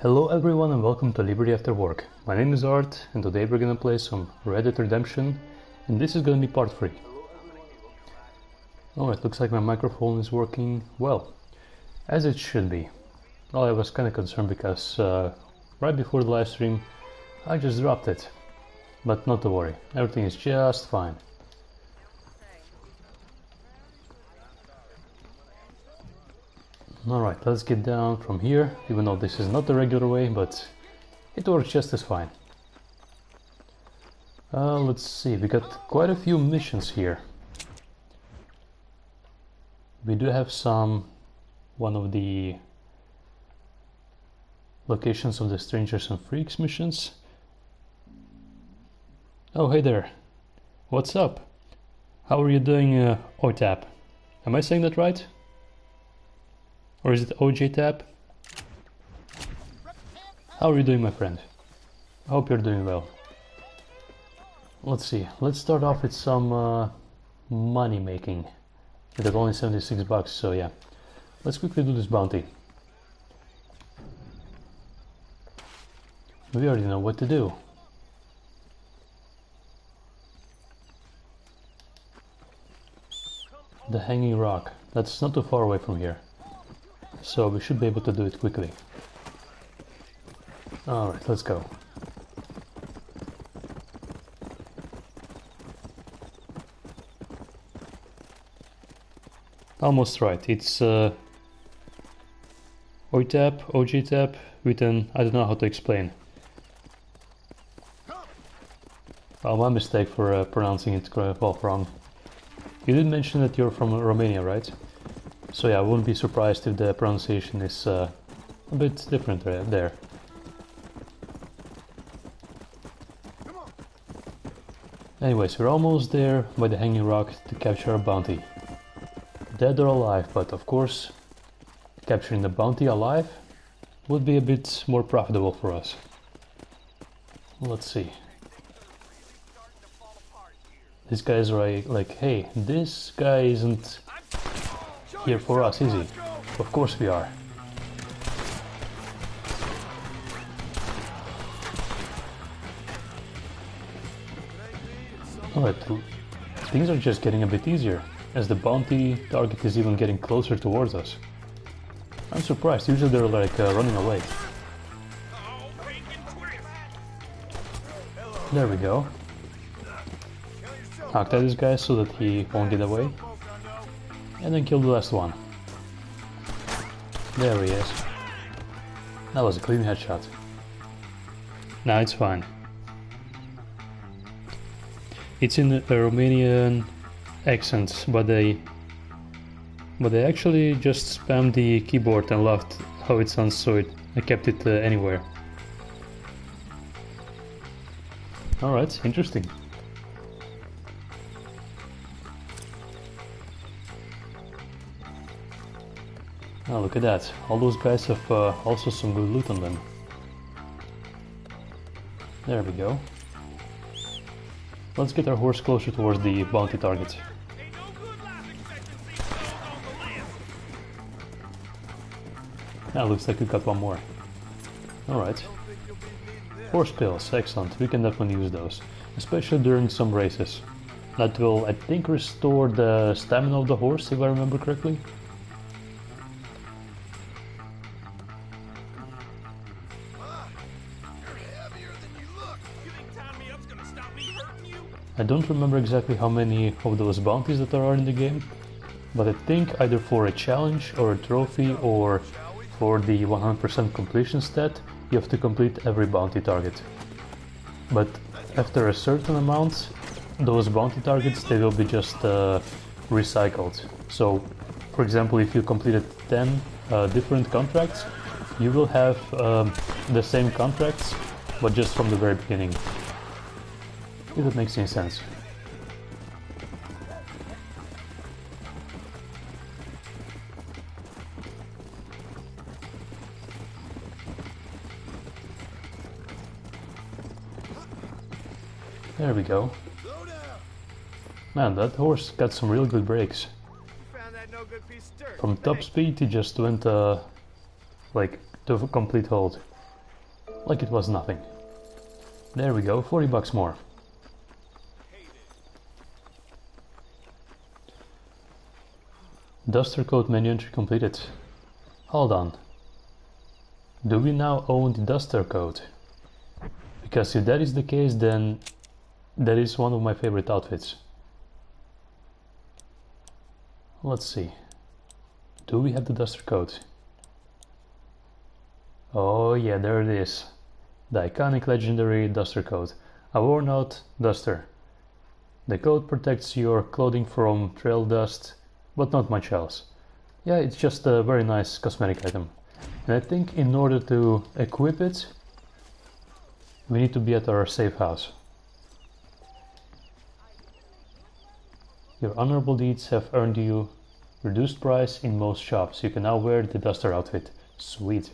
Hello everyone and welcome to Liberty After Work. My name is Art and today we're gonna play some Red Dead Redemption and this is gonna be part 3. Oh, it looks like my microphone is working well, as it should be. Well, I was kinda concerned because right before the live stream I just dropped it. But not to worry, everything is just fine. Alright, let's get down from here, even though this is not the regular way, but it works just as fine. Let's see, we got quite a few missions here. We do have one of the locations of the Strangers and Freaks missions. Oh, hey there. What's up? How are you doing, OTAP? Am I saying that right? Or is it OJTAP? How are you doing, my friend? I hope you're doing well. Let's see, let's start off with some money making. We got only 76 bucks, so yeah. Let's quickly do this bounty. We already know what to do. The Hanging Rock. That's not too far away from here. So we should be able to do it quickly. Alright, let's go. Almost right. It's OTAP, OGTAP with an... I don't know how to explain. Well, my mistake for pronouncing it wrong. You did mention that you're from Romania, right? So yeah, I wouldn't be surprised if the pronunciation is a bit different there. Anyways, we're almost there by the Hanging Rock to capture a bounty. Dead or alive, but of course, capturing the bounty alive would be a bit more profitable for us. Let's see. These guys are like, hey, this guy isn't here for us, is he? Of course we are. Alright, things are just getting a bit easier, as the bounty target is even getting closer towards us. I'm surprised, usually they're like running away. There we go. Knocked out this guy so that he won't get away. And then kill the last one. There he is. That was a clean headshot. Now it's fine. It's in a Romanian accent, but they actually just spammed the keyboard and loved how it sounds, so I kept it anywhere. Alright, interesting. Oh, look at that. All those guys have also some good loot on them. There we go. Let's get our horse closer towards the bounty target. Now looks like we got one more. Alright. Horse pills, excellent. We can definitely use those. Especially during some races. That will, I think, restore the stamina of the horse, if I remember correctly. I don't remember exactly how many of those bounties that there are in the game, but I think either for a challenge or a trophy or for the 100% completion stat, you have to complete every bounty target. But after a certain amount, those bounty targets, they will be just recycled. So, for example, if you completed 10 different contracts, you will have the same contracts, but just from the very beginning. If it makes any sense. There we go. Man, that horse got some real good brakes. From top speed he just went like to a complete halt. Like it was nothing. There we go, 40 bucks more. Duster coat menu entry completed. Hold on. Do we now own the Duster coat? Because if that is the case, then that is one of my favorite outfits. Let's see. Do we have the Duster coat? Oh yeah, there it is. The iconic legendary Duster coat. A worn out Duster. The coat protects your clothing from trail dust, but not much else. Yeah, it's just a very nice cosmetic item. And I think in order to equip it, we need to be at our safe house. Your honorable deeds have earned you reduced price in most shops. You can now wear the Duster outfit. Sweet.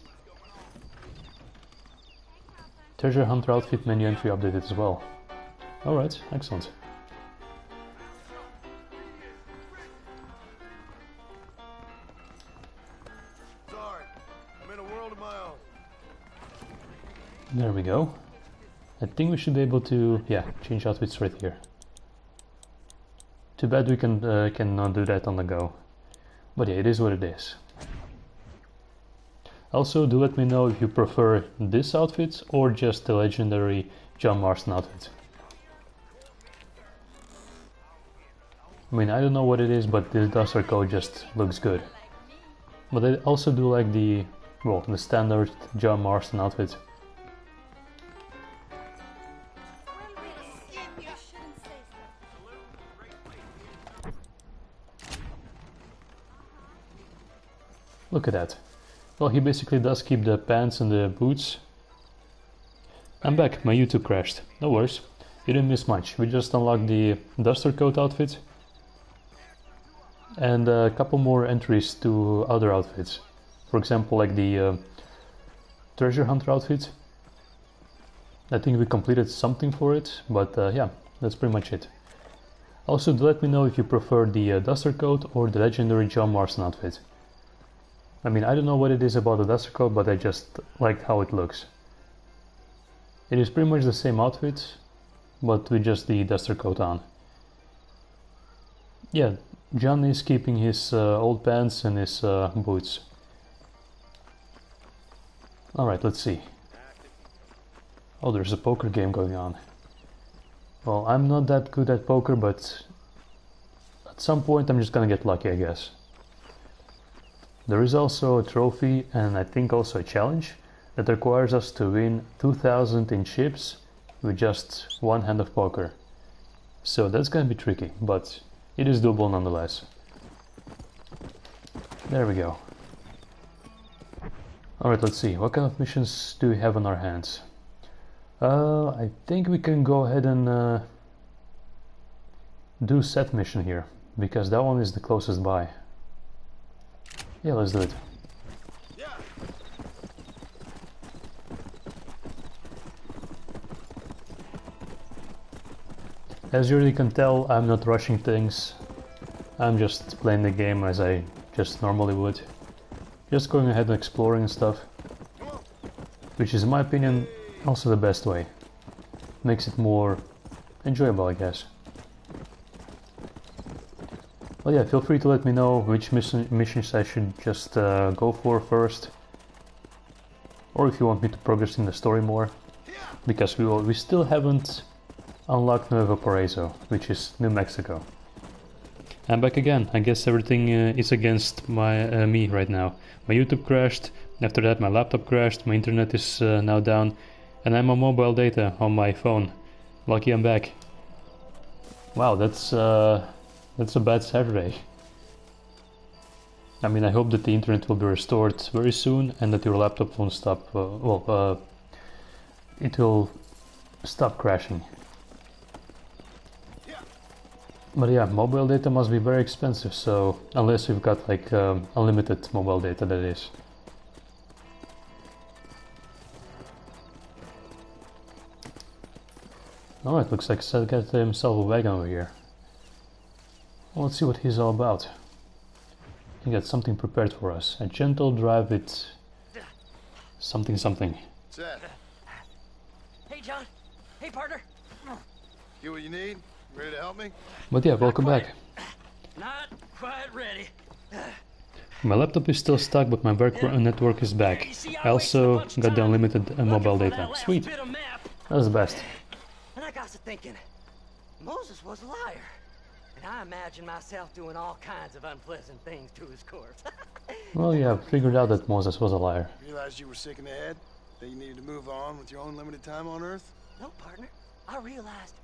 Treasure Hunter outfit menu entry updated as well. Alright, excellent. Sorry, I'm in a world of my own. There we go. I think we should be able to, yeah, change outfits right here. Too bad we cannot do that on the go. But yeah, it is what it is. Also, do let me know if you prefer this outfit or just the legendary John Marston outfit. I mean, I don't know what it is, but this Duster coat just looks good. But I also do like the, well, the standard John Marston outfit. Look at that. Well, he basically does keep the pants and the boots. I'm back, my YouTube crashed. No worries, you didn't miss much. We just unlocked the Duster coat outfit and a couple more entries to other outfits. For example, like the Treasure Hunter outfit. I think we completed something for it, but yeah, that's pretty much it. Also, do let me know if you prefer the Duster coat or the legendary John Marston outfit. I mean, I don't know what it is about the Duster coat, but I just like how it looks. It is pretty much the same outfit, but with just the Duster coat on. Yeah, John is keeping his old pants and his boots. Alright, let's see. Oh, there's a poker game going on. Well, I'm not that good at poker, but at some point I'm just gonna get lucky, I guess. There is also a trophy and I think also a challenge that requires us to win 2000 in chips with just one hand of poker. So that's gonna be tricky, but it is doable nonetheless. There we go. Alright, let's see, what kind of missions do we have on our hands? I think we can go ahead and do set mission here, because that one is the closest by. Yeah, let's do it. Yeah. As you already can tell, I'm not rushing things. I'm just playing the game as I just normally would. Just going ahead and exploring and stuff. Which is, in my opinion, also the best way. Makes it more enjoyable, I guess. Well, yeah, feel free to let me know which missions I should just go for first. Or if you want me to progress in the story more. Because we still haven't unlocked Nuevo Paraíso, which is New Mexico. I'm back again. I guess everything is against me right now. My YouTube crashed, after that my laptop crashed, my internet is now down, and I'm on mobile data on my phone. Lucky I'm back. Wow, that's a bad Saturday. I mean, I hope that the internet will be restored very soon and that your laptop won't stop, it will stop crashing. But yeah, mobile data must be very expensive, so unless you've got like unlimited mobile data, that is. Alright, looks like Seth got himself a wagon over here. Well, let's see what he's all about. He got something prepared for us. A gentle drive with something something. Seth, Hey, John. Hey, partner. Get what you need? Ready to help me? But yeah, welcome back. Not quite ready. My laptop is still stuck, but my work network is back. I also got the unlimited mobile data. Sweet. That's the best. And I got to thinking, Moses was a liar. And I imagine myself doing all kinds of unpleasant things to his corpse. Well, yeah, figured out that Moses was a liar. Realized you were sick in the head? That you needed to move on with your own limited time on Earth? No, partner. I realized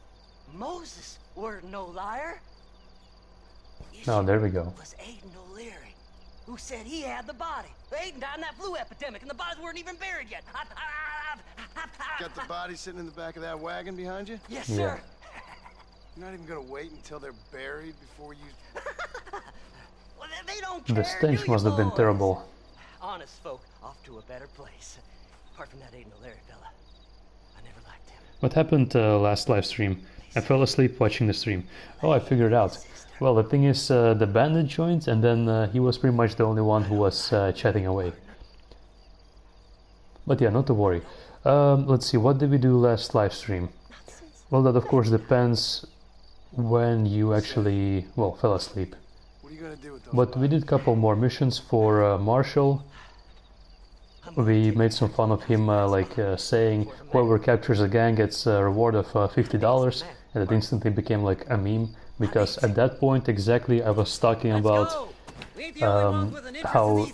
Moses were no liar. Oh, there we go. It was Aiden O'Leary who said he had the body. Aiden died in that flu epidemic, and the bodies weren't even buried yet. Got the body sitting in the back of that wagon behind you? Yes, Yeah. sir. You're not even gonna wait until they're buried before you... Well, they don't care. The stench do you, must have been boys? terrible. Honest folk off to a better place. Apart from that Aiden O'Leary fella, I never liked him. What happened last live stream? I fell asleep watching the stream. Oh, I figured it out. Well, the thing is, the bandit joined, and then he was pretty much the only one who was chatting away. But yeah, not to worry. Let's see, what did we do last live stream? Well, that of course depends when you actually, well, fell asleep. What are you gonna do with those But we did a couple more missions for Marshall. We made some fun of him saying whoever captures a gang gets a reward of $50, and it instantly became like a meme, because at that point exactly I was talking about how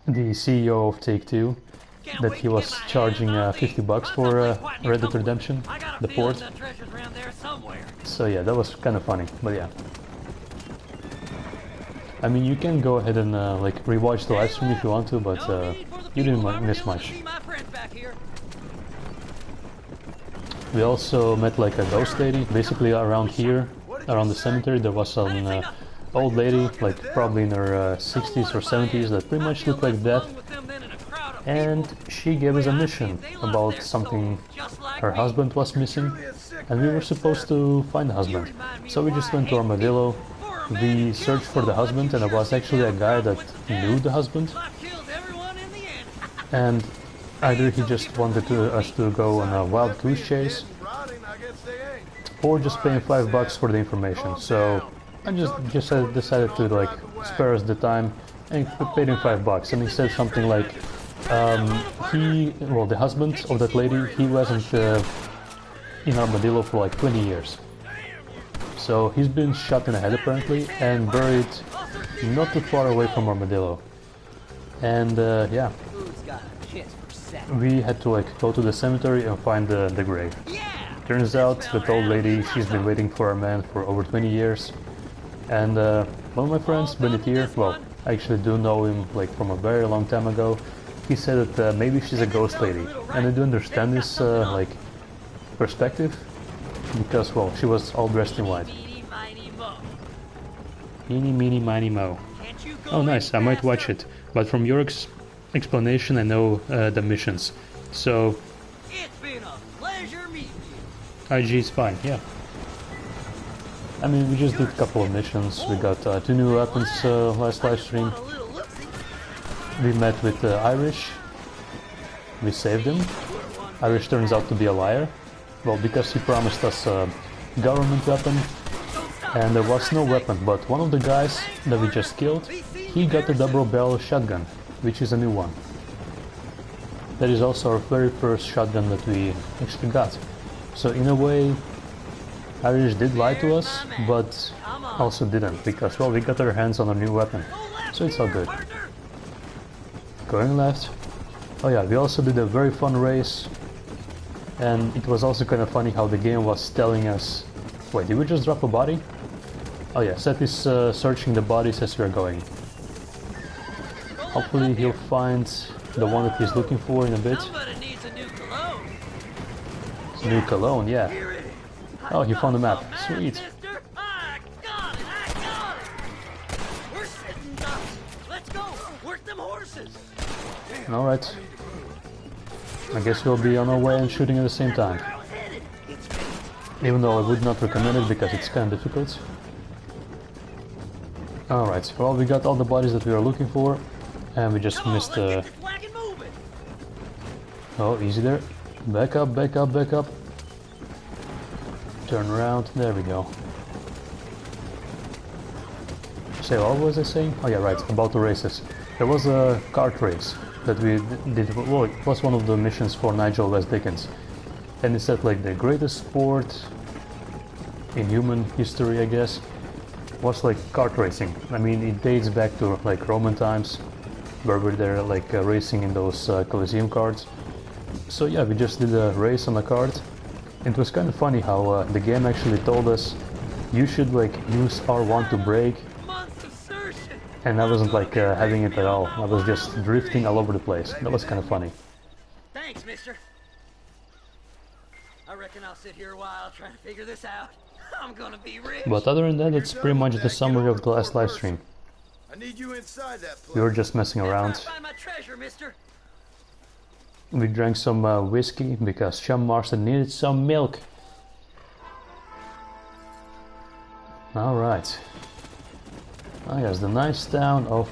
the CEO of Take-Two, that he was charging $50 for Red Dead Redemption, the port. So yeah, that was kind of funny, but yeah. I mean, you can go ahead and rewatch the live stream if you want to, but you didn't miss much. We also met like a ghost lady. Basically around here, around the cemetery, there was an old lady, like probably in her 60s or 70s, that pretty much looked like death. And she gave us a mission about something her husband was missing, and we were supposed to find the husband. So we just went to Armadillo. We searched for the husband, and it was actually a guy that knew the husband. And either he just wanted us to go on a wild goose chase, or just paying $5 for the information. So I just decided to like spare us the time and paid him $5. And he said something like, the husband of that lady, he wasn't in Armadillo for like 20 years. So he's been shot in the head apparently and buried not too far away from Armadillo. And yeah, we had to like go to the cemetery and find the grave. Turns out that old lady, she's been waiting for a man for over 20 years. And one of my friends, Benetier, well, I actually do know him like from a very long time ago. He said that maybe she's a ghost lady, and I do understand this like perspective, because well, she was all dressed in white. Eeny, meeny, miny, mo. Oh nice, I might watch it, but from your explanation I know the missions. So It's been a pleasure meeting you. IG is fine, yeah. I mean, we just did a couple of missions. We got 2 new weapons last live stream. We met with Irish. We saved him. Irish turns out to be a liar. Well, because he promised us a government weapon, and there was no weapon, but one of the guys that we just killed, he got a double-barrel shotgun, which is a new one. That is also our very first shotgun that we actually got. So in a way, Irish did lie to us, but also didn't, because well, we got our hands on a new weapon, so it's all good. Going left. Oh yeah, we also did a very fun race, and it was also kind of funny how the game was telling us... Wait, did we just drop a body? Oh yeah, Seth is searching the bodies as we are going. Hopefully he'll find the one that he's looking for in a bit. New cologne, yeah. Oh, he found the map. Sweet. Alright. I guess we'll be on our way and shooting at the same time. Even though I would not recommend it because it's kind of difficult. Alright, well we got all the bodies that we were looking for. And we just missed the... Oh, easy there. Back up, back up, back up. Turn around, there we go. So what was I saying? Oh yeah, right, about the races. There was a kart race that we did, well, it was one of the missions for Nigel West Dickens. And it said like the greatest sport in human history, I guess, was like kart racing. I mean, it dates back to like Roman times, where we're there like racing in those Colosseum karts. So yeah, we just did a race on a kart. It was kind of funny how the game actually told us you should like use R1 to brake, and I wasn't like having it at all. I was just drifting all over the place. That was kind of funny. Thanks, mister. I reckon I'll sit here a while trying to figure this out. I'm gonna be rich. But other than that, it's pretty much the summary of the last live stream. I need you inside that place. We were just messing around. Find my treasure, mister. We drank some whiskey because Chum Marston needed some milk. Alright. Ah yes, the nice town of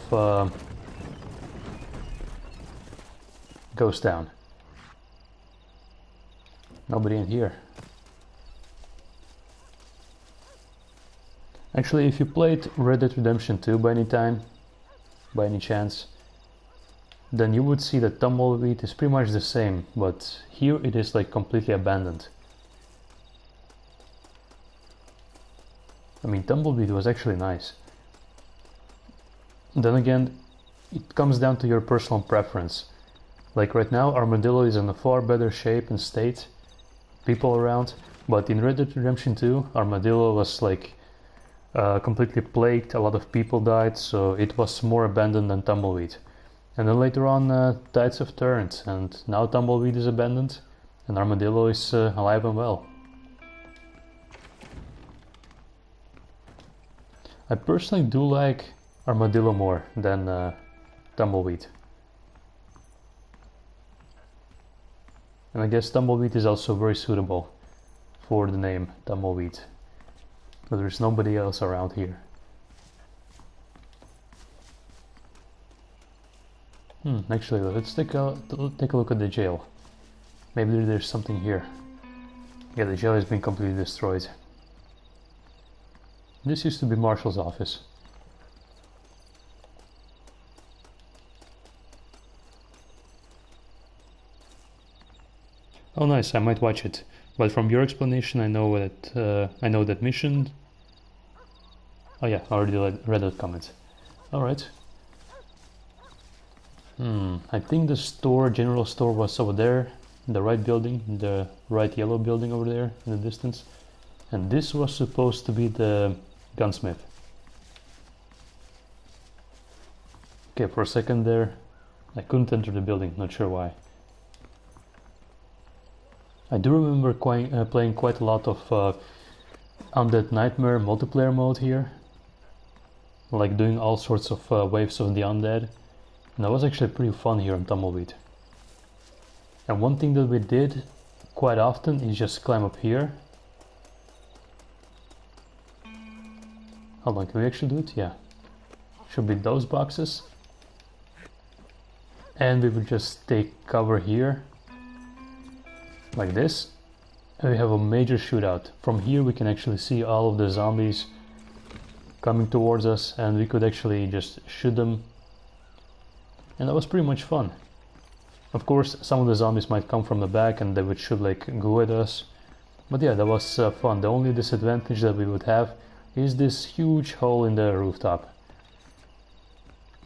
Ghost Town. Nobody in here. Actually, if you played Red Dead Redemption 2 by any chance, then you would see that Tumbleweed is pretty much the same, but here it is like completely abandoned. I mean, Tumbleweed was actually nice. Then again, it comes down to your personal preference. Like right now, Armadillo is in a far better shape and state, people around, but in Red Dead Redemption 2, Armadillo was like completely plagued, a lot of people died, so it was more abandoned than Tumbleweed. And then later on, tides have turned, and now Tumbleweed is abandoned, and Armadillo is alive and well. I personally do like Armadillo more than Tumbleweed. And I guess Tumbleweed is also very suitable for the name Tumbleweed. But there's nobody else around here. Actually, let's take a look at the jail. Maybe there's something here. Yeah, the jail has been completely destroyed. This used to be Marshal's office. Oh nice, I might watch it. But from your explanation I know that mission... Oh yeah, I already read that comment. Alright. I think the store, general store, was over there, in the right building, the right yellow building over there in the distance. And this was supposed to be the gunsmith. Okay, for a second there, I couldn't enter the building, not sure why. I do remember playing quite a lot of Undead Nightmare multiplayer mode here. Like doing all sorts of waves of the undead. And that was actually pretty fun here on Tumbleweed. And one thing that we did quite often is just climb up here. Hold on, can we actually do it? Yeah. Should be those boxes. And we would just take cover here. Like this. And we have a major shootout. From here we can actually see all of the zombies coming towards us, and we could actually just shoot them. And that was pretty much fun. Of course, some of the zombies might come from the back and they would shoot like goo at us. But yeah, that was fun. The only disadvantage that we would have is this huge hole in the rooftop.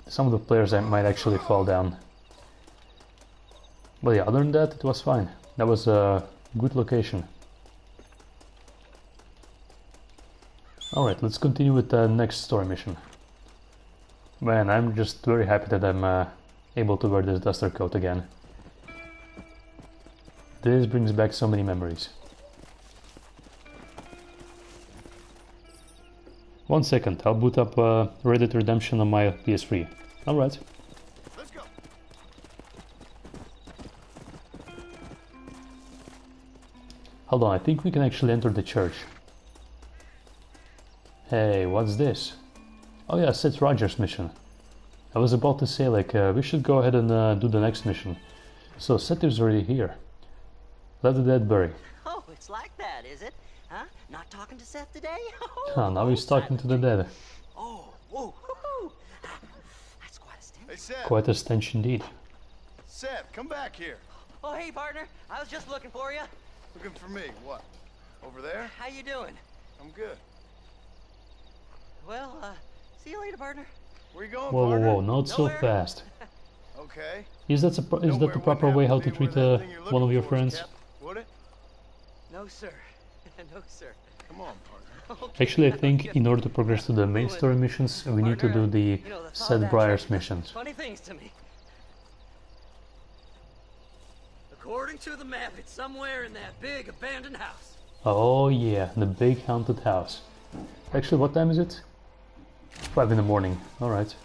Some of the players might actually fall down. But yeah, other than that, it was fine. That was a good location. Alright, let's continue with the next story mission. Man, I'm just very happy that I'm able to wear this duster coat again. This brings back so many memories. 1 second, I'll boot up Red Dead Redemption on my PS3. Alright. Let's go. Hold on, I think we can actually enter the church. Hey, what's this? Oh yeah, Seth Rogers mission. I was about to say like we should go ahead and do the next mission. So Seth is already here. Let the dead bury. Oh, it's like that, is it? Huh? Not talking to Seth today? Ah, now he's talking to the dead. Oh, whoa, hoo-hoo. That's quite a stench. Hey, Seth. Quite a stench indeed. Seth, come back here. Oh, hey, partner. I was just looking for you. Looking for me. What? Over there? How you doing? I'm good. Well, see you later, partner. Where you going, Whoa, whoa, partner? whoa, not so Nowhere. fast. Okay. Is that the proper way how to treat one of your friends? Would it? No, sir. No, sir. Come on, partner. Okay. Actually, I think in order to progress to the main story missions, we need to do the You know, the thought of Seth that Briars says missions. Funny things to me. According to the map, it's somewhere in that big abandoned house. Oh yeah, the big haunted house. Actually, what time is it? 5 in the morning. Alright.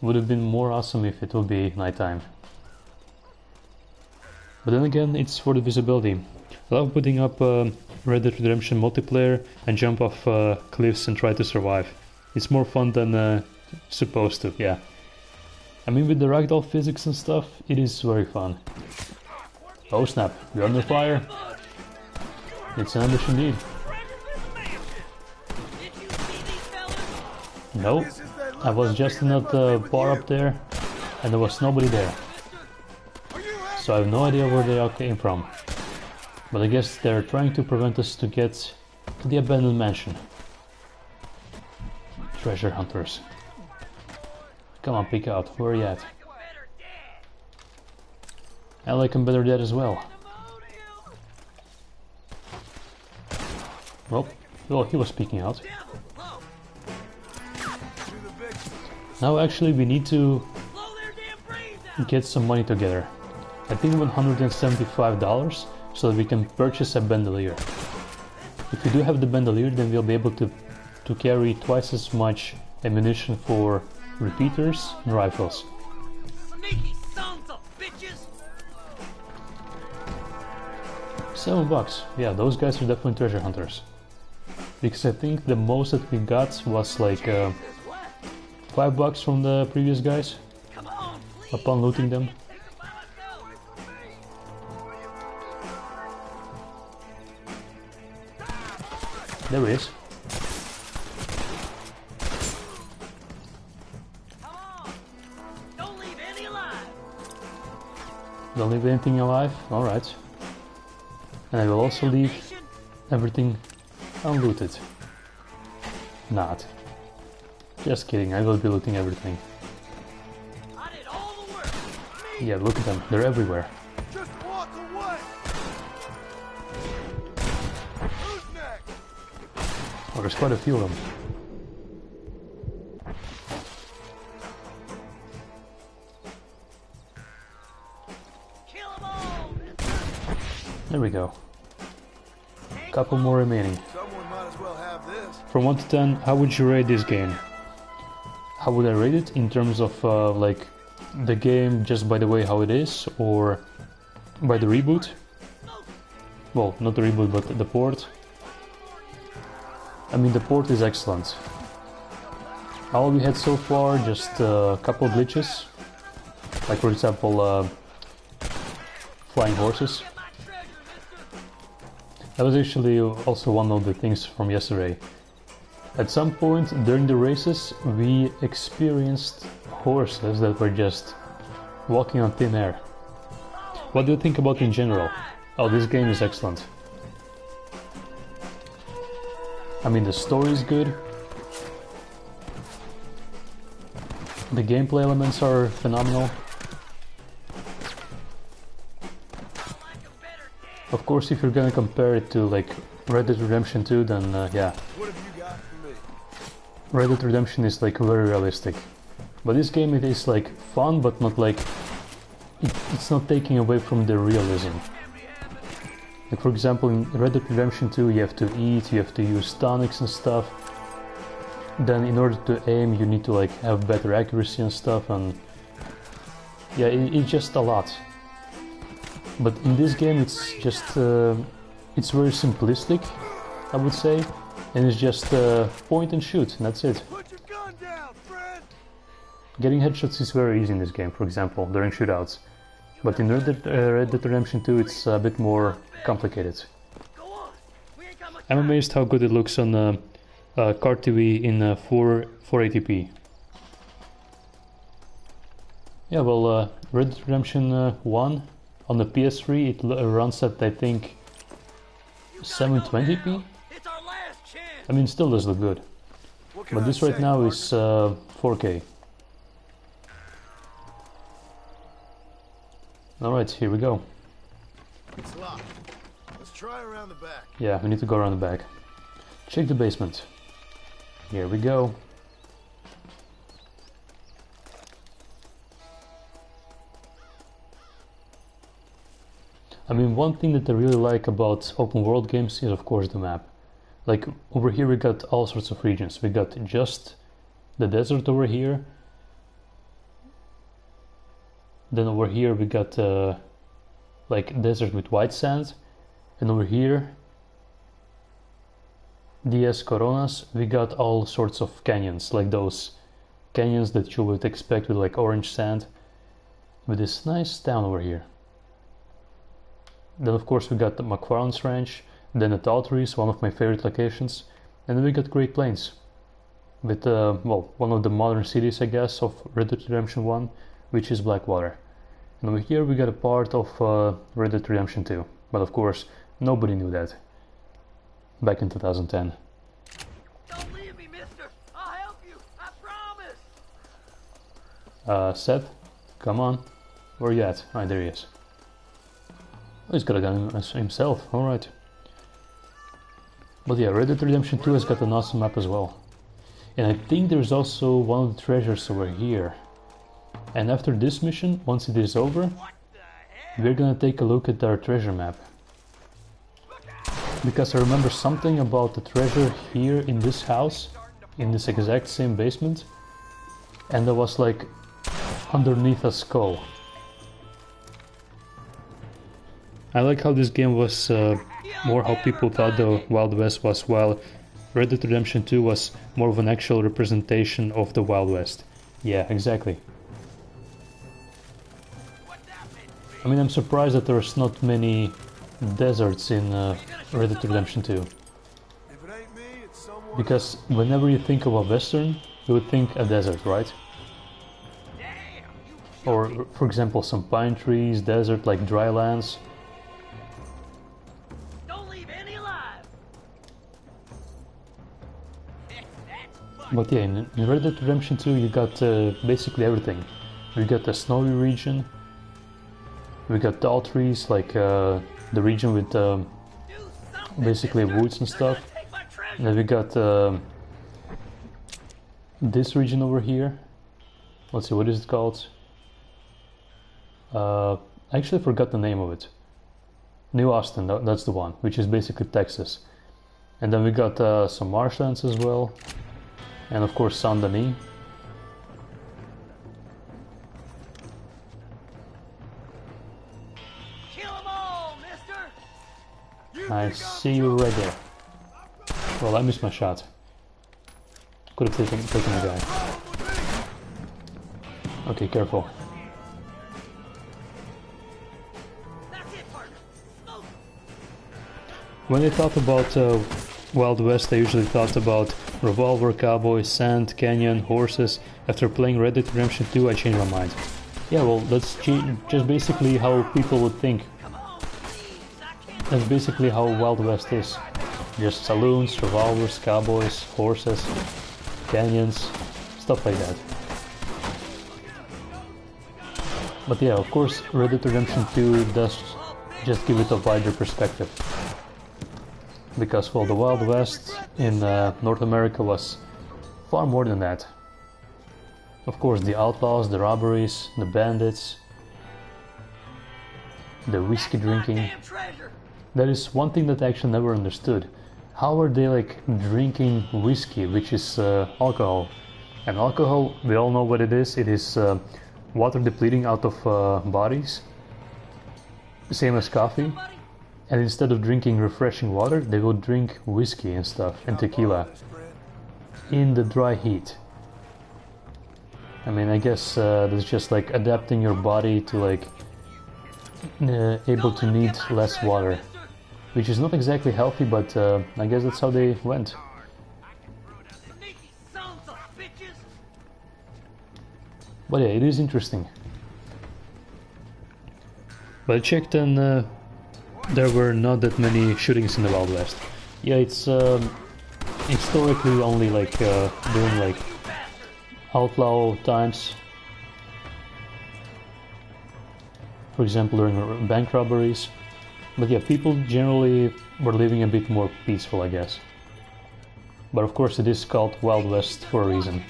Would have been more awesome if it would be nighttime. But then again, it's for the visibility. I love putting up Red Dead Redemption multiplayer and jump off cliffs and try to survive. It's more fun than supposed to, yeah. I mean, with the ragdoll physics and stuff, it is very fun. Oh snap, we're under fire. It's an ambush indeed. No, I was just in that bar up there and there was nobody there. So I have no idea where they all came from. But I guess they're trying to prevent us to get to the abandoned mansion. Treasure hunters. Come on, peek out. Where are you at? I like him better dead as well. Well, he was speaking out. Now actually we need to get some money together. I think $175 so that we can purchase a bandolier. If we do have the bandolier, then we'll be able to carry twice as much ammunition for repeaters and rifles. Sneaky sons of bitches! $7. Yeah, those guys are definitely treasure hunters. Because I think the most that we got was like $5 from the previous guys upon looting them. There he is. Don't leave any alive. Don't leave anything alive? Alright. And I will also leave everything unlooted. Not. Just kidding, I will be looting everything. I did all the work. Yeah, look at them, they're everywhere. Just walk away. Who's next? Oh, there's quite a few of them. Kill 'em all. There we go. Couple more remaining. Someone might as well have this. From 1 to 10, how would you rate this game? How would I rate it in terms of like the game just by the way how it is, or by the reboot? Well, not the reboot, but the port. I mean, the port is excellent. All we had so far, just a couple glitches, like for example flying horses. That was actually also one of the things from yesterday. At some point during the races we experienced horses that were just walking on thin air. What do you think about it in general? Oh, this game is excellent. I mean, the story is good. The gameplay elements are phenomenal. Of course, if you're gonna compare it to like Red Dead Redemption 2, then yeah. What have you got for me? Red Dead Redemption is like very realistic. But this game, it is like fun, but not like... It's not taking away from the realism. Like for example, in Red Dead Redemption 2 you have to eat, you have to use tonics and stuff. Then in order to aim you need to like have better accuracy and stuff, and... Yeah, it's just a lot. But in this game it's just... it's very simplistic, I would say. And it's just point and shoot, and that's it. Put your gun down, friend. Getting headshots is very easy in this game, for example, during shootouts. But in Red Dead Redemption 2 it's a bit more complicated. I'm amazed how good it looks on car TV in 480p. Yeah, well, Red Dead Redemption 1 on the PS3 it runs at, I think, 720p? I mean, still does look good. But this right now is 4K. Alright, here we go. It's locked. Let's try around the back. Yeah, we need to go around the back. Check the basement. Here we go. I mean, one thing that I really like about open world games is of course the map. Like over here we got all sorts of regions. We got just the desert over here. Then over here we got like desert with white sand. And over here, Diez Coronas, we got all sorts of canyons, like those canyons that you would expect with like orange sand. With this nice town over here. Then of course we got the McFarlane's Ranch, then the Tall Trees, one of my favorite locations, and then we got Great Plains, with well, one of the modern cities I guess of Red Dead Redemption 1, which is Blackwater. And over here we got a part of Red Dead Redemption 2, but of course nobody knew that back in 2010. Don't leave me, mister. I'll help you. I promise. Seth, come on, where you at? Ah, there he is. Oh, he's got a gun himself, alright. But yeah, Red Dead Redemption 2 has got an awesome map as well. And I think there's also one of the treasures over here. And after this mission, once it is over, we're gonna take a look at our treasure map. Because I remember something about the treasure here in this house, in this exact same basement. And that was like underneath a skull. I like how this game was more how people thought the Wild West was, while Red Dead Redemption 2 was more of an actual representation of the Wild West. Yeah, exactly. I mean, I'm surprised that there's not many deserts in Red Dead Redemption 2. Because whenever you think of a western, you would think a desert, right? Or, for example, some pine trees, desert like dry lands. But yeah, in Red Dead Redemption 2 you got basically everything. We got the snowy region, we got tall trees, like the region with basically woods and stuff. And then we got this region over here. Let's see, what is it called? I actually forgot the name of it. New Austin, that's the one, which is basically Texas. And then we got some marshlands as well. And of course Saint Denis. Kill 'em all, mister. I see you right there. Well, I missed my shot. Could have taken the guy. Okay, careful. That's it, partner. Smoke. When I thought about Wild West, I usually thought about revolver, cowboy, sand, canyon, horses. After playing Red Dead Redemption 2, I changed my mind. Yeah, well, that's just basically how people would think. That's basically how Wild West is. Just saloons, revolvers, cowboys, horses, canyons, stuff like that. But yeah, of course, Red Dead Redemption 2 does just give it a wider perspective. Because, well, the Wild West in North America was far more than that. Of course, the outlaws, the robberies, the bandits, the whiskey drinking. That is one thing that I actually never understood. How are they like drinking whiskey, which is alcohol? And alcohol, we all know what it is. It is water depleting out of bodies, same as coffee. And instead of drinking refreshing water, they will drink whiskey and stuff, and tequila, in the dry heat. I mean, I guess that's just like adapting your body to like able to need less water, which is not exactly healthy, but I guess that's how they went. But yeah, it is interesting. But I checked and there were not that many shootings in the Wild West. Yeah, it's historically only like during like outlaw times. For example, during bank robberies. But yeah, people generally were living a bit more peaceful, I guess. But of course it is called Wild West for a reason.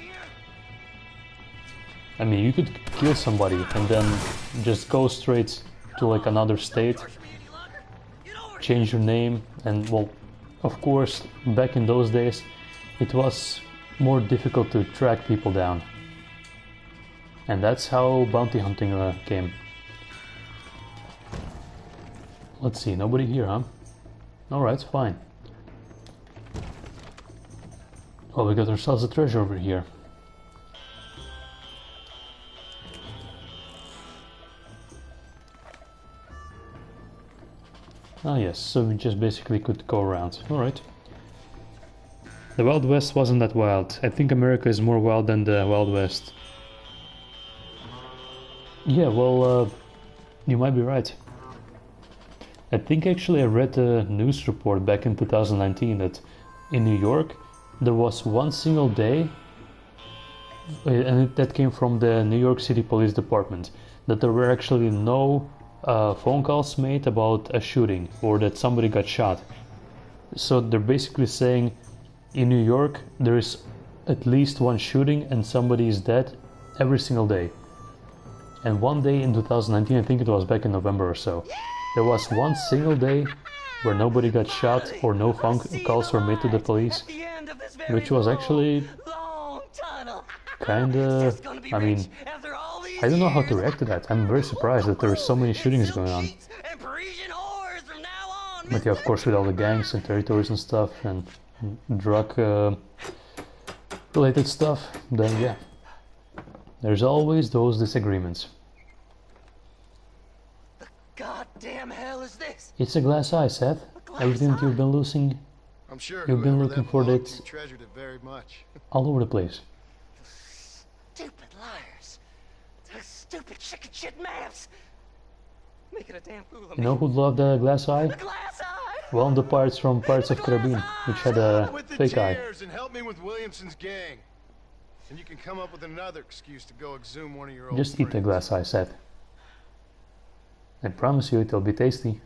I mean, you could kill somebody and then just go straight to like another state, change your name, and well, of course, back in those days, it was more difficult to track people down. And that's how bounty hunting came. Let's see, nobody here, huh? Alright, fine. Oh, we got ourselves a treasure over here. Ah yes, so we just basically could go around. Alright. The Wild West wasn't that wild. I think America is more wild than the Wild West. Yeah, well, you might be right. I think actually I read a news report back in 2019 that in New York there was one single day, and that came from the New York City Police Department, that there were actually no phone calls made about a shooting or that somebody got shot. So they're basically saying in New York there is at least one shooting and somebody is dead every single day. And one day in 2019, I think it was back in November or so, there was one single day where nobody got shot or no phone calls were made to the police, which was actually kinda, I mean, I don't know how to react to that. I'm very surprised that there are so many shootings going on. But yeah, of course, with all the gangs and territories and stuff and drug related stuff, then yeah, there's always those disagreements. The goddamn hell is this? It's a glass eye, Seth. Everything that you've been losing, I'm sure you've been whoever looking that for belonged it to treasured it very much. all over the place. Stupid liars. Those stupid chicken shit maps. Making a damn fool of me. You know who loved the glass eye? The glass eye. Well, the pirates from Pirates of Caribbean, which had a With the fake eye. chairs and help me with Williamson's gang. And you can come up with another excuse to go exhume one of your old Just eat the friends. glass eye, Seth. I promise you it'll be tasty.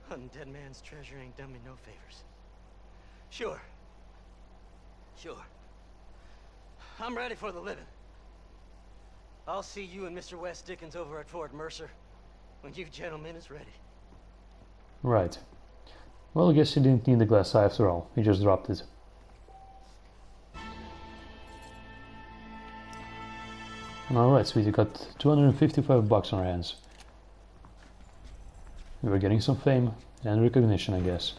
Hunting dead man's treasure ain't done me no favors. Sure. I'm ready for the living. I'll see you and Mr. West Dickens over at Fort Mercer when you gentlemen is ready. Right. Well, I guess you didn't need the glass eye after all. You just dropped it. Alright, sweet, you got 255 bucks on our hands. We're getting some fame and recognition, I guess.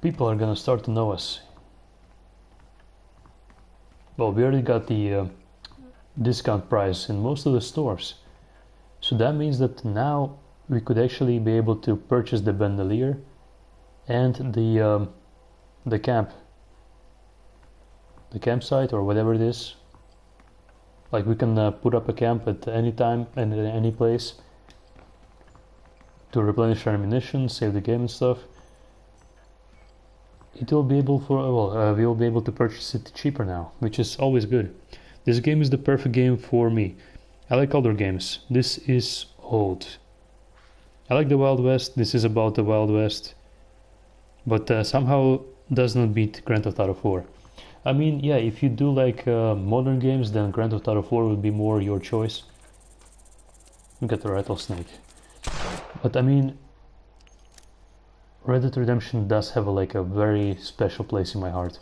People are gonna start to know us. Well, we already got the discount price in most of the stores. So that means that now we could actually be able to purchase the bandolier and the campsite or whatever it is. Like we can put up a camp at any time and at any place to replenish our ammunition, save the game and stuff. It will be able we will be able to purchase it cheaper now, which is always good. This game is the perfect game for me. I like older games. This is old. I like the Wild West. This is about the Wild West, but somehow does not beat Grand Theft Auto 4. I mean, yeah, if you do like modern games, then Grand Theft Auto 4 would be more your choice. We got the rattlesnake. But I mean, Red Dead Redemption does have a very special place in my heart.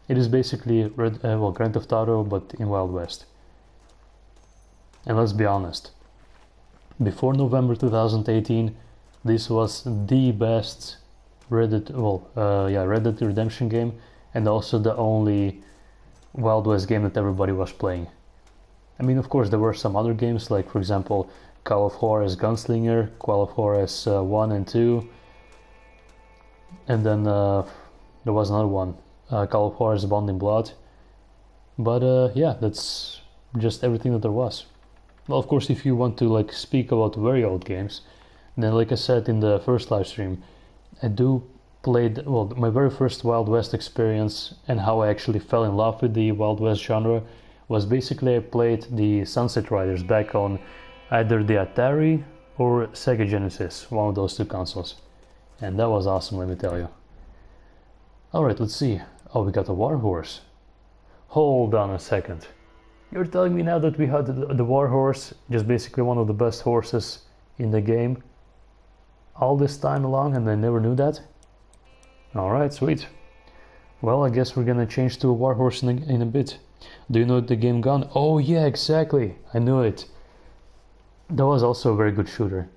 It is basically Grand Theft Auto, but in Wild West. And let's be honest, before November 2018, this was the best Red Dead Redemption game, and also the only Wild West game that everybody was playing. I mean, of course, there were some other games, like, for example, Call of Juarez Gunslinger, Call of Juarez 1 and 2, and then there was another one, Call of Juarez Bond in Blood. But yeah, that's just everything that there was. Well, of course, if you want to like speak about very old games, then like I said in the first live stream, I do played, well, my very first Wild West experience and how I actually fell in love with the Wild West genre was basically I played the Sunset Riders back on either the Atari or Sega Genesis, one of those two consoles. And that was awesome, let me tell you. Alright, let's see. Oh, we got a war horse. Hold on a second. You're telling me now that we had the war horse, just basically one of the best horses in the game, all this time along, and I never knew that? Alright, sweet. Well, I guess we're gonna change to a war horse in a bit. Do you know the game Gun? Oh yeah, exactly. I knew it. That was also a very good shooter.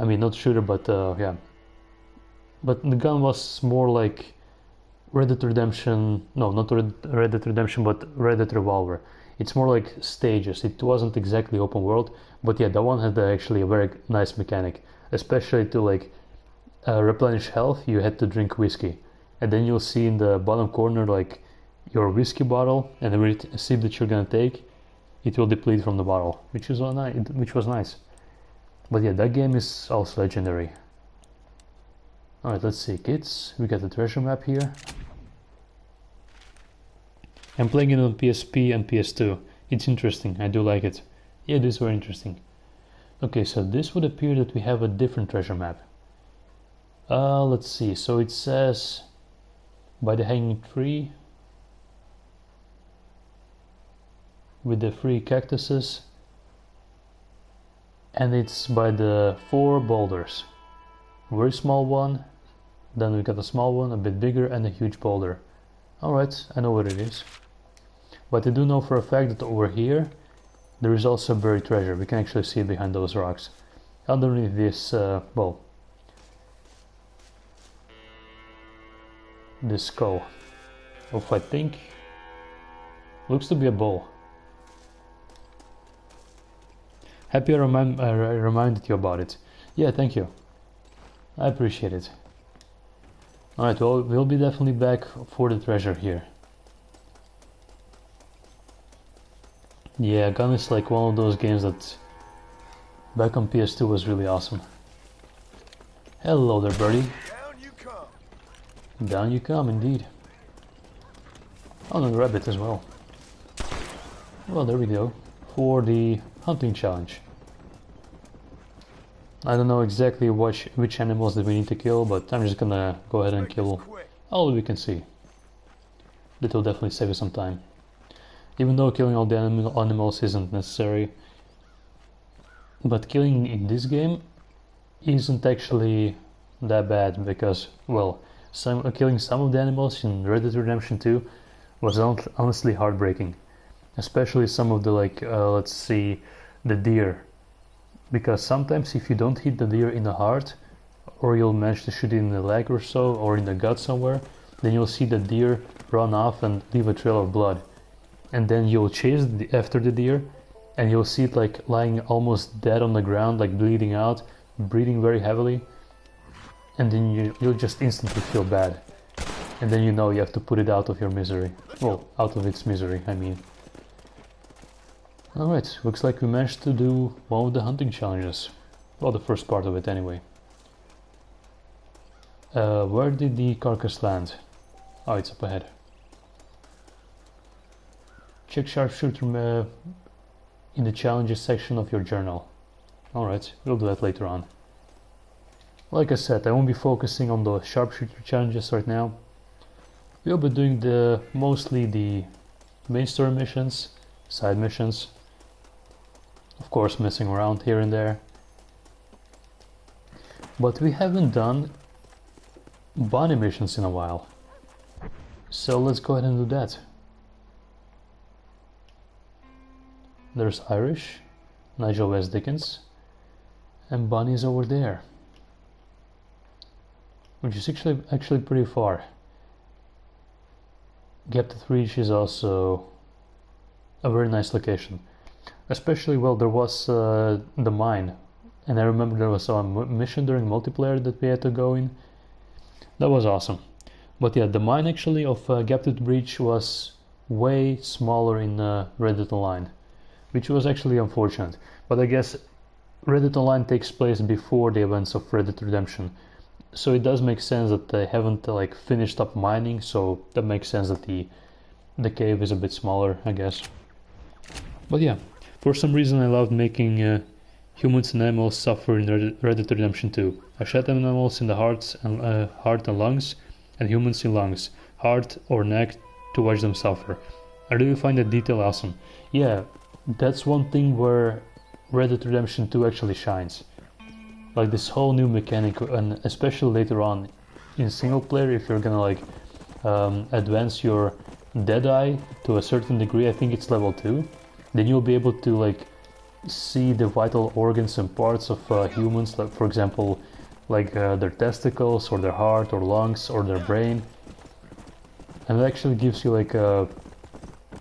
I mean, not shooter, but yeah. But the Gun was more like Red Dead Redemption. No, not Red Dead Redemption, but Red Dead Revolver. It's more like stages. It wasn't exactly open world, but yeah, that one had actually a very nice mechanic, especially to like replenish health. You had to drink whiskey, and then you'll see in the bottom corner like your whiskey bottle, and every sip that you're gonna take, it will deplete from the bottle, which was nice. But yeah, that game is also legendary. Alright, let's see, kids. We got the treasure map here. I'm playing it on PSP and PS2. It's interesting, I do like it. Yeah, it is very interesting. Okay, so this would appear that we have a different treasure map. Let's see, so it says by the hanging tree with the 3 cactuses, and it's by the 4 boulders. Very small one, then we got a small one, a bit bigger, and a huge boulder. Alright, I know what it is. But I do know for a fact that over here there is also buried treasure. We can actually see it behind those rocks. Underneath this, well, this skull of, I think, looks to be a bowl. Happy I reminded you about it. Yeah, thank you. I appreciate it. Alright, well, we'll be definitely back for the treasure here. Yeah, Gun is like one of those games that back on PS2 was really awesome. Hello there, birdie. Down you come. Down you come, indeed. Oh, and a rabbit as well. Well, there we go. For the hunting challenge. I don't know exactly which animals that we need to kill, but I'm just gonna go ahead and kill all we can see. That will definitely save us some time. Even though killing all the animals isn't necessary. But killing in this game isn't actually that bad, because, well, killing some of the animals in Red Dead Redemption 2 was honestly heartbreaking. Especially some of the, like, let's see, the deer. Because sometimes if you don't hit the deer in the heart, or you'll manage to shoot it in the leg or so, or in the gut somewhere, then you'll see the deer run off and leave a trail of blood. And then you'll chase after the deer, and you'll see it like lying almost dead on the ground, like bleeding out, breathing very heavily. And then you'll just instantly feel bad. And then you know you have to put it out of your misery. Well, out of its misery, I mean. Alright, looks like we managed to do one of the hunting challenges. Well, the first part of it anyway. Where did the carcass land? Oh, it's up ahead. Check sharpshooter in the challenges section of your journal. Alright, we'll do that later on. Like I said, I won't be focusing on the sharpshooter challenges right now. We'll be doing mostly the main story missions, side missions. Of course, messing around here and there. But we haven't done bunny missions in a while. So let's go ahead and do that. There's Irish, Nigel West Dickens, and Bunny's over there, which is actually pretty far. Gap to Reach is also a very nice location. Especially, well, there was the mine, and I remember there was a mission during multiplayer that we had to go in. That was awesome. But yeah, the mine actually of Gaptooth Breach was way smaller in Red Dead Online, which was actually unfortunate. But I guess Red Dead Online takes place before the events of Red Dead Redemption, so it does make sense that they haven't like finished up mining. So that makes sense that the cave is a bit smaller, I guess. But yeah, for some reason I loved making humans and animals suffer in Red Dead Redemption 2. I shot animals in the heart and lungs, and humans in lungs, heart or neck, to watch them suffer. I really find that detail awesome. Yeah, that's one thing where Red Dead Redemption 2 actually shines. Like this whole new mechanic, and especially later on in single player, if you're gonna like advance your Deadeye to a certain degree, I think it's level 2, then you'll be able to like see the vital organs and parts of humans, like for example like their testicles or their heart or lungs or their brain, and it actually gives you like a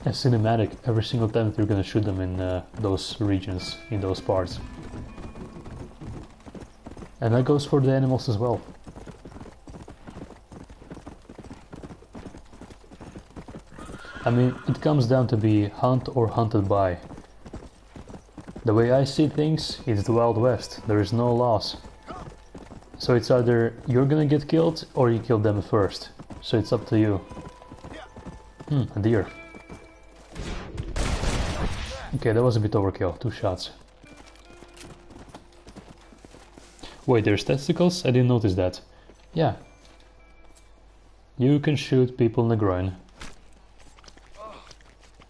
cinematic every single time that you're gonna shoot them in those regions, in those parts. And that goes for the animals as well. I mean, it comes down to be hunt or hunted by. The way I see things, it's the Wild West. There is no laws. So it's either you're gonna get killed or you kill them first. So it's up to you. A deer. Okay, that was a bit overkill. 2 shots. Wait, there's testicles? I didn't notice that. Yeah. You can shoot people in the groin.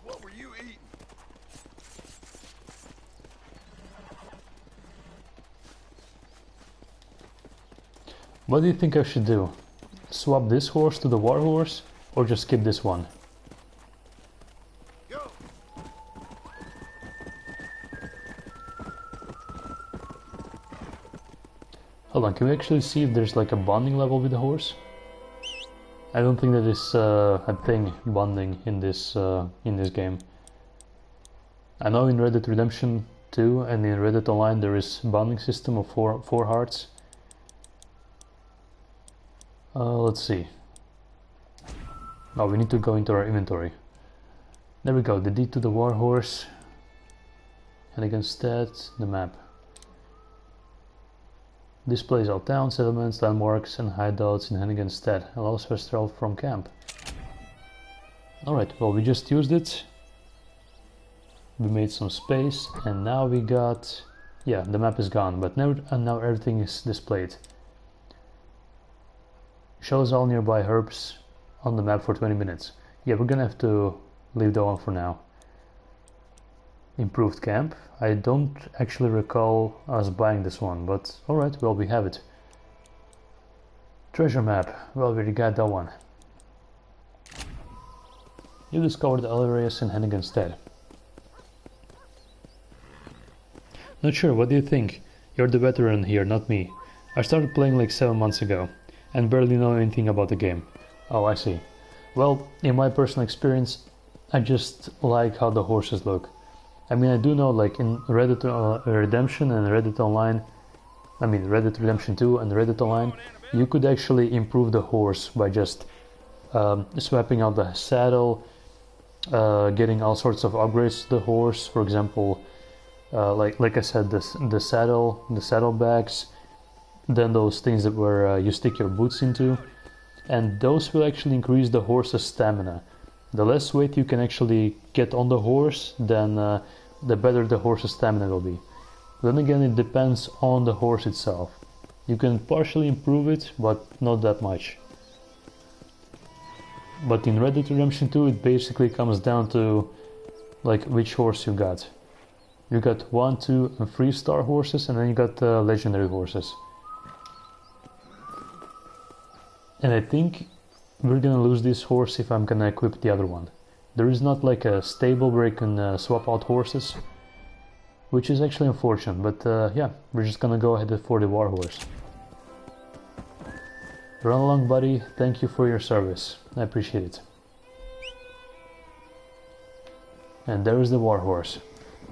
What were you eating? What do you think I should do? Swap this horse to the war horse, or just skip this one? Go. Hold on, can we actually see if there's like a bonding level with the horse? I don't think that is a thing, bonding, in this game. I know in Red Dead Redemption 2 and in Red Dead Online there is bonding system of four hearts. Let's see. Oh, we need to go into our inventory. There we go, the deed to the war horse. And against that, the map. Displays all towns, settlements, landmarks and hideouts in Hannigan's Stead. Allows fast travel from camp. Alright, well, we just used it. We made some space and now we got... Yeah, the map is gone, but now everything is displayed. Shows all nearby herbs on the map for 20 minutes. Yeah, we're gonna have to leave that one for now. Improved camp. I don't actually recall us buying this one, but alright, well, we have it. Treasure map. Well, we already got that one. You discovered the other areas in Hannigan's Stead. Not sure, what do you think? You're the veteran here, not me. I started playing like 7 months ago and barely know anything about the game. Oh, I see. Well, in my personal experience, I just like how the horses look. I mean, I do know, like in Red Dead Redemption and Red Dead Online, I mean Red Dead Redemption 2 and Red Dead Online, you could actually improve the horse by just swapping out the saddle, getting all sorts of upgrades to the horse. For example, like I said, the saddlebags, then those things that where you stick your boots into, and those will actually increase the horse's stamina. The less weight you can actually get on the horse, then the better the horse's stamina will be. Then again, it depends on the horse itself. You can partially improve it, but not that much. But in Red Dead Redemption 2, it basically comes down to like which horse you got. You got 1, 2 and 3 star horses, and then you got legendary horses. And I think we're gonna lose this horse if I'm gonna equip the other one. There is not like a stable where you can swap out horses, which is actually unfortunate, but yeah, we're just gonna go ahead for the war horse. Run along, buddy. Thank you for your service. I appreciate it. And there is the war horse.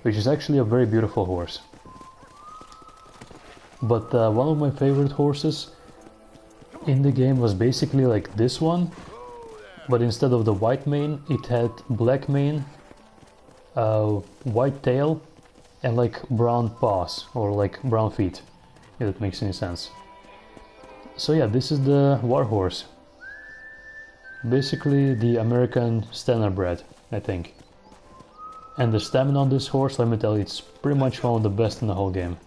which is actually a very beautiful horse. But one of my favorite horses in the game was basically like this one, but instead of the white mane, it had black mane, white tail, and like brown paws, or like brown feet, if that makes any sense. So yeah, this is the war horse. Basically the American standardbred, I think. And the stamina on this horse, let me tell you, it's pretty much one of the best in the whole game.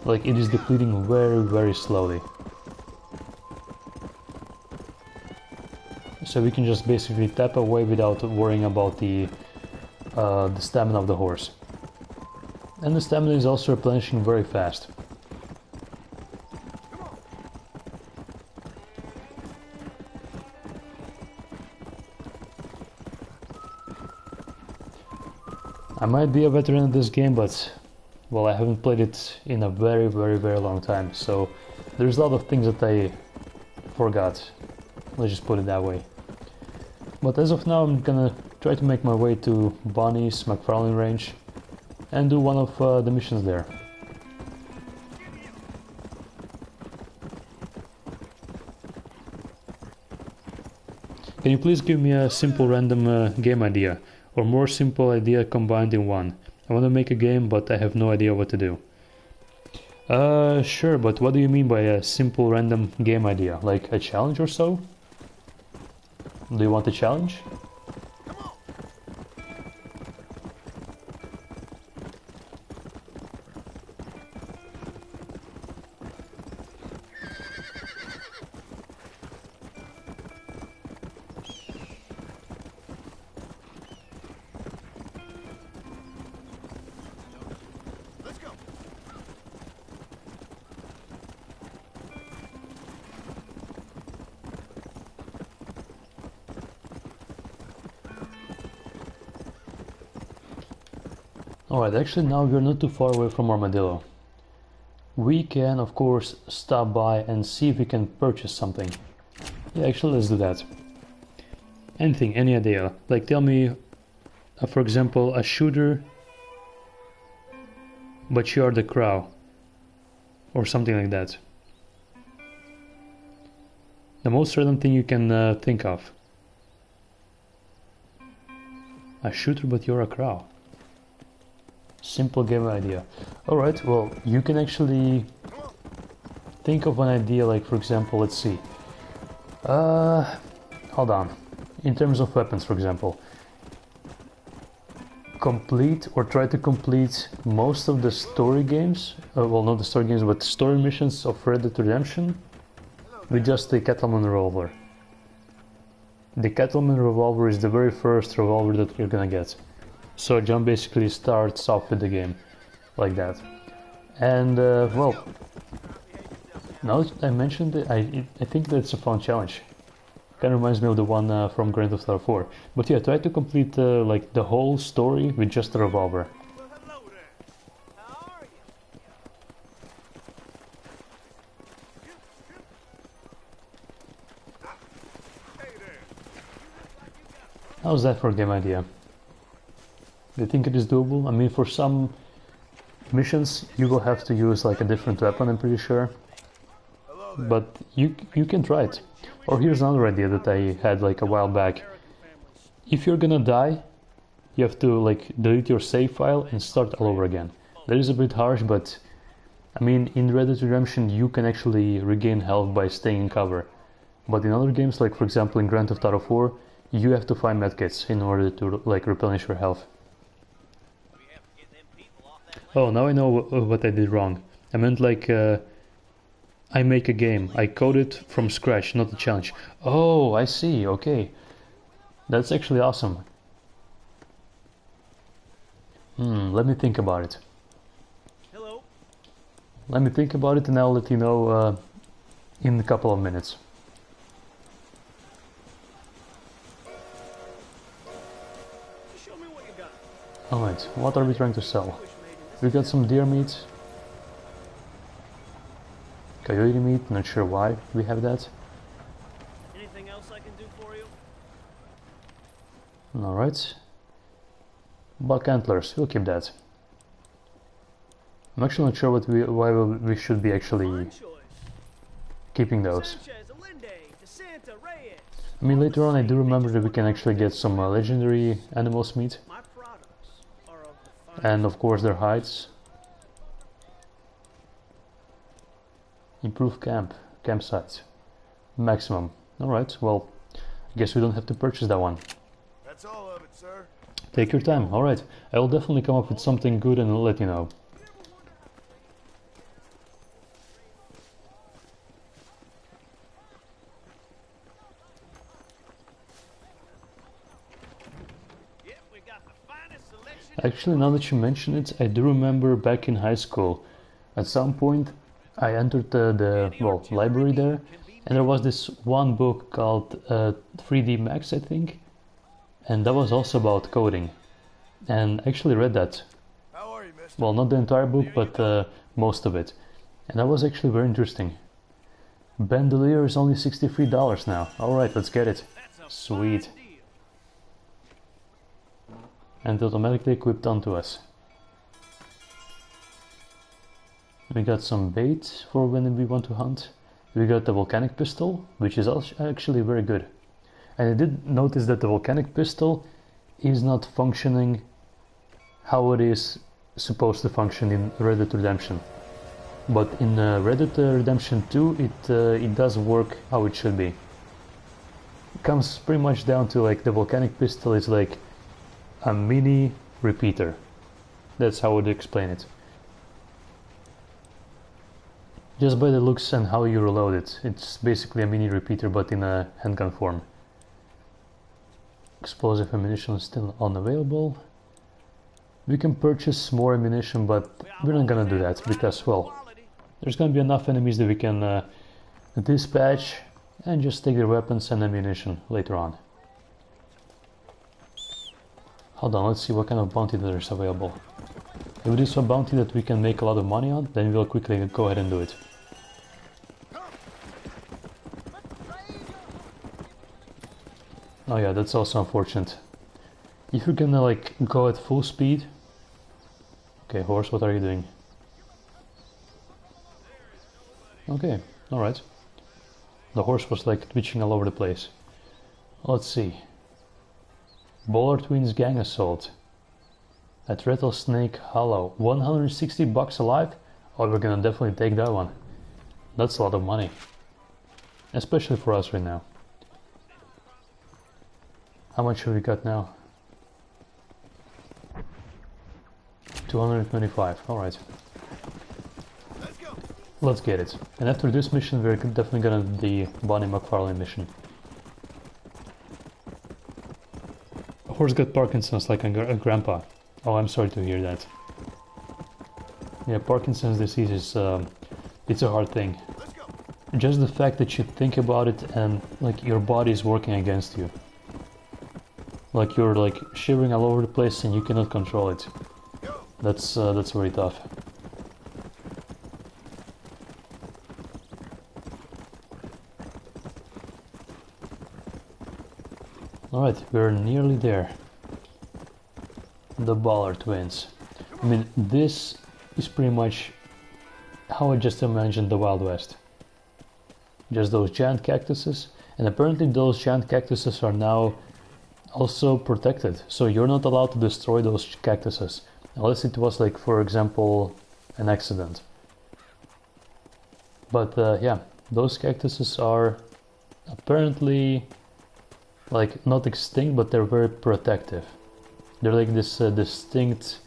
Like, it is depleting very, very slowly. So we can just basically tap away without worrying about the stamina of the horse. And the stamina is also replenishing very fast. I might be a veteran at this game, but well, I haven't played it in a very, very, very long time, so there's a lot of things that I forgot. Let's just put it that way. But as of now, I'm gonna try to make my way to Bonnie's McFarlane Range and do one of the missions there. Can you please give me a simple random game idea, or more simple idea combined in one? I want to make a game, but I have no idea what to do. Sure, but what do you mean by a simple random game idea? Like a challenge or so? Do you want a challenge? Alright, actually now we're not too far away from Armadillo. We can, of course, stop by and see if we can purchase something. Yeah, actually let's do that. Anything, any idea. Like tell me, for example, a shooter, but you are the crow. Or something like that. The most random thing you can think of. A shooter, but you're a crow. Simple game idea. Alright, well, you can actually think of an idea, like for example, let's see. Hold on. In terms of weapons, for example. Complete or try to complete most of the story games, well, not the story games, but story missions of Red Dead Redemption with just the Cattleman revolver. The Cattleman revolver is the very first revolver that you're gonna get. So John basically starts off with the game like that. And well, now that I mentioned it, I think that's a fun challenge. Kind of reminds me of the one from Grand Theft Auto 4. But yeah, try to complete like the whole story with just a revolver. How's that for a game idea? Do you think it is doable? I mean, for some missions you will have to use like a different weapon, I'm pretty sure. But you can try it. Or here's another idea that I had like a while back. If you're gonna die, you have to like delete your save file and start all over again. That is a bit harsh, but I mean, in Red Dead Redemption you can actually regain health by staying in cover. But in other games, like for example in Grand Theft Auto 4, you have to find medkits in order to like replenish your health. Oh, now I know what I did wrong. I meant like, I make a game. I code it from scratch, not a challenge. Oh, I see, okay. That's actually awesome. Let me think about it. Hello. Let me think about it and I'll let you know in a couple of minutes. Show me what you got. Alright, what are we trying to sell? We got some deer meat, coyote meat, not sure why we have that. Anything else I can do for you? Alright. Buck antlers, we'll keep that. I'm actually not sure why we should be actually keeping those. I mean, later on I do remember that we can actually get some legendary animals meat. And of course their hides. Improve campsites. Maximum. Alright, well, I guess we don't have to purchase that one. That's all of it, sir. Take your time, alright. I will definitely come up with something good and I'll let you know. Actually, now that you mention it, I do remember back in high school, at some point I entered the library there, and there was this one book called 3D Max, I think, and that was also about coding, and I actually read that. How are you, mister? Well, not the entire book, but most of it, and that was actually very interesting. Bandolier is only $63 now. Alright, let's get it. Sweet. And automatically equipped onto us. We got some bait for when we want to hunt. We got the volcanic pistol, which is actually very good. And I did notice that the volcanic pistol is not functioning how it is supposed to function in Red Dead Redemption. But in Red Dead Redemption 2 it does work how it should be. It comes pretty much down to like the volcanic pistol is like a mini repeater. That's how I would explain it. Just by the looks and how you reload it, it's basically a mini repeater but in a handgun form. Explosive ammunition is still unavailable. We can purchase more ammunition, but we're not gonna do that because, well, there's gonna be enough enemies that we can dispatch and just take their weapons and ammunition later on. Hold on, let's see what kind of bounty there is available. If it is a bounty that we can make a lot of money on, then we'll quickly go ahead and do it. Oh yeah, that's also unfortunate. If you're gonna like go at full speed... Okay, horse, what are you doing? Okay, alright. The horse was like twitching all over the place. Let's see. Bowler Twins Gang Assault at Rattlesnake Hollow. 160 bucks alive? Oh, we're gonna definitely take that one. That's a lot of money. Especially for us right now. How much have we got now? 225, alright. Let's get it. And after this mission we're definitely gonna do the Bonnie McFarlane mission. Horse got Parkinson's like a grandpa. Oh, I'm sorry to hear that. Yeah, Parkinson's disease is it's a hard thing. Just the fact that you think about it and like your body is working against you. Like you're like shivering all over the place and you cannot control it. That's very tough. Alright, we're nearly there. The Baller Twins. I mean, this is pretty much how I just imagined the Wild West. Just those giant cactuses, and apparently those giant cactuses are now also protected, so you're not allowed to destroy those cactuses, unless it was like, for example, an accident. But yeah, those cactuses are apparently like not extinct, but they're very protective. They're like this distinct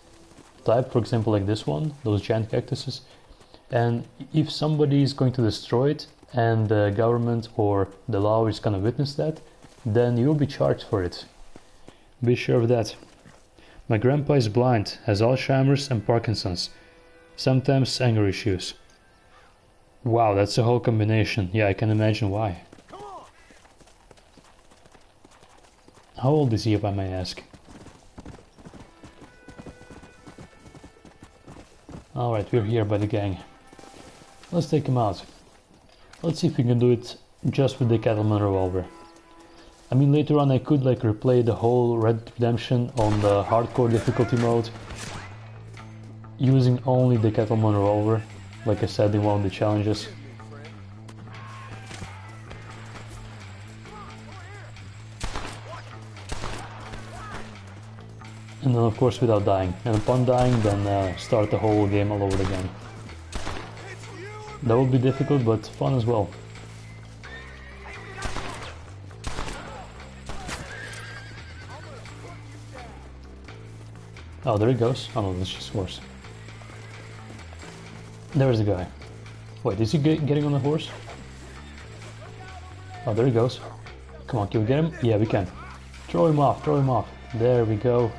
type, for example like this one, those giant cactuses, and if somebody is going to destroy it and the government or the law is gonna witness that, then you'll be charged for it. Be sure of that. My grandpa is blind, has Alzheimer's and Parkinson's, sometimes anger issues. Wow, that's a whole combination. Yeah, I can imagine why. How old is he, if I may ask? Alright, we're here by the gang. Let's take him out. Let's see if we can do it just with the Cattleman revolver. I mean, later on I could like replay the whole Red Dead Redemption on the hardcore difficulty mode, using only the Kettleman revolver, like I said in one of the challenges. And then of course without dying, and upon dying then start the whole game all over again. That would be difficult but fun as well. Oh, there he goes. Oh no, that's just horse. There's the guy. Wait, is he getting on the horse? Oh, there he goes. Come on, can we get him? Yeah, we can. Throw him off, throw him off. There we go.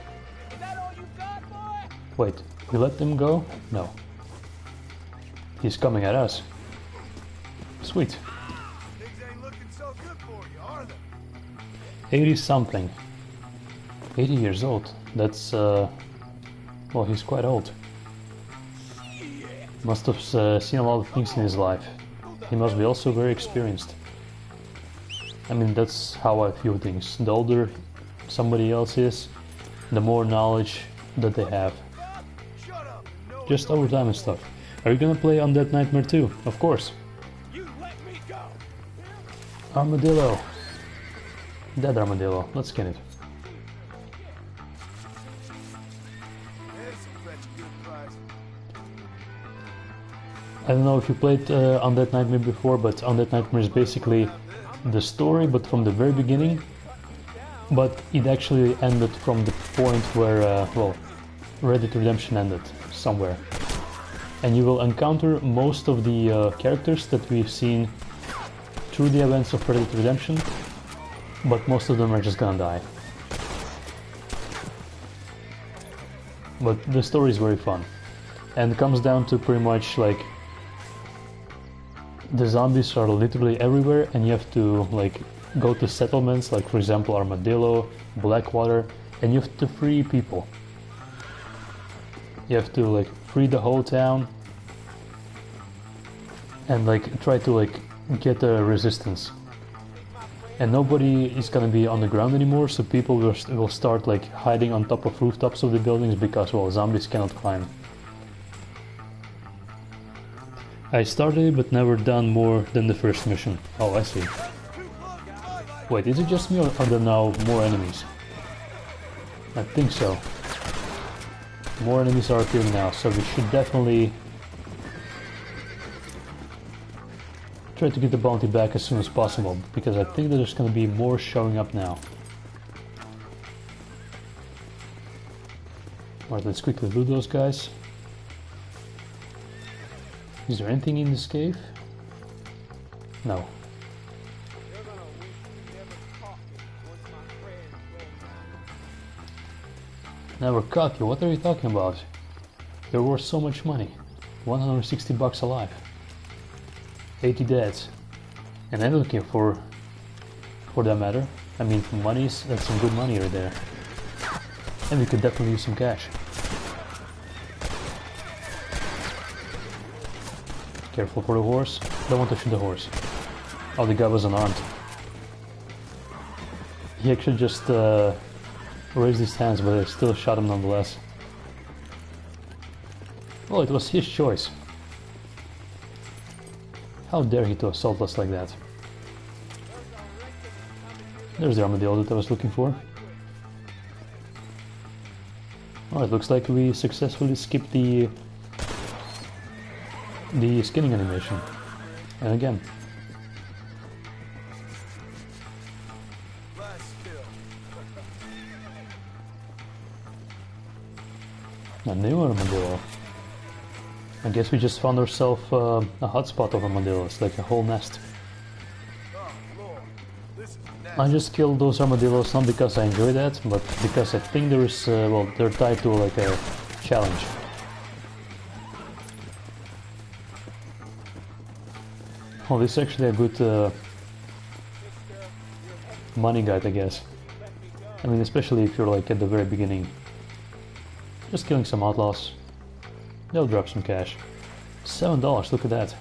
Wait, we let him go? No. He's coming at us. Sweet. Things ain't looking so good for you, are they? 80 something. 80 years old. That's well, he's quite old. Must have seen a lot of things in his life. He must be also very experienced. I mean, that's how I view things. The older somebody else is, the more knowledge that they have. Just over time and stuff. Are you gonna play Undead Nightmare 2? Of course. Armadillo. Dead armadillo. Let's skin it. I don't know if you played Undead Nightmare before, but Undead Nightmare is basically the story, but from the very beginning. But it actually ended from the point where, well, Red Dead Redemption ended, somewhere. And you will encounter most of the characters that we've seen through the events of Red Dead Redemption, but most of them are just gonna die. But the story is very fun, and it comes down to pretty much like the zombies are literally everywhere, and you have to like go to settlements, like for example Armadillo, Blackwater, and you have to free people. You have to like free the whole town and like try to like get a resistance. And nobody is gonna be on the ground anymore, so people will start like hiding on top of rooftops of the buildings because, well, zombies cannot climb. I started but never done more than the first mission. Oh, I see. Wait, is it just me or are there now more enemies? I think so. More enemies are appearing now, so we should definitely try to get the bounty back as soon as possible, because I think that there's going to be more showing up now. Alright, let's quickly loot those guys. Is there anything in this cave? No. Never caught you? What are you talking about? They're worth so much money. 160 bucks alive. 80 deads. And I don't care for that matter. I mean, for monies, that's some good money right there. And we could definitely use some cash. Careful for the horse. Don't want to shoot the horse. Oh, the guy was unarmed. He actually just raised his hands, but I still shot him nonetheless. Well, it was his choice. How dare he to assault us like that? There's the armadillo that I was looking for. Oh, it looks like we successfully skipped the skinning animation. And again. A new armadillo. I guess we just found ourselves a hotspot of armadillos, like a whole nest. I just killed those armadillos not because I enjoy that, but because I think there is, well, they're tied to like a challenge. Oh, this is actually a good money guide, I guess. I mean, especially if you're like at the very beginning. Just killing some outlaws. They'll drop some cash. $7, look at that.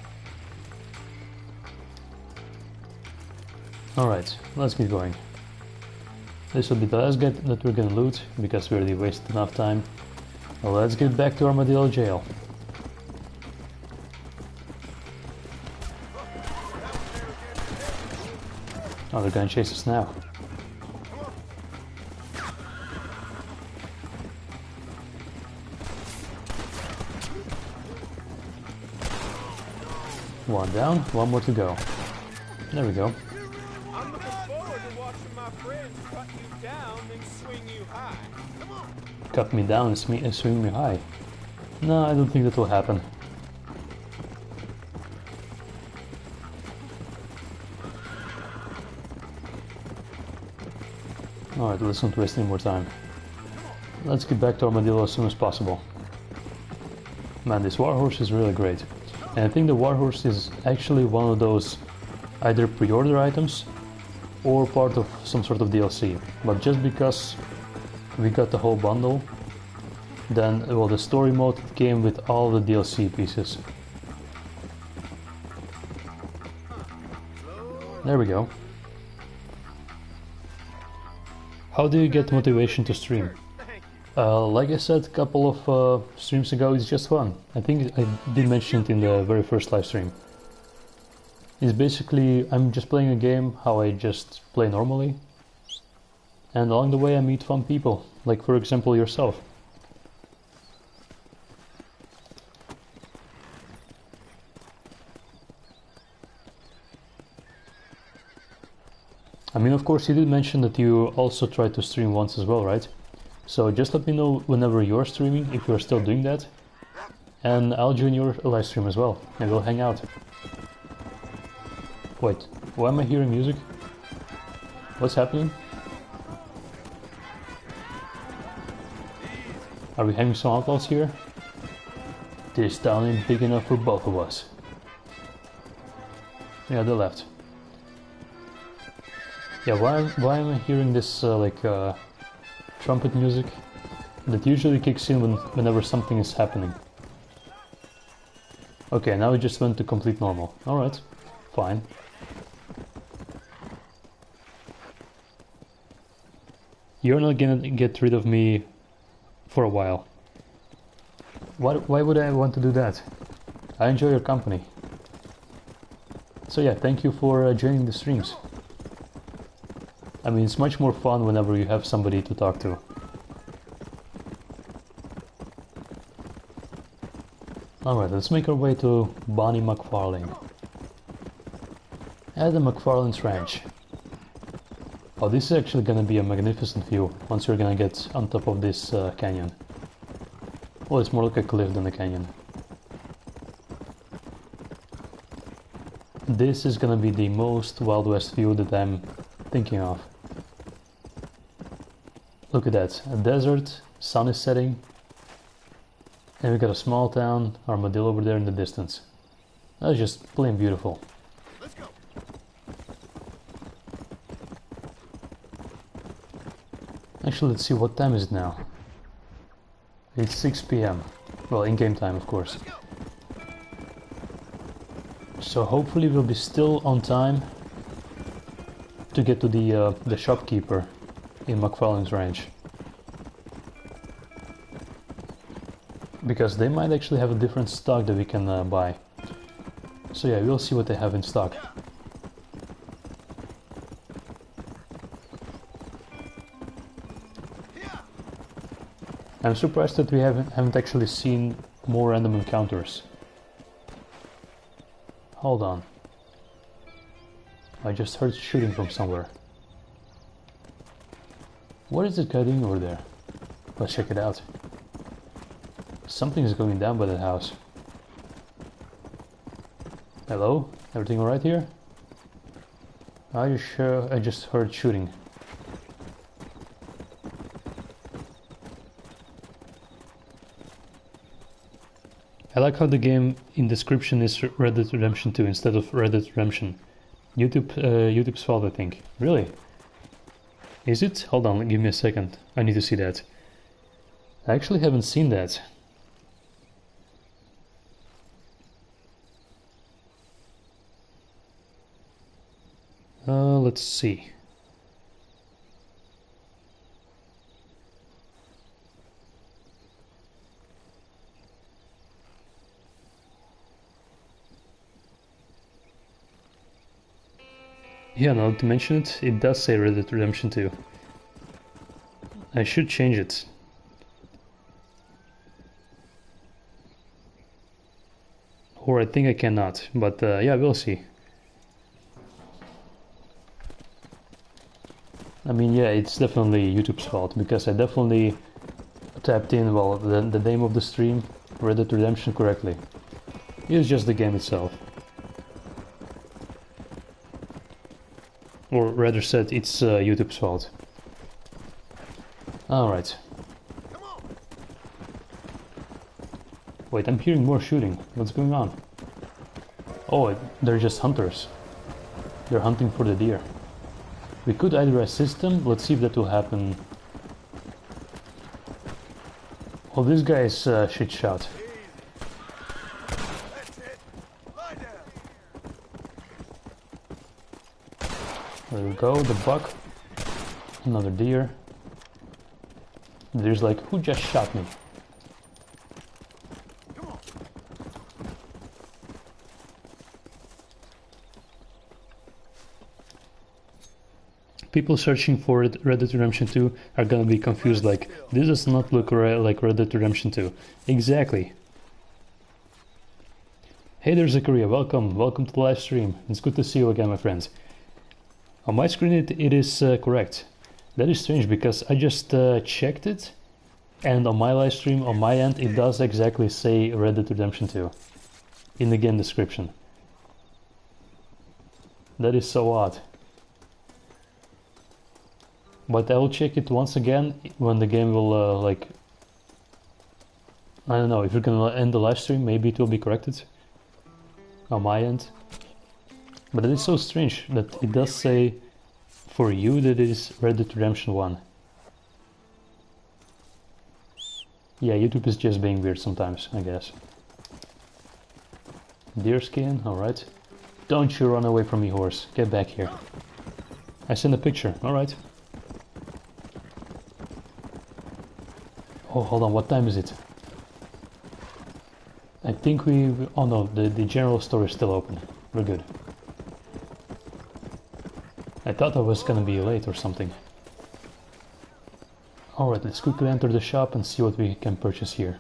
Alright, let's get going. This will be the last get that we're gonna loot, because we already wasted enough time. Well, let's get back to Armadillo Jail. Oh, they're gonna chase us now. One down, one more to go. There we go. I'm looking forward to watching my friends cut you down and swing you high. Cut me down and swing me high. No, I don't think that will happen. Alright, let's not waste any more time. Let's get back to Armadillo as soon as possible. Man, this Warhorse is really great. And I think the Warhorse is actually one of those either pre-order items or part of some sort of DLC. But just because we got the whole bundle, then, well, the story mode came with all the DLC pieces. There we go. How do you get motivation to stream? Like I said a couple of streams ago, it's just fun. I think I did mention it in the very first live stream. It's basically, I'm just playing a game how I just play normally. And along the way I meet fun people, like for example yourself. I mean, of course, you did mention that you also tried to stream once as well, right? So just let me know whenever you're streaming, if you're still doing that. And I'll join your live stream as well, and we'll hang out. Wait, why am I hearing music? What's happening? Are we having some outlaws here? This town ain't big enough for both of us. Yeah, they left. Yeah, why am I hearing this trumpet music that usually kicks in whenever something is happening? Okay, now it just went to complete normal. Alright, fine. You're not gonna get rid of me for a while. Why would I want to do that? I enjoy your company. So yeah, thank you for joining the streams. I mean, it's much more fun whenever you have somebody to talk to. Alright, let's make our way to Bonnie McFarlane. Adam McFarlane's ranch. Oh, this is actually gonna be a magnificent view once you're gonna get on top of this canyon. Well, it's more like a cliff than a canyon. This is gonna be the most Wild West view that I'm thinking of. Look at that, a desert, sun is setting, and we got a small town, Armadillo over there in the distance. That's just plain beautiful. Let's go. Actually, let's see, what time is it now? It's 6 PM. Well, in-game time, of course. So hopefully we'll be still on time to get to the shopkeeper in McFarlane's ranch. Because they might actually have a different stock that we can buy. So yeah, we'll see what they have in stock. I'm surprised that we haven't actually seen more random encounters. Hold on. I just heard shooting from somewhere. What is this guy doing over there? Let's check it out. Something is going down by that house. Hello? Everything alright here? Are you sure? I just heard shooting. I like how the game in description is Red Dead Redemption 2 instead of Red Dead Redemption. YouTube's fault, I think. Really? Is it? Hold on, give me a second. I need to see that. I actually haven't seen that. Let's see. Yeah, now to mention it, it does say Red Dead Redemption 2. I should change it. Or I think I cannot, but yeah, we'll see. I mean, yeah, it's definitely YouTube's fault, because I definitely tapped in, well, the name of the stream, Red Dead Redemption, correctly. It's just the game itself. Or rather said, it's YouTube's fault. Alright. Wait, I'm hearing more shooting. What's going on? Oh, they're just hunters. They're hunting for the deer. We could either assist them. Let's see if that will happen. Oh, this guy is shit shot. There we go, the buck. Another deer. There's like, who just shot me? People searching for Red Dead Redemption 2 are gonna be confused, like, this does not look like Red Dead Redemption 2. Exactly. Hey there, Zakaria, welcome to the live stream. It's good to see you again, my friends. On my screen it is correct. That is strange, because I just checked it, and on my live stream, on my end, it does exactly say Red Dead Redemption 2 in the game description. That is so odd. But I will check it once again when the game will, like... I don't know, if you're gonna end the live stream, maybe it will be corrected on my end. But it is so strange that it does say for you that it is Red Dead Redemption 1. Yeah, YouTube is just being weird sometimes, I guess. Deerskin, alright. Don't you run away from me, horse. Get back here. I sent a picture, alright. Oh, hold on, what time is it? I think we... Oh no, the general store is still open. We're good. I thought I was gonna be late or something. Alright, let's quickly enter the shop and see what we can purchase here.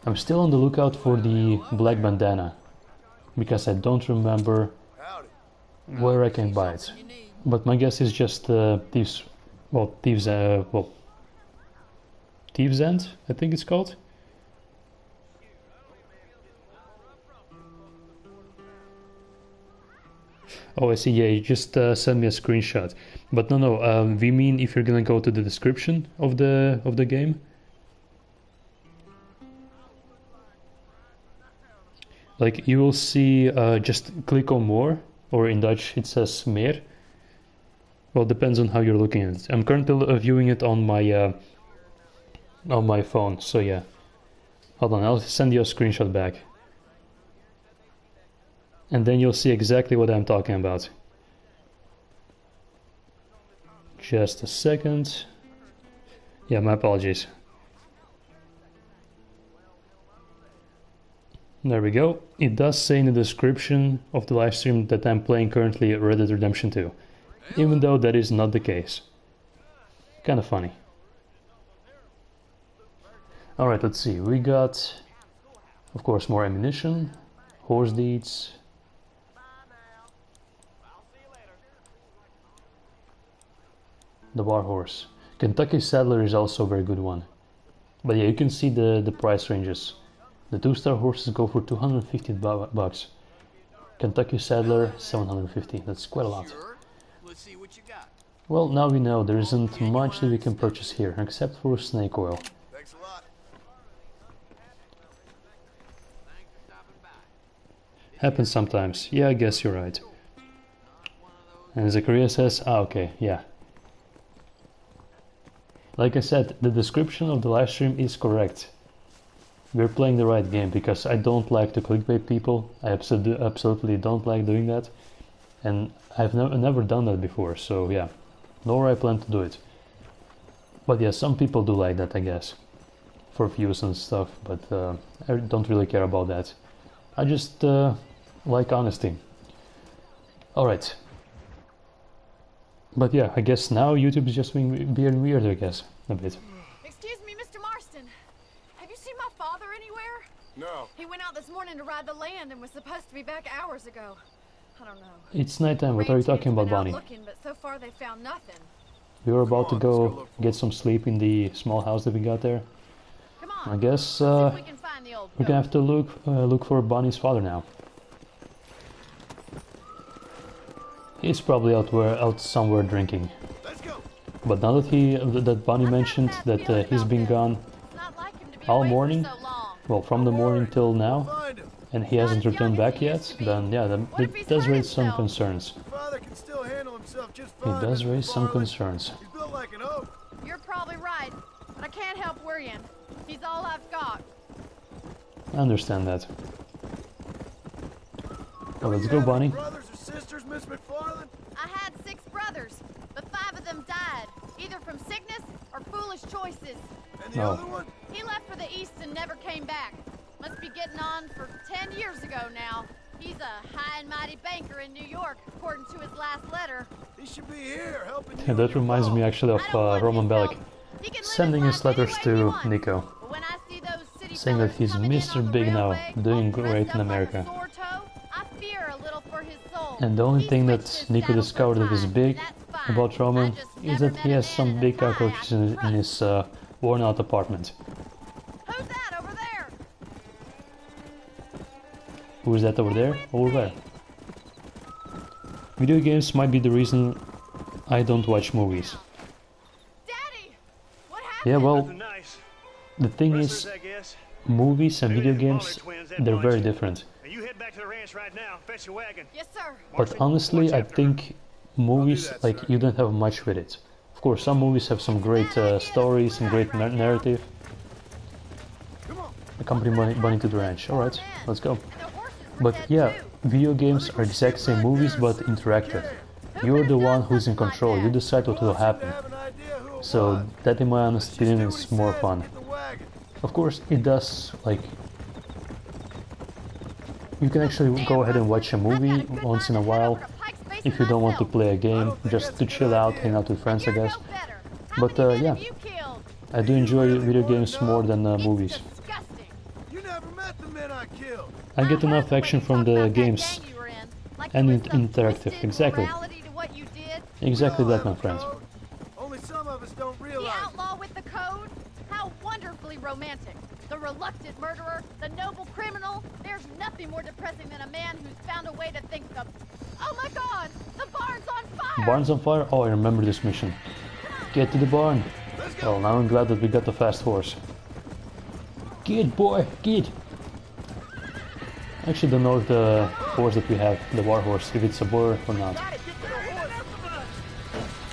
I'm still on the lookout for the black bandana, because I don't remember where I can buy it. But my guess is just Thieves... Well, Thieves... Thieves End, I think it's called. Oh, I see. Yeah, you just sent me a screenshot. But no. We mean if you're gonna go to the description of the game. Like you will see. Just click on more, or in Dutch it says meer. Well, depends on how you're looking at it. I'm currently viewing it on my phone. So yeah. Hold on, I'll send you a screenshot back. And then you'll see exactly what I'm talking about. Just a second. Yeah, my apologies. There we go. It does say in the description of the live stream that I'm playing currently Red Dead Redemption 2. Even though that is not the case. Kinda funny. Alright, let's see. We got, of course, more ammunition, horse deeds. The war horse. Kentucky Saddler is also a very good one. But yeah, you can see the price ranges. The 2-star horses go for 250 bucks. Kentucky Saddler, 750. That's quite a lot. Well, now we know there isn't much that we can purchase here, except for snake oil. Happens sometimes. Yeah, I guess you're right. And Zakaria says, okay, yeah. Like I said, the description of the live stream is correct. We're playing the right game, because I don't like to clickbait people. I absolutely don't like doing that. And I've never done that before, so yeah. Nor I plan to do it. But yeah, some people do like that, I guess. For views and stuff, but I don't really care about that. I just like honesty. Alright. But yeah, I guess now YouTube is just being weird, I guess, a bit. Excuse me, Mr. Marston. Have you seen my father anywhere? No. He went out this morning to ride the land and was supposed to be back hours ago. I don't know. It's nighttime, what are you talking about, Bonnie? Looking, but so far they found nothing. We were about to go get some sleep in the small house that we got there. Come on. I guess See if we can find the old we're gonna have to look for Bonnie's father now. He's probably out somewhere drinking. Let's go. But now that Bonnie mentioned that he's been gone Not like him to be all away for morning, so long. well, from the morning till now, Find him. and he hasn't returned back yet, then yeah, it does raise some concerns. Your father can still handle himself just It fine. does Mr. raise some Farland. concerns. He's built like an oak. You're probably right, but I can't help worrying. He's all I've got. I understand that. Well, let's You go, have any Bonnie. brothers or sisters, Miss McFarland? I had 6 brothers, but 5 of them died, either from sickness or foolish choices. And the No. other one? He left for the east and never came back. Must be getting on for 10 years ago now. He's a high and mighty banker in New York, according to his last letter. He should be here helping you. Yeah, that reminds me actually I of don't want Roman his Bellic help. He can live sending his his life letters any way he to wants. Nico, But when I see those city saying that fellas he's coming in Mr. on the Big now, railway, doing all dressed great in up like a America. sore toe, I fear a little for his soul. And the only He thing switched that his Nico saddle discovered for that is time, big that's fine. about I Roman just is never that met he a has man some in a big tie I cockroaches could in trust. his worn out apartment. Who's that over there? Who is that over there? Over there. Video games might be the reason I don't watch movies. Daddy! What happened? Yeah, well, Nothing nice. the thing Wrestlers, is, I guess. movies and video Maybe the games, Baller twins, that they're bunch. very different. Now you head back to the ranch right now. Fetch your wagon. Yes, sir. But honestly, watch I after think movies, that, like, sir. you don't have much with it. Of course, some movies have some great stories and great narrative. Come on. Accompany Bunny to the ranch. Alright, let's go. And the horses were But dead, yeah, too. video games are exact same movies but interactive. You're the one who's in control, you decide what will happen. Have an idea who it So was. that in my honest Just opinion do what is he more says fun. and get the wagon. Of course it does, like, you can actually go ahead and watch a movie once in a while if you don't want to play a game, just to chill out, hang out with friends I guess. But yeah, I do enjoy video games more than movies. You never met the men I killed. I get enough action from the games and interactive, exactly. Exactly that, my friend. Only some of us don't The realize. outlaw with the code? How wonderfully romantic. The reluctant murderer, the noble criminal. There's nothing more depressing than a man who's found a way to think the... Oh my god! The barn's on fire! Barn's on fire? Oh, I remember this mission. Get to the barn. Let's go. Well, now I'm glad that we got the fast horse. Get, boy, get! I actually don't know if the horse that we have, the war horse, if it's a boar or not.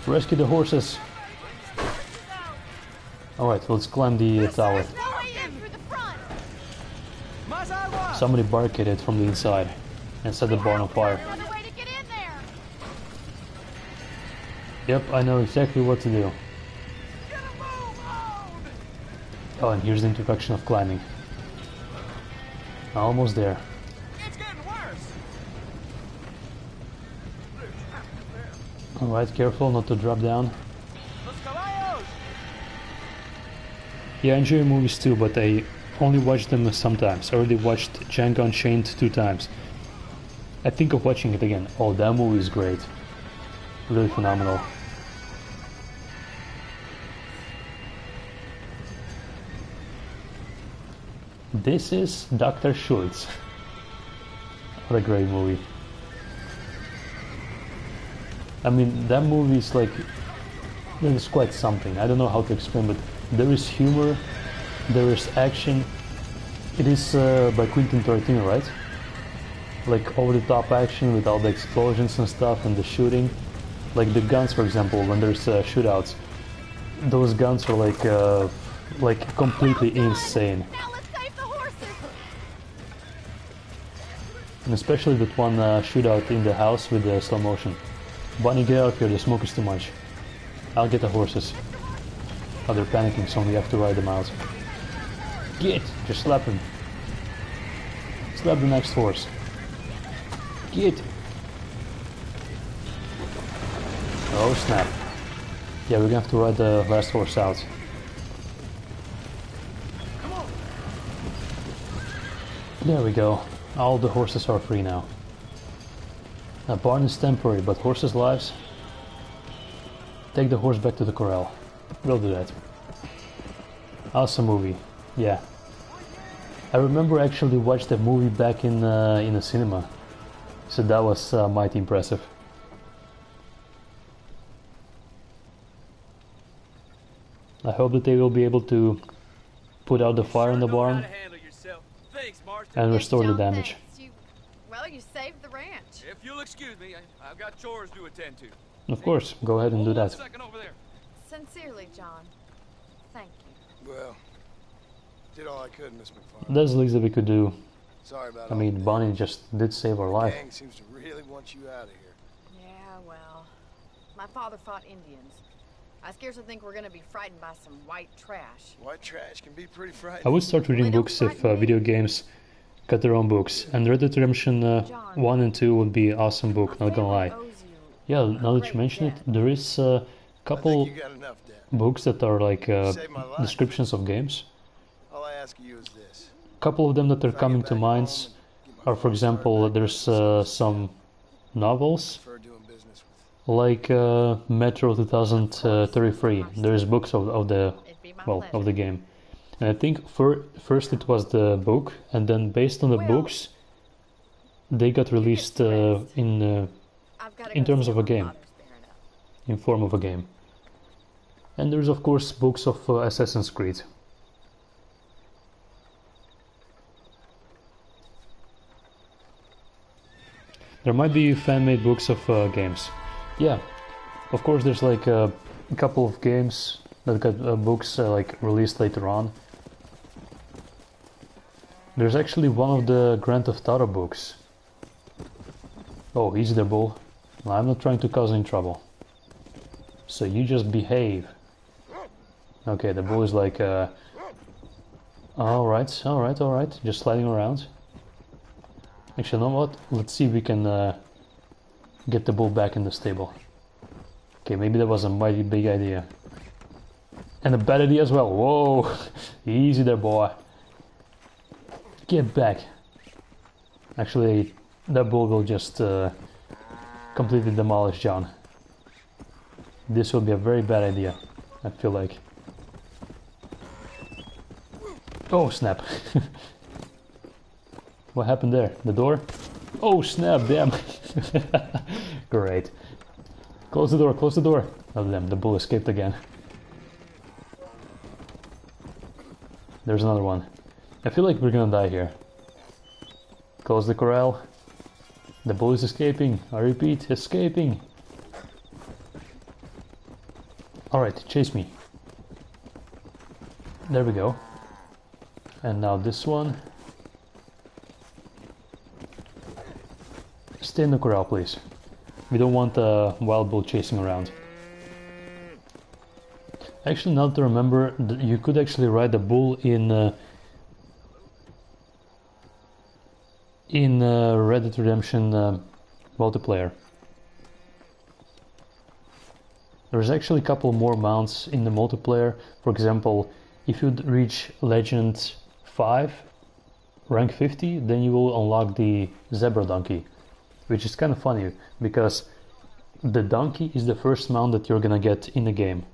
Rescue the horses! Alright, let's climb the tower. No way in through the front! Somebody barricaded from the inside and set the barn on fire. There's a way to get in there! Yep, I know exactly what to do. Oh, and here's the introduction of climbing. Almost there. It's getting worse. Alright, careful not to drop down. Los caballos. Yeah, I enjoy movies too, but I only watch them sometimes. I already watched Django Unchained 2 times. I think of watching it again. Oh, that movie is great. Really phenomenal. This is Dr. Schultz. What a great movie. I mean, that movie is like, it is quite something. I don't know how to explain, but there is humor, there is action. It is by Quentin Tarantino, right? Like over-the-top action with all the explosions and stuff and the shooting. Like the guns, for example, when there's shootouts, those guns are like completely insane. Now let's save the horses! And especially that one shootout in the house with the slow motion. Bunny, get out here, the smoke is too much. I'll get the horses. Oh, they're panicking, so we have to ride them out. Get! Just slap him. Slap the next horse. Get! Oh snap. Yeah, we're gonna have to ride the last horse out. There we go. All the horses are free now. A barn is temporary, but horses' lives? Take the horse back to the corral. We'll do that. Awesome movie. Yeah. I remember actually watched the movie back in the cinema. So that was mighty impressive. I hope that they will be able to put out the fire in the barn and restore the damage. Well, you saved the ranch. If you'll excuse me, I've got chores to attend to. Of course, go ahead and do that. Second over there. Sincerely, John. Thank you. Well, did all I could, Miss McFarland. That's the least that we could do. Sorry about I all mean, that. Bonnie just did save our The life. gang seems to really want you out of here. Yeah, well, my father fought Indians. I scarcely think we're gonna be frightened by some white trash. White trash can be pretty frightening. I would start reading They don't books if frighten me. video games got their own books. And Red Dead Redemption 1 and 2 would be an awesome book, not gonna lie. Owes you Yeah, a now that you great mention it, debt. there is a I think couple you got enough, Dad. books that are like Saved my life. descriptions of games. All I ask of you is this. Couple of them that are If I get coming to back minds home and get my are, for phone example, started back there's up, some novels prefer doing business with. like Metro 2033. There's books of the It'd be my well pleasure. of the game, and I think first it was the book, and then based on the Well, books, they got released in I've gotta in go terms see of a my game. father's bearing up. in form of a game. And there's of course books of Assassin's Creed. There might be fan-made books of games. Yeah, of course there's like a couple of games that got books like released later on. There's actually one of the Grand Theft Auto books. Oh, easy there, bull. I'm not trying to cause any trouble. So you just behave. Okay, the bull is like, alright, alright, alright, just sliding around. Actually, you know what? Let's see if we can get the bull back in the stable. Okay, maybe that was a mighty big idea. And a bad idea as well. Whoa! Easy there, boy. Get back. Actually, that bull will just completely demolish John. This will be a very bad idea, I feel like. Oh, snap. What happened there? The door? Oh, snap, damn. Great. Close the door, close the door. Oh, damn, the bull escaped again. There's another one. I feel like we're gonna die here. Close the corral. The bull is escaping. I repeat, escaping. Alright, chase me. There we go. And now this one. Stay in the corral, please. We don't want a wild bull chasing around. Actually, now to remember, you could actually ride the bull in Red Dead Redemption multiplayer. There's actually a couple more mounts in the multiplayer. For example, if you reach Legend 5, rank 50, then you will unlock the zebra donkey, which is kind of funny because the donkey is the first mount that you're gonna get in the game.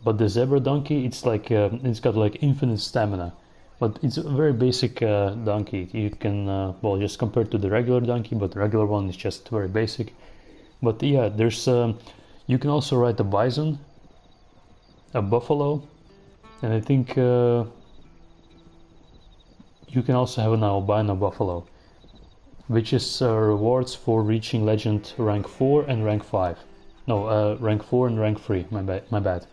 But the zebra donkey, it's like it's got like infinite stamina, but it's a very basic donkey. You can well, just compare it to the regular donkey, but the regular one is just very basic. But yeah, there's you can also ride a bison, a buffalo, and I think you can also have an albino buffalo, which is rewards for reaching legend rank 4 and rank 5. No, rank 4 and rank 3, my bad.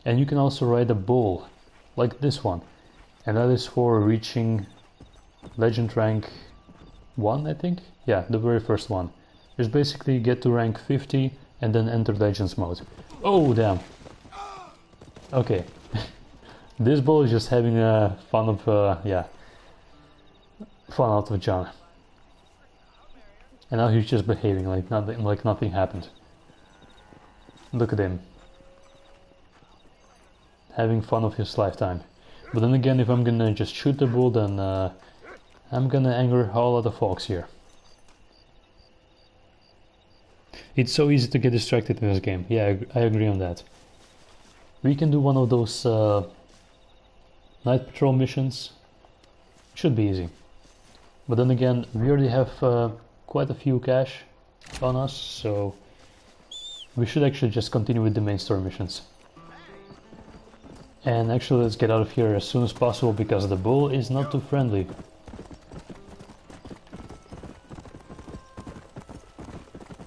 And you can also ride a bull, like this one, and that is for reaching legend rank 1, I think? Yeah, the very first one. Just basically get to rank 50 and then enter Legends mode. Oh, damn. Okay. This bull is just having fun of, yeah, fun out of John. And now he's just behaving like nothing happened. Look at him. Having fun of his lifetime. But then again, if I'm gonna just shoot the bull, then I'm gonna anger a whole lot of folks here. It's so easy to get distracted in this game. Yeah, I agree on that. We can do one of those night patrol missions. Should be easy. But then again, we already have quite a few cash on us, so we should actually just continue with the main story missions. And actually, let's get out of here as soon as possible, because the bull is not too friendly.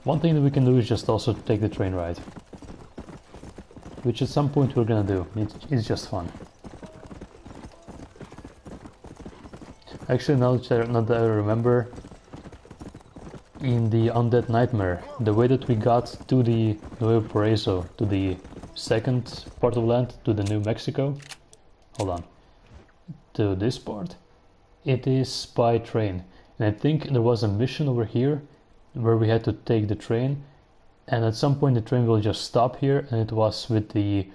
One thing that we can do is just also take the train ride, which at some point we're gonna do. It's just fun. Actually, now that I remember, in the Undead Nightmare, the way that we got to the Nuevo Paraíso, to the second part of land, to the New Mexico, hold on, to this part, it is by train. And I think there was a mission over here where we had to take the train, and at some point the train will just stop here, and it was with the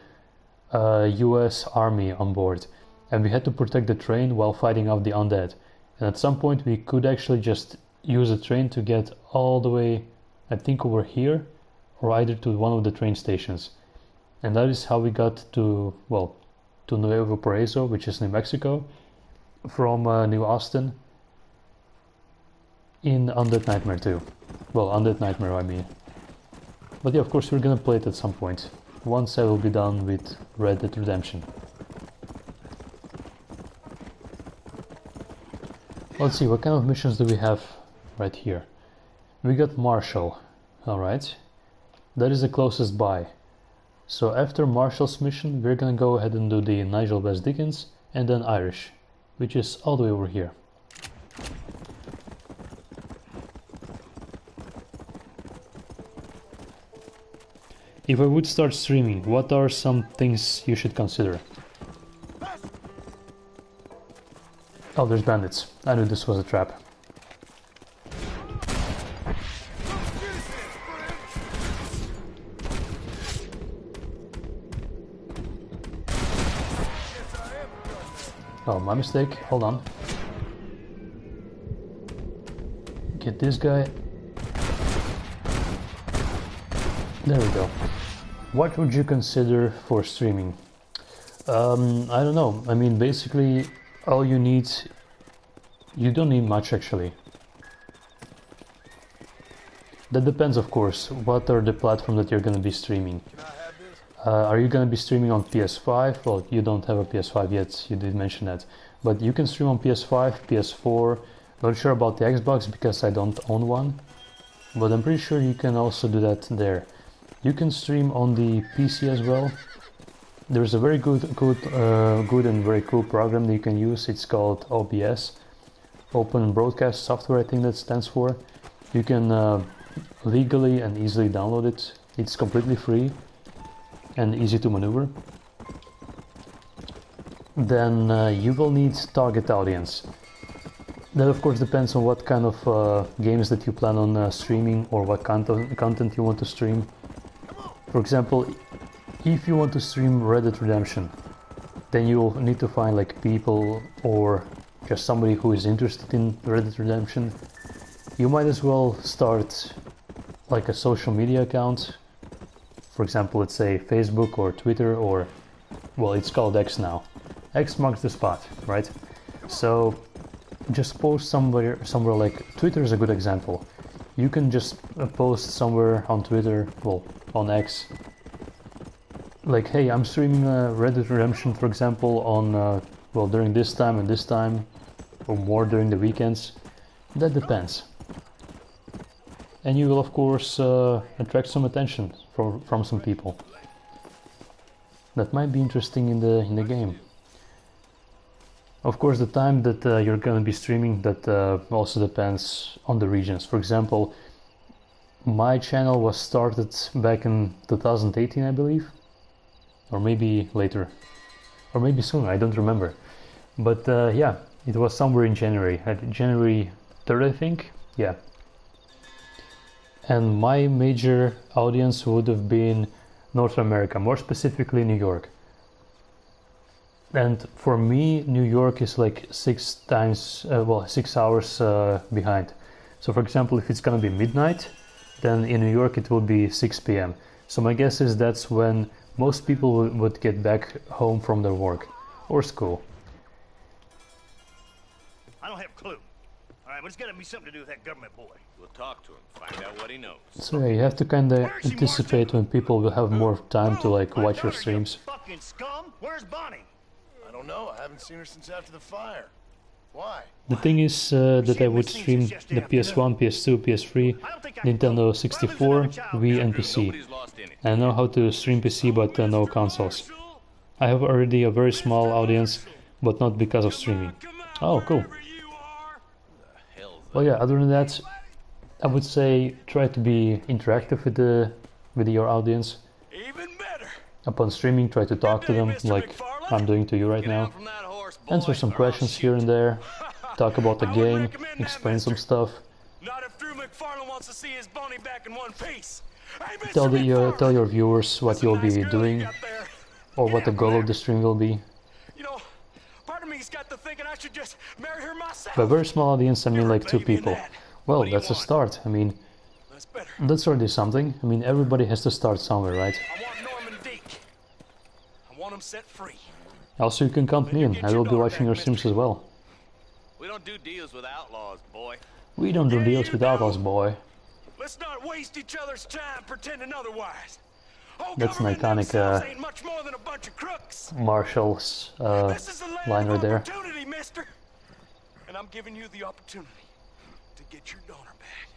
US Army on board, and we had to protect the train while fighting off the undead. And at some point we could actually just use the train to get all the way, I think, over here, or either to one of the train stations. And that is how we got to, well, to Nuevo Paraíso, which is New Mexico, from New Austin in Undead Nightmare 2. Well, Undead Nightmare, I mean. But yeah, of course we're gonna play it at some point, once I will be done with Red Dead Redemption. Let's see, what kind of missions do we have right here? We got Marshall, alright. That is the closest by. So after Marshall's mission, we're gonna go ahead and do the Nigel West Dickens, and then Irish, which is all the way over here. If I would start streaming, what are some things you should consider? Oh, there's bandits. I knew this was a trap. Oh, my mistake. Hold on. Get this guy. There we go. What would you consider for streaming? I don't know. I mean, basically, all you need... You don't need much, actually. That depends, of course. What are the platforms that you're going to be streaming? Are you going to be streaming on PS5? Well, you don't have a PS5 yet, you did mention that. But you can stream on PS5, PS4. Not sure about the Xbox because I don't own one. But I'm pretty sure you can also do that there. You can stream on the PC as well. There's a very good and very cool program that you can use. It's called OBS, Open Broadcast Software, I think that stands for. You can legally and easily download it. It's completely free and easy to maneuver. Then you will need target audience. That of course depends on what kind of games that you plan on streaming, or what content you want to stream. For example, if you want to stream Red Dead Redemption, then you'll need to find like people or just somebody who is interested in Red Dead Redemption. You might as well start like a social media account. For example, let's say Facebook or Twitter, or, well, it's called X now. X marks the spot, right? So just post somewhere like Twitter is a good example. You can just post somewhere on Twitter, well, on X, like, hey, I'm streaming Red Dead Redemption, for example, on, well, during this time and this time, or more during the weekends. That depends. And you will, of course, attract some attention from some people. That might be interesting in the game. Of course, the time that you're going to be streaming, that also depends on the regions. For example, my channel was started back in 2018, I believe, or maybe later, or maybe sooner, I don't remember. But yeah, it was somewhere in January, January 3rd, I think, yeah. And my major audience would have been North America, more specifically New York. And for me, New York is like 6 hours behind. So for example, if it's gonna be midnight, then in New York it will be 6 p.m. So my guess is that's when most people would get back home from their work or school. I don't have a clue. All right, but it's got to be something to do with that government boy. We'll talk to him, find out what he knows. So yeah, you have to kind of anticipate when people will have more time to like watch your streams. Fucking scum! Where's Bonnie? I don't know. I haven't seen her since after the fire. Why? The thing is that I would stream the PS1, PS2, PS3, Nintendo 64, Wii and PC. Nobody's lost any. I know how to stream PC but no consoles. I have already a very small audience, but not because of streaming. Oh, cool. Well, yeah, other than that, I would say try to be interactive with your audience. Even better. Upon streaming, try to talk to them like I'm doing to you right now. From that horse, boy, Answer some questions here and there, talk about the game, explain some stuff. Not if Drew McFarlane wants to see his Bonnie back in one piece. Hey, Mr. Tell McFarlane, your viewers what you'll nice be girl doing you got there. or what the goal of the stream will be. You know, part of me's got to thinking I should just marry her myself. By a very small audience, I mean like 2 Baby, people. Dad. Well, What do you that's a want? start. I mean, That's better. that's already something. I mean, everybody has to start somewhere, right? I want Norman Deke. I want him set free. Also, you can count me in. I will be watching your streams as well. We don't do deals with outlaws, boy. We don't do deals with outlaws, boy. Let's not waste each other's time pretending otherwise. Oh, That's an government iconic, themselves ain't much more than a bunch of crooks. Marshall's This is the land line of right there. opportunity, mister. And I'm giving you the opportunity to get your daughter back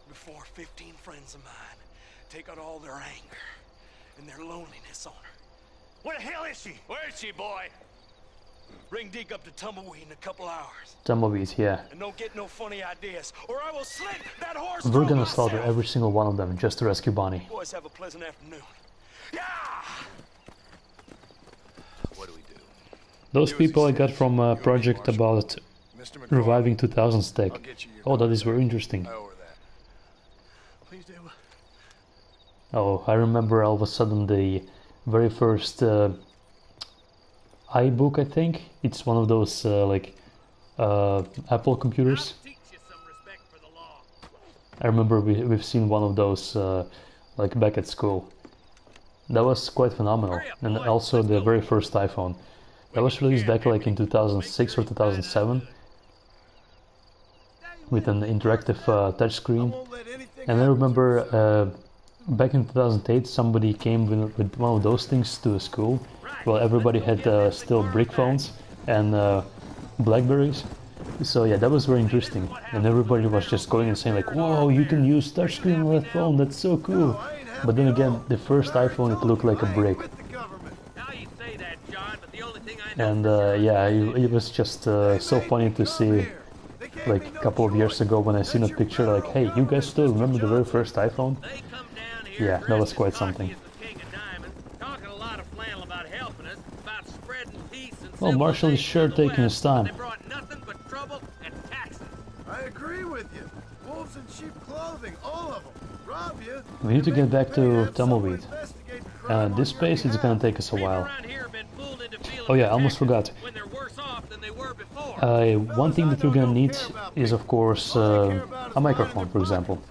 before 15 friends of mine take out all their anger and their loneliness on her. Where the hell is she? Where is she, boy? Bring Deke up to Tumbleweed in a couple hours. Tumbleweed, yeah. And don't get no funny ideas, or I will slit that horse We're throat gonna myself. slaughter every single one of them just to rescue Bonnie. Boys, have a pleasant afternoon. Yeah! What do we do? Those people I got from a project about Mr. McFarlane, reviving 2000's tech. I'll get you your Oh, that is very interesting. I owe her that. Please do. Oh, I remember all of a sudden the very first iBook, I think. It's one of those Apple computers. Teach you some respect for the law. I remember we've seen one of those like back at school. That was quite phenomenal. And also the very first iPhone. That was released back like in 2006 or 2007 with an interactive touchscreen. Won't let anything And I remember back in 2008 somebody came with one of those things to school. Well, everybody had still brick phones and Blackberries. So yeah, that was very interesting. And everybody was just going and saying like, whoa, you can use touchscreen on that phone, that's so cool. But then again, the first iPhone, it looked like a brick. with the government. Now you say that, John, but the only thing I know And yeah, it was just so funny to see, like a couple of years ago when I seen a picture like, hey, you guys still remember the very first iPhone? they come down here. Yeah, that was dressed quite as something. cocky as the king of diamonds, talking a lot of flannel about helping us, about spreading peace and Well, Marshall is sure civilization in the taking his West, time. but They brought nothing but trouble and taxes. I agree with you. Wolves in sheep clothing, all of them. Rob you. We need to get back to Have someone Tumbleweed. investigate the crime This on space your is gonna take us a People while. around here have been fooled into feeling Oh yeah, I almost protected forgot. when they're worse off than they were before. One thing that you're gonna need is of course a microphone, for example.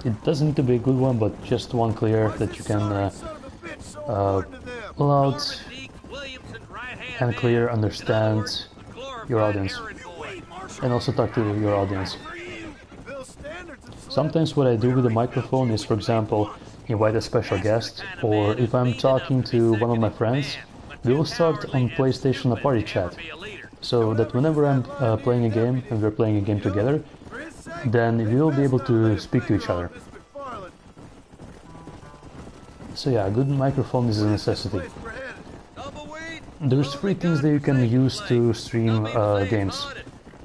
It doesn't need to be a good one, but just one clear that you can son of a bitch so important to them. loud Norman Deke, Williamson's right-hand and man. clear In other understand words, a glorified your audience. errand boy. and also talk to your audience. Bill Standards and Sometimes what I do with the microphone is, for example, invite a special guest, or if I'm talking to one of my friends, we will start on PlayStation a party chat, so that whenever I'm playing a game and we're playing a game together, then we will be able to speak to each other. So yeah, a good microphone is a necessity. There's 3 things that you can use to stream games.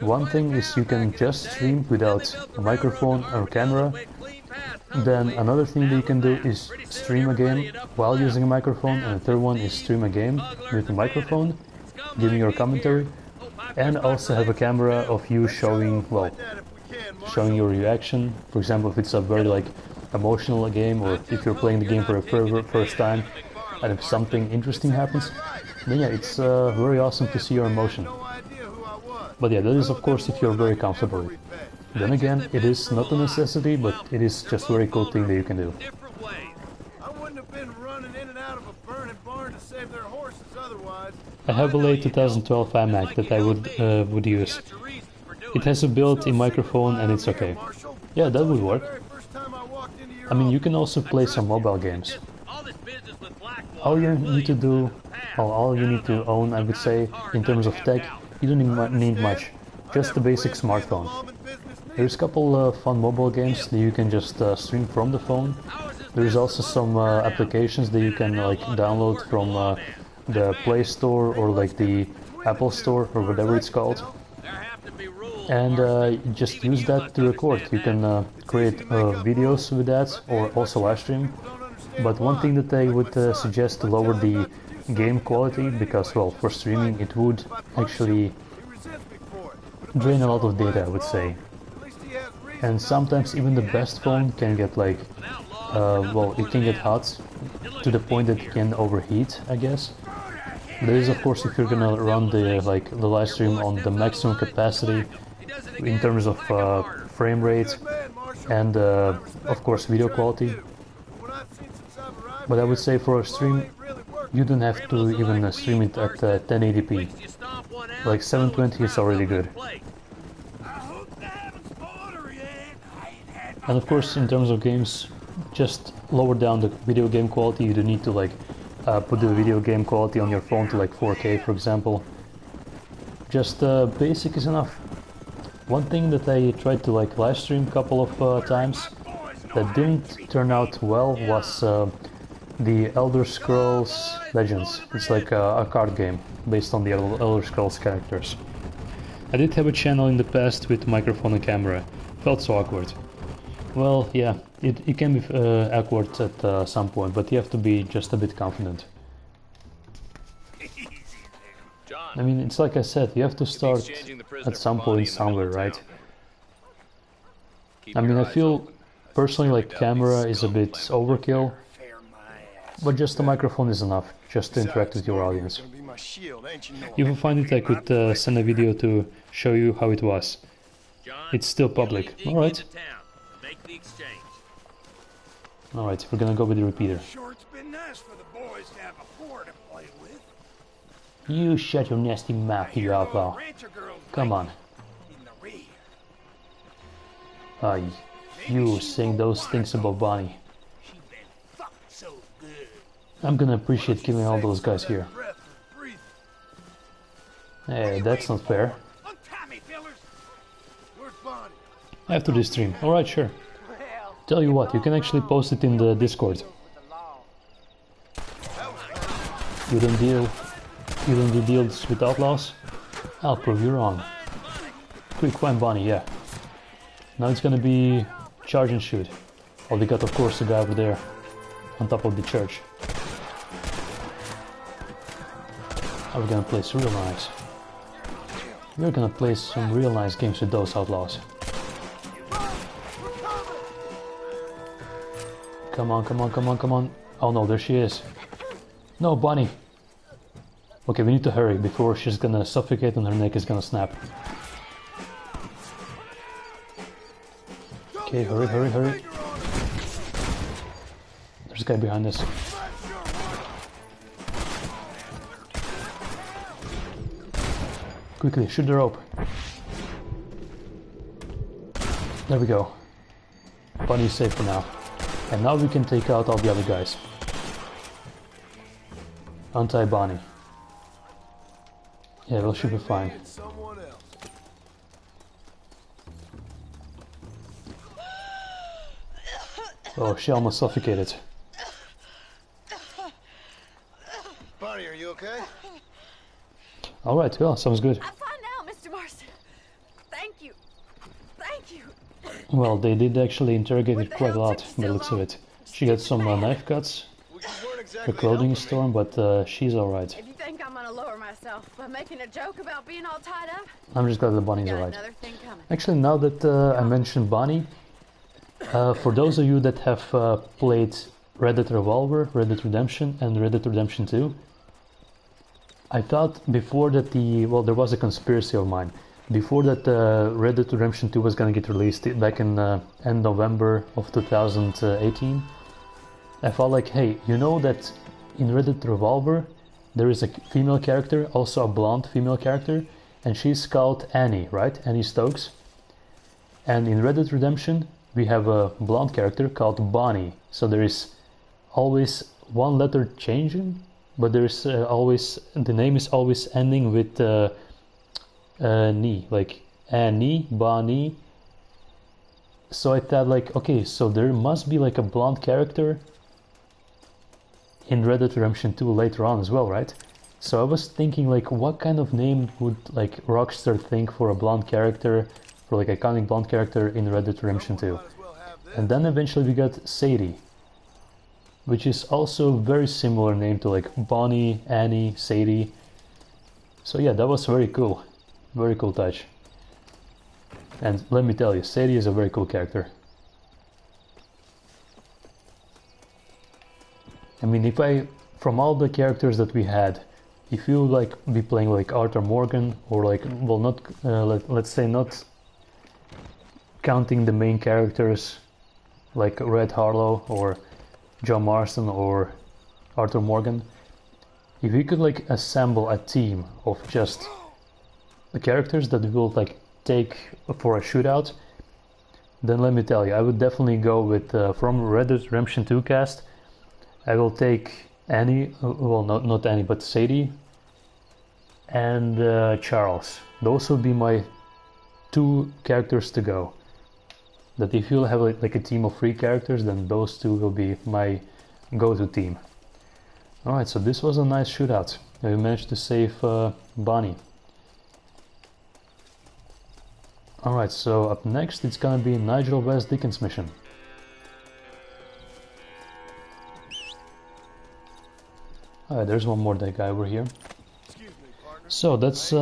One thing is you can just stream without a microphone or camera. Then another thing that you can do is stream a game while using a microphone, and the third one is stream a game with a microphone, giving your commentary, and also have a camera of you showing, well, showing your reaction. For example, if it's a very like emotional game, or if you're playing the game for the first time, and if something interesting happens, then yeah, it's very awesome to see your emotion. But yeah, that is of course if you're very comfortable with it. Then again, it is not a necessity, but it is just a very cool thing that you can do. I wouldn't have been running in and out of a burning barn to save their horses otherwise. I have a late 2012 iMac that I would use. It has a built-in microphone and it's okay. Yeah, that would work. I mean, you can also play some mobile games. All you need to do, or all you need to own, I would say, in terms of tech, you don't need much. Just the basic smartphone. There's a couple fun mobile games that you can just stream from the phone. There's also some applications that you can like download from the Play Store or like the Apple Store or whatever it's called. And just use that to record. You can create videos with that or also live stream. But one thing that I would suggest to lower the game quality, because well, for streaming it would actually drain a lot of data, I would say. And sometimes even the best phone can get like, well, it can get hot to the point that it can overheat, I guess. That is of course if you're gonna run the live stream on the maximum capacity in terms of frame rate and of course video quality. But I would say for a stream, you don't have to even stream it at 1080p. Like 720 is already good. And of course, in terms of games, just lower down the video game quality. You don't need to like put the video game quality on your phone to like 4K, for example. Just basic is enough. One thing that I tried to like live stream a couple of times that didn't turn out well was the Elder Scrolls Legends. It's like a card game based on the Elder Scrolls characters. I did have a channel in the past with microphone and camera. Felt so awkward. Well, yeah, it can be awkward at some point, but you have to be just a bit confident. I mean, it's like I said, you have to start at some point somewhere, right? I mean, I feel personally like camera is a bit overkill, but just a microphone is enough, just to interact with your audience. If you find it, I could send a video to show you how it was. It's still public. Alright. Alright, we're gonna go with the repeater. You shut your nasty mouth, you outlaw. Come on. You saying those things about Bonnie. I'm gonna appreciate killing all those guys here. Hey, that's not fair. After this stream. Alright, sure. Tell you what, you can actually post it in the Discord. You don't do deals with outlaws? I'll prove you wrong. Quick, find Bonnie, yeah. Now it's gonna be charge and shoot. Oh, they got of course the guy over there, on top of the church. We're gonna play some real nice. We're gonna play some real nice games with those outlaws. Come on, come on, come on, come on. Oh no, there she is. No, Bonnie. Okay, we need to hurry before she's gonna suffocate and her neck is gonna snap. Okay, hurry, hurry, hurry. There's a guy behind us. Quickly, shoot the rope. There we go. Bonnie's safe for now. And now we can take out all the other guys. Untie Bonnie. Yeah, well, she'll be fine. Oh, she almost suffocated. Bonnie, are you okay? Alright, well, sounds good. I'm fine now, Mr. Marston. Thank you. Thank you. Well, they did actually interrogate her quite a lot, by the looks of it. She got some knife cuts. Her clothing is torn, but she's alright. If you think I'm gonna lower myself by making a joke about being all tied up, I'm just glad that Bonnie's got alright. another thing coming. Actually, now that I mentioned Bonnie, For those of you that have played Red Dead Revolver, Red Dead Redemption, and Red Dead Redemption 2, I thought before that well, there was a conspiracy of mine. Before that Red Dead Redemption 2 was gonna get released back in end November of 2018, I felt like, hey, you know that in Red Dead Revolver there is a female character, also a blonde female character, and she's called Annie, right? Annie Stokes. And in Red Dead Redemption we have a blonde character called Bonnie. So there is always one letter changing, but there's always, the name is always ending with "nie," like Annie, Bonnie. So I thought like, okay, so there must be like a blonde character in Red Dead Redemption 2 later on as well, right? So I was thinking like, what kind of name would like Rockstar think for a blonde character, for like iconic blonde character in Red Dead Redemption 2? And then eventually we got Sadie, which is also a very similar name to like Bonnie, Annie, Sadie. So yeah, that was very cool. Very cool touch. And let me tell you, Sadie is a very cool character. I mean, if from all the characters that we had, if you like be playing like Arthur Morgan, or like, well, not, let's say not counting the main characters like Red Harlow or John Marston or Arthur Morgan, if you could like assemble a team of just the characters that will like take for a shootout, then let me tell you, I would definitely go with from Red Dead Redemption 2 cast. I will take Annie, well, not Annie, but Sadie and Charles. Those will be my 2 characters to go. That if you have like a team of 3 characters, then those 2 will be my go-to team. Alright, so this was a nice shootout. We managed to save Bonnie. Alright, so up next it's gonna be Nigel West Dickens' mission. Alright, there's one more that guy over here. So that's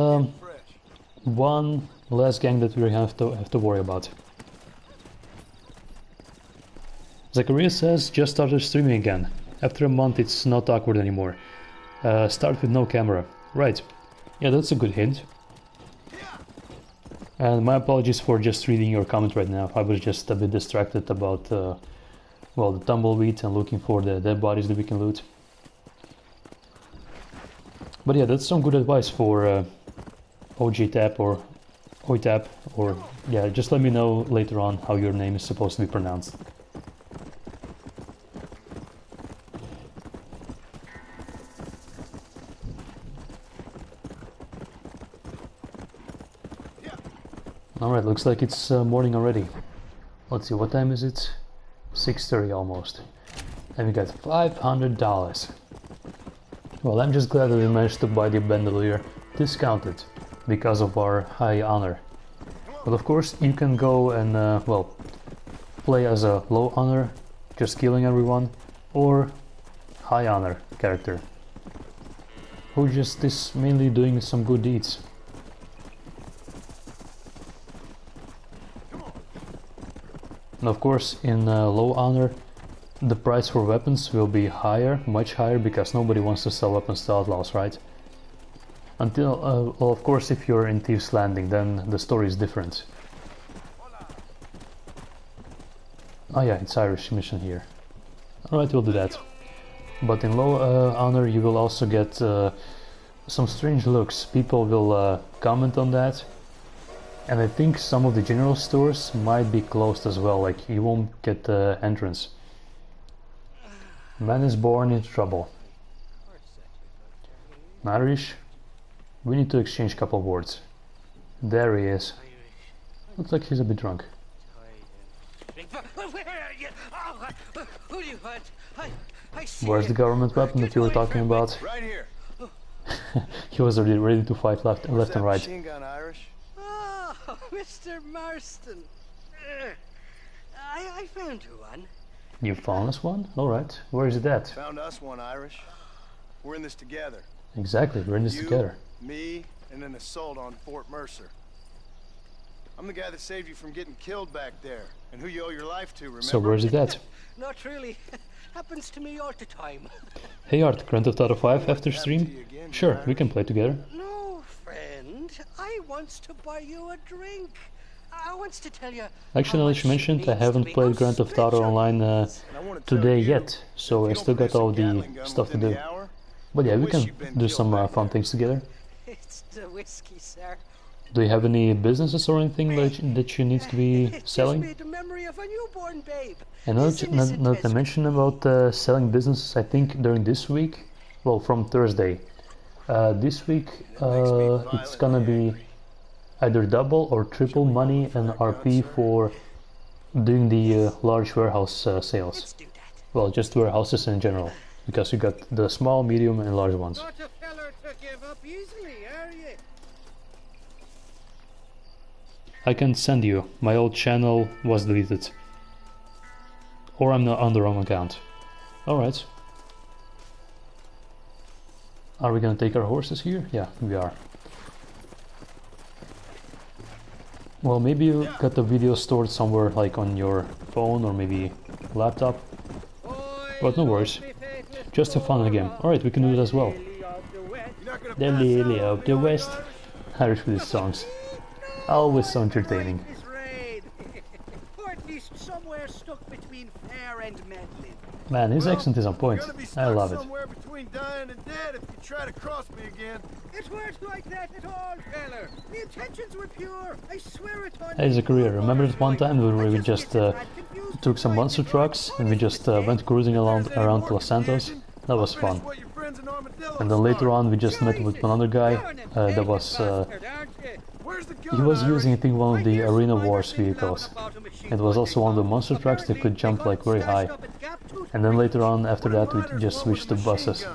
one less gang that we have to worry about. Zacharias says, just started streaming again. After a month it's not awkward anymore. Start with no camera. Right. Yeah, that's a good hint. And my apologies for just reading your comment right now. I was just a bit distracted about, well, the tumbleweed and looking for the dead bodies that we can loot. But yeah, that's some good advice for OG Tap or OiTap, or yeah, just let me know later on how your name is supposed to be pronounced. Alright, looks like it's morning already. Let's see, what time is it? 6:30 almost. And we got $500. Well, I'm just glad that we managed to buy the bandolier discounted because of our high honor. But of course, you can go and, well, play as a low honor, just killing everyone, or high honor character, who just is mainly doing some good deeds. And of course, in low honor, the price for weapons will be higher, much higher, because nobody wants to sell weapons to outlaws, right? Until, well, of course, if you're in Thieves Landing, then the story is different. Oh yeah, it's Irish mission here. Alright, we'll do that. But in low honor, you will also get some strange looks. People will comment on that. And I think some of the general stores might be closed as well, like you won't get the entrance. Man is born in trouble. Irish? We need to exchange a couple words. There he is. Looks like he's a bit drunk. Where's the government weapon that you were talking about? Right here. He was already ready to fight left and right. Machine gun, Irish? Oh, Mr. Marston. I found you one. You found us one? Alright. Where is it at? Found us one, Irish. We're in this together. Exactly, we're in this together. Me, and an assault on Fort Mercer. I'm the guy that saved you from getting killed back there, and who you owe your life to, remember? So where's it at? Not really. Happens to me all the time. Hey Art, Grand Theft Auto 5 after stream? Sure, we can play together. No, friend. I wants to buy you a drink. I wants to tell you. Actually, now that you mentioned, I haven't played Grand Theft Auto Online today yet, so I still got all the stuff to do. But yeah, we can do some fun things together. It's the whiskey, sir. Do you have any businesses or anything that you need to be selling? It's the memory of a newborn babe. And not to mention about selling businesses, I think during this week, well, from Thursday, this week it's gonna be either double or triple money and RP for doing the large warehouse sales. Well, just warehouses in general, because you got the small, medium, and large ones. Not a feller to give up easily, are you? I can send you. My old channel was deleted. Or I'm not on the wrong account. Alright. Are we gonna take our horses here? Yeah, we are. Well, maybe you got the video stored somewhere, like on your phone or maybe laptop. But no worries. Just have fun again. Alright, we can do it as well. The Lily of the West. Irish with these songs. Always so entertaining. Or at least somewhere stuck between fair and meddling. Man, his accent is on point. I love it. Somewhere between dying and dead if you try to cross me again. It weren't like that at all, feller. The intentions were pure. I swear it on. Hey Zachariah, remember that one time when we just took some monster trucks and we just went cruising around Los Santos? That was fun. And then later on we just met with another guy that was... he was using, I think, one of the Arena Wars vehicles. It was also one of the monster trucks that could jump like very high. And then later on, after that, we just switched to buses.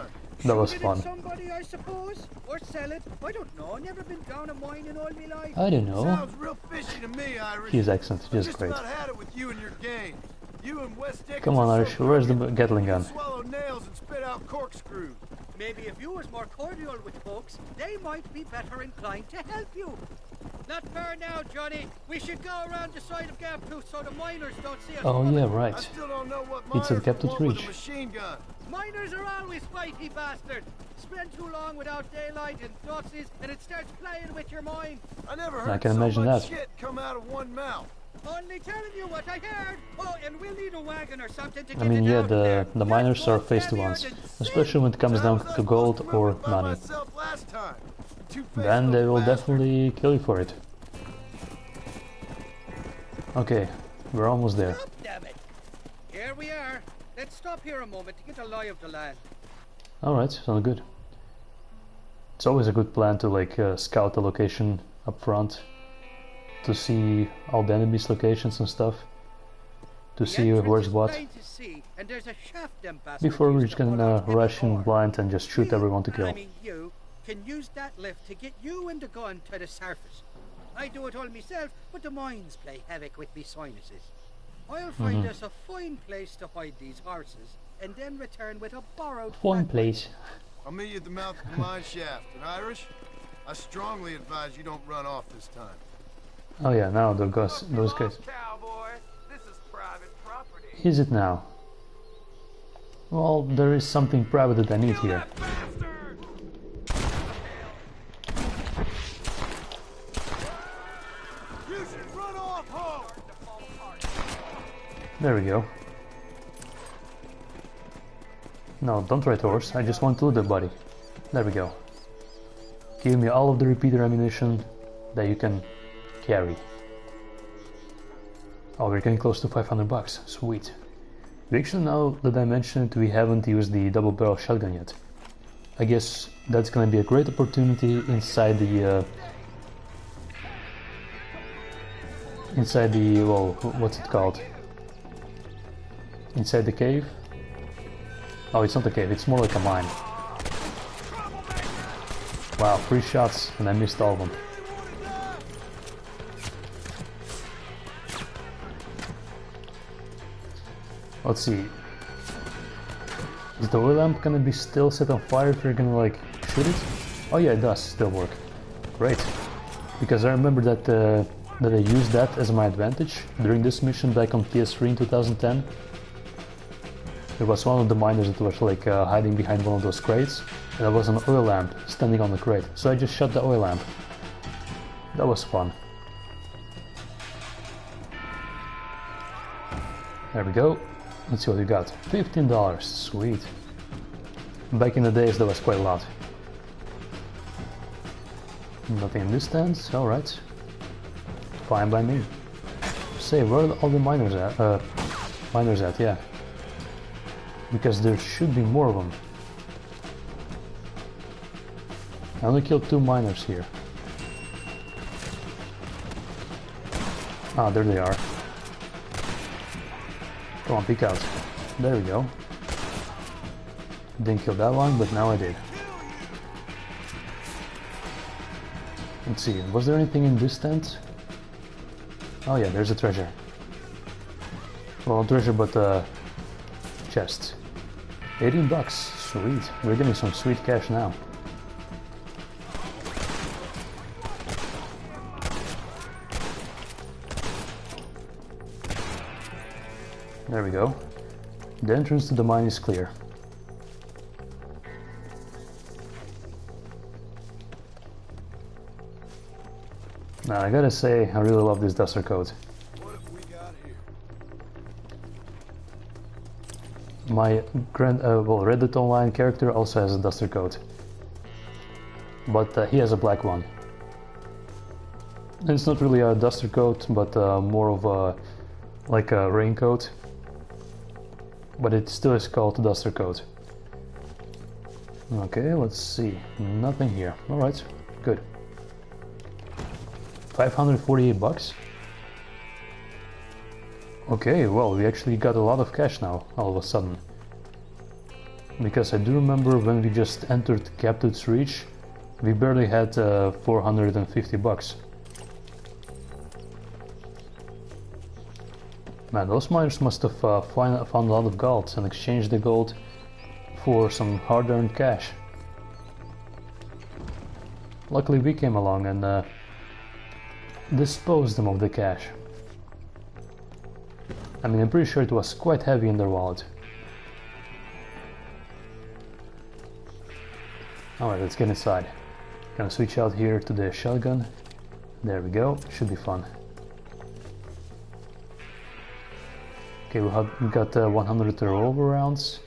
That was fun. Somebody, I suppose, or sell it. I don't know. Never been down a mine in all my life. I don't know. Sounds real fishy to me, Irish. His accent is just great. About had it with you and your gang. You and West Dickens Come on, are Irish, so where's the perfect. Gatling gun? Swallow nails and spit out corkscrews. Maybe if you was more cordial with folks, they might be better inclined to help you. Not far now, Johnny. We should go around the side of Gap Tooth so the miners don't see us. Oh yeah, I right. still don't know what It's at miners Gap Tooth want with Reach. a machine gun. Miners are always fighty bastards. Spend too long without daylight and dossies, and it starts playing with your mind. I never I heard can so imagine much that. shit come out of one mouth. Only telling you what I heard. Oh, and we'll need a wagon or something to I get mean, it yeah, out there. the miners are feisty ones, especially when it comes down to gold or money. Then they will definitely kill you for it. Okay, we're almost there. Oh, damn it. Here we are. Let's stop here a moment to get a lie of the land. Alright, sounds good. It's always a good plan to like scout the location up front, to see all the enemies' locations and stuff, to see where's what, before we just can rush in blind and just shoot everyone to kill. I mean, you can use that lift to get you and the gun to the surface. I do it all myself, but the mines play havoc with me sinuses. I'll find us a fine place to hide these horses, and then return with a borrowed One place. I'll meet you at the mouth of the mine shaft. And Irish, I strongly advise you don't run off this time. Oh yeah, now those guys. Cowboy, this is private property. Is it now? Well, there is something private that I need here. You should run off home. There we go. No, don't try to horse. I just want to loot the body. There we go. Give me all of the repeater ammunition that you can carry. Oh, we're getting close to 500 bucks. Sweet. We actually, now that I mentioned it, we haven't used the double barrel shotgun yet. I guess that's gonna be a great opportunity inside the well, what's it called? Inside the cave? Oh, it's not a cave, it's more like a mine. Wow, 3 shots and I missed all of them. Let's see. Is the oil lamp gonna be still set on fire if you're gonna like shoot it? Oh yeah, it does still work. Great. Because I remember that that I used that as my advantage during this mission back on PS3 in 2010. There was one of the miners that was like hiding behind one of those crates, and there was an oil lamp standing on the crate, so I just shot the oil lamp. That was fun. There we go. Let's see what we got. $15, sweet. Back in the days that was quite a lot. Nothing in this stand, alright. Fine by me. Say, where are all the miners at? Miners at, yeah. Because there should be more of them. I only killed 2 miners here. Ah, there they are. Come on, peek out. There we go. Didn't kill that one, but now I did. Let's see, was there anything in this tent? Oh yeah, there's a treasure. Well, not treasure, but chest. 18 bucks, sweet. We're getting some sweet cash now. There we go. The entrance to the mine is clear. Now I gotta say, I really love this duster coat. What have we got here? My Reddit Online character also has a duster coat, but he has a black one. And it's not really a duster coat, but more of a like a raincoat. But it still is called duster coat. Okay, let's see. Nothing here. All right, good. 548 bucks. Okay, well, we actually got a lot of cash now, all of a sudden. Because I do remember when we just entered Captain's Reach, we barely had 450 bucks. Man, those miners must have found a lot of gold and exchanged the gold for some hard-earned cash. Luckily we came along and disposed them of the cash. I mean, I'm pretty sure it was quite heavy in their wallet. Alright, let's get inside. Gonna switch out here to the shotgun. There we go, should be fun. Okay, we got 100 revolver rounds,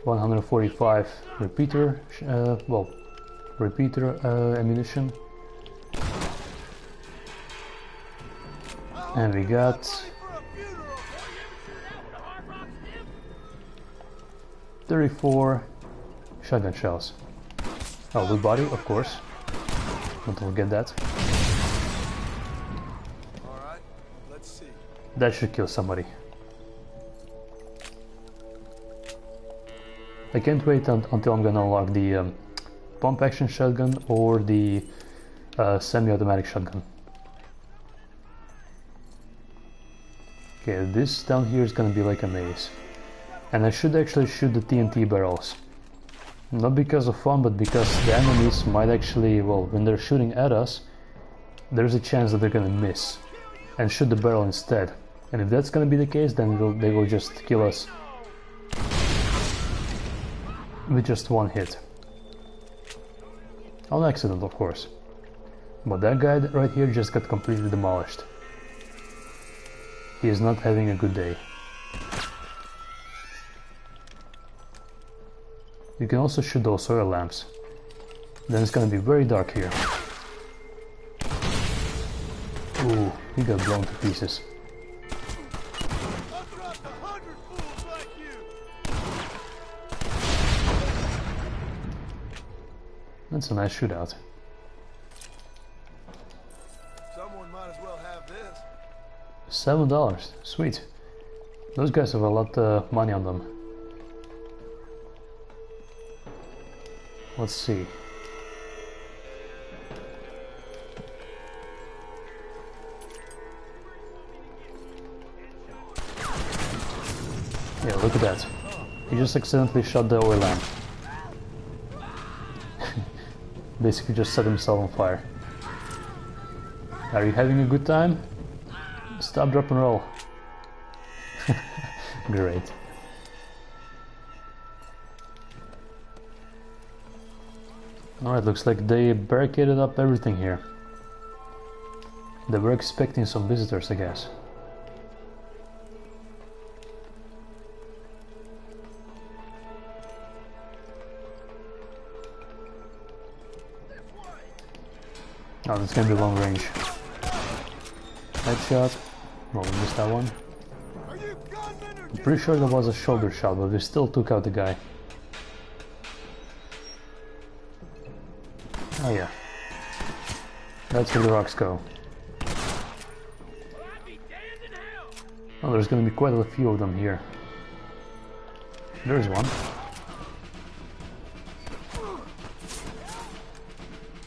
145 repeater, ammunition. And we got 34 shotgun shells. Oh, loot body, of course. Don't forget that. Alright, let's see. That should kill somebody. I can't wait until I'm gonna unlock the pump action shotgun or the semi-automatic shotgun. Okay, this down here is gonna be like a maze. And I should actually shoot the TNT barrels. Not because of fun, but because the enemies might actually, well, when they're shooting at us, there's a chance that they're gonna miss and shoot the barrel instead. And if that's gonna be the case, then they will just kill us with just one hit. On accident, of course. But that guy right here just got completely demolished. He is not having a good day. You can also shoot those oil lamps. Then it's gonna be very dark here. Ooh, he got blown to pieces. I've dropped 100 fools like you. That's a nice shootout. Someone might as well have this. $7, sweet. Those guys have a lot of money on them. Let's see. Yeah, look at that. He just accidentally shot the oil lamp. Basically just set himself on fire. Are you having a good time? Stop, drop, and roll. Great. Alright, looks like they barricaded up everything here. They were expecting some visitors, I guess. Oh, that's gonna be long range. Headshot. Well, we missed that one. I'm pretty sure that was a shoulder shot, but we still took out the guy. Oh yeah. That's where the rocks go. Oh, there's gonna be quite a few of them here. There's one.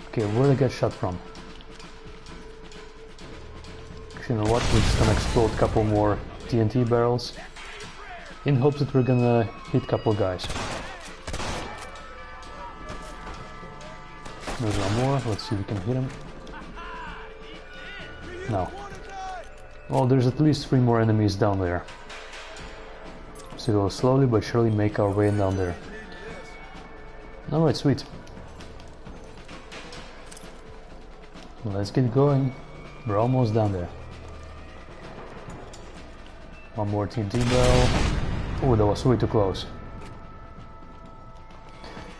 Okay, where did I get shot from? Actually, you know what? We're just gonna explode a couple more TNT barrels in hopes that we're gonna hit a couple guys. There's one more. Let's see if we can hit him. No. Well, there's at least 3 more enemies down there. So we'll slowly but surely make our way down there. Alright, sweet. Let's get going. We're almost down there. One more TNT barrel. Oh, that was way too close.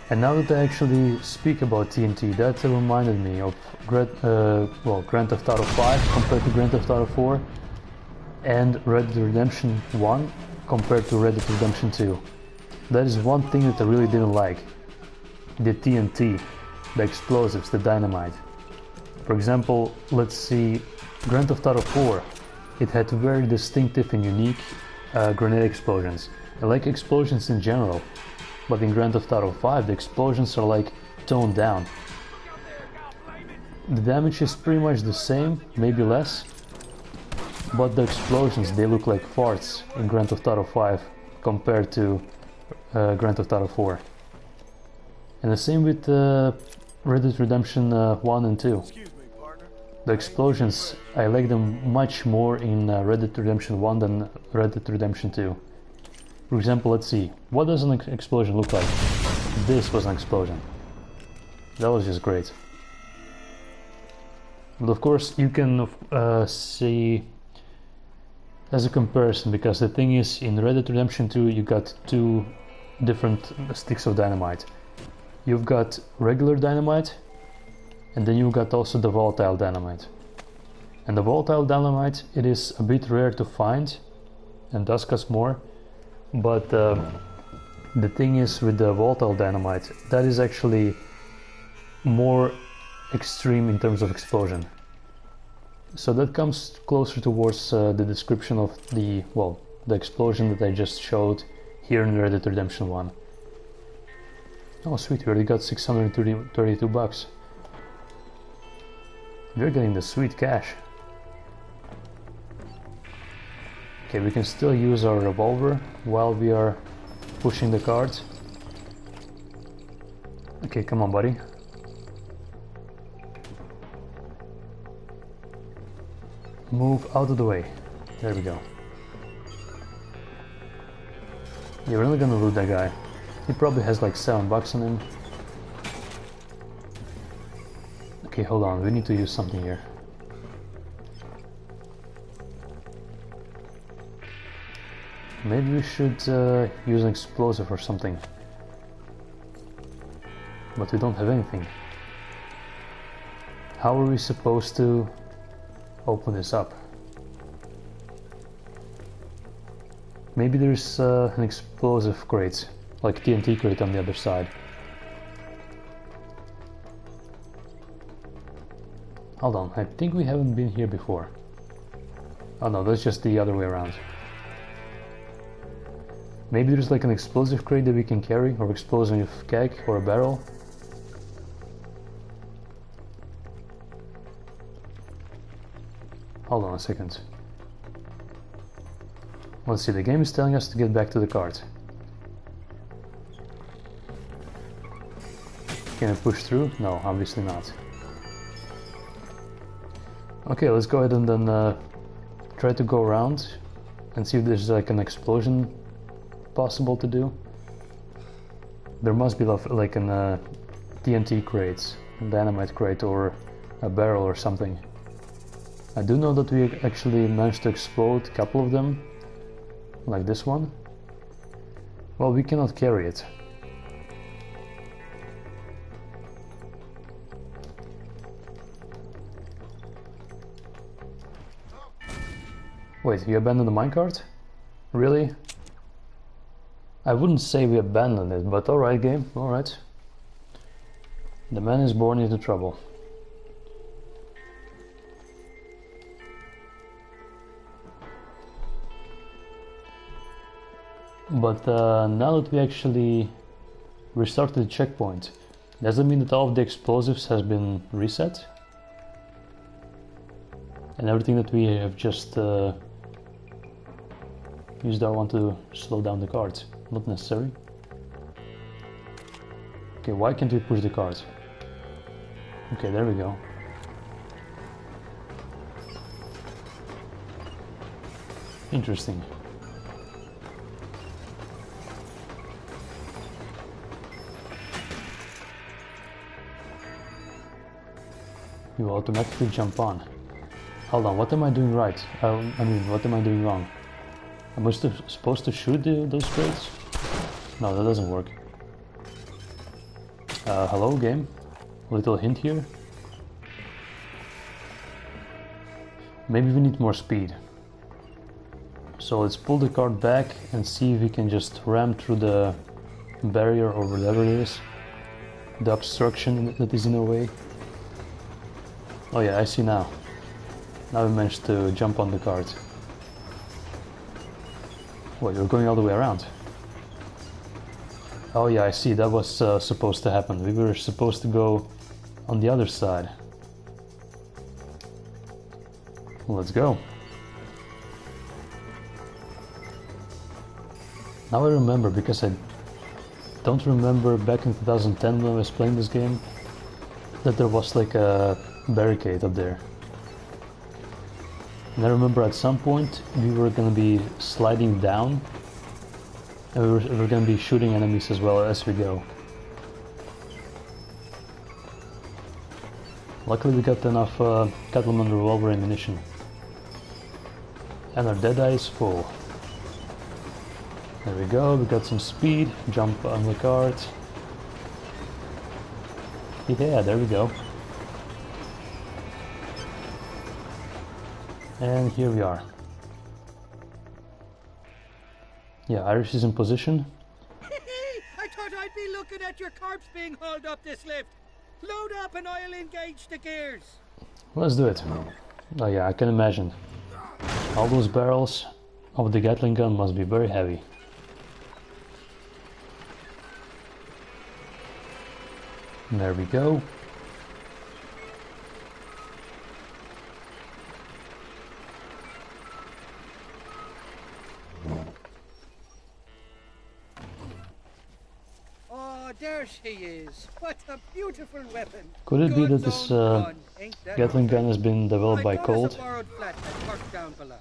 And now that I actually speak about TNT, that reminded me of Grand Theft Auto 5 compared to Grand Theft Auto 4 and Red Dead Redemption 1 compared to Red Dead Redemption 2. That is one thing that I really didn't like. The TNT, the explosives, the dynamite. For example, let's see, Grand Theft Auto 4, it had very distinctive and unique grenade explosions. I like explosions in general, but in Grand Theft Auto 5 the explosions are like toned down. The damage is pretty much the same, maybe less, but the explosions, they look like farts in Grand Theft Auto 5 compared to Grand Theft Auto 4. And the same with Red Dead Redemption 1 and 2. The explosions, I like them much more in Red Dead Redemption 1 than Red Dead Redemption 2. For example, let's see, what does an explosion look like? This was an explosion. That was just great. But of course you can see as a comparison, because the thing is, in Red Dead Redemption 2 you got 2 different sticks of dynamite. You've got regular dynamite, and then you've got also the volatile dynamite. And the volatile dynamite, it is a bit rare to find and does cost more, but the thing is with the volatile dynamite, that is actually more extreme in terms of explosion. So that comes closer towards the description of the explosion that I just showed here in Red Dead Redemption 1. Oh sweet, we already got 632 bucks. We're getting the sweet cash. Okay, we can still use our revolver while we are pushing the carts. Okay, come on buddy. Move out of the way. There we go. Yeah, we're not gonna loot that guy. He probably has like $7 on him. Okay, hold on, we need to use something here. Maybe we should use an explosive or something. But we don't have anything. How are we supposed to open this up? Maybe there's an explosive crate, like TNT crate on the other side. Hold on, I think we haven't been here before. Oh no, that's just the other way around. Maybe there's like an explosive crate that we can carry, or explosive keg, or a barrel. Hold on a second. Let's see, the game is telling us to get back to the cart. Can I push through? No, obviously not. Okay, let's go ahead and then try to go around and see if there's like an explosion possible to do. There must be like an TNT crate, a dynamite crate, or a barrel or something. I do know that we actually managed to explode a couple of them, like this one. Well, we cannot carry it. Wait, you abandoned the minecart? Really? I wouldn't say we abandoned it, but alright game, alright. The man is born into trouble. But now that we actually restarted the checkpoint, does that mean that all of the explosives has been reset? And everything that we have just used, I want to slow down the cart. Not necessary. Okay, why can't we push the cart? Okay, there we go. Interesting. You automatically jump on. Hold on, what am I doing right? I mean, what am I doing wrong? Am I supposed to shoot those crates? No, that doesn't work. Hello game? Little hint here. Maybe we need more speed. So let's pull the cart back and see if we can just ram through the barrier or whatever it is. The obstruction that is in our way. Oh yeah, I see now. Now we managed to jump on the cart. Wait, you're going all the way around. Oh yeah, I see, that was supposed to happen. We were supposed to go on the other side. Let's go. Now I remember, because I don't remember back in 2010 when I was playing this game, that there was like a barricade up there. And I remember at some point we were gonna be sliding down, and we were gonna be shooting enemies as well as we go. Luckily we got enough Cattleman revolver ammunition. And our deadeye is full. There we go, we got some speed, jump on the cart. Yeah, there we go. And here we are. Yeah, Irish is in position. I thought I'd be looking at your corpse being hauled up this lift. Load up and I'll engage the gears. Let's do it. Oh yeah, I can imagine. All those barrels of the Gatling gun must be very heavy. And there we go. Oh, there she is. What a beautiful weapon. Could it be that God's this own gun, ain't that Gatling gun right? has been developed by I got us Colt? a borrowed flatbed parked down below.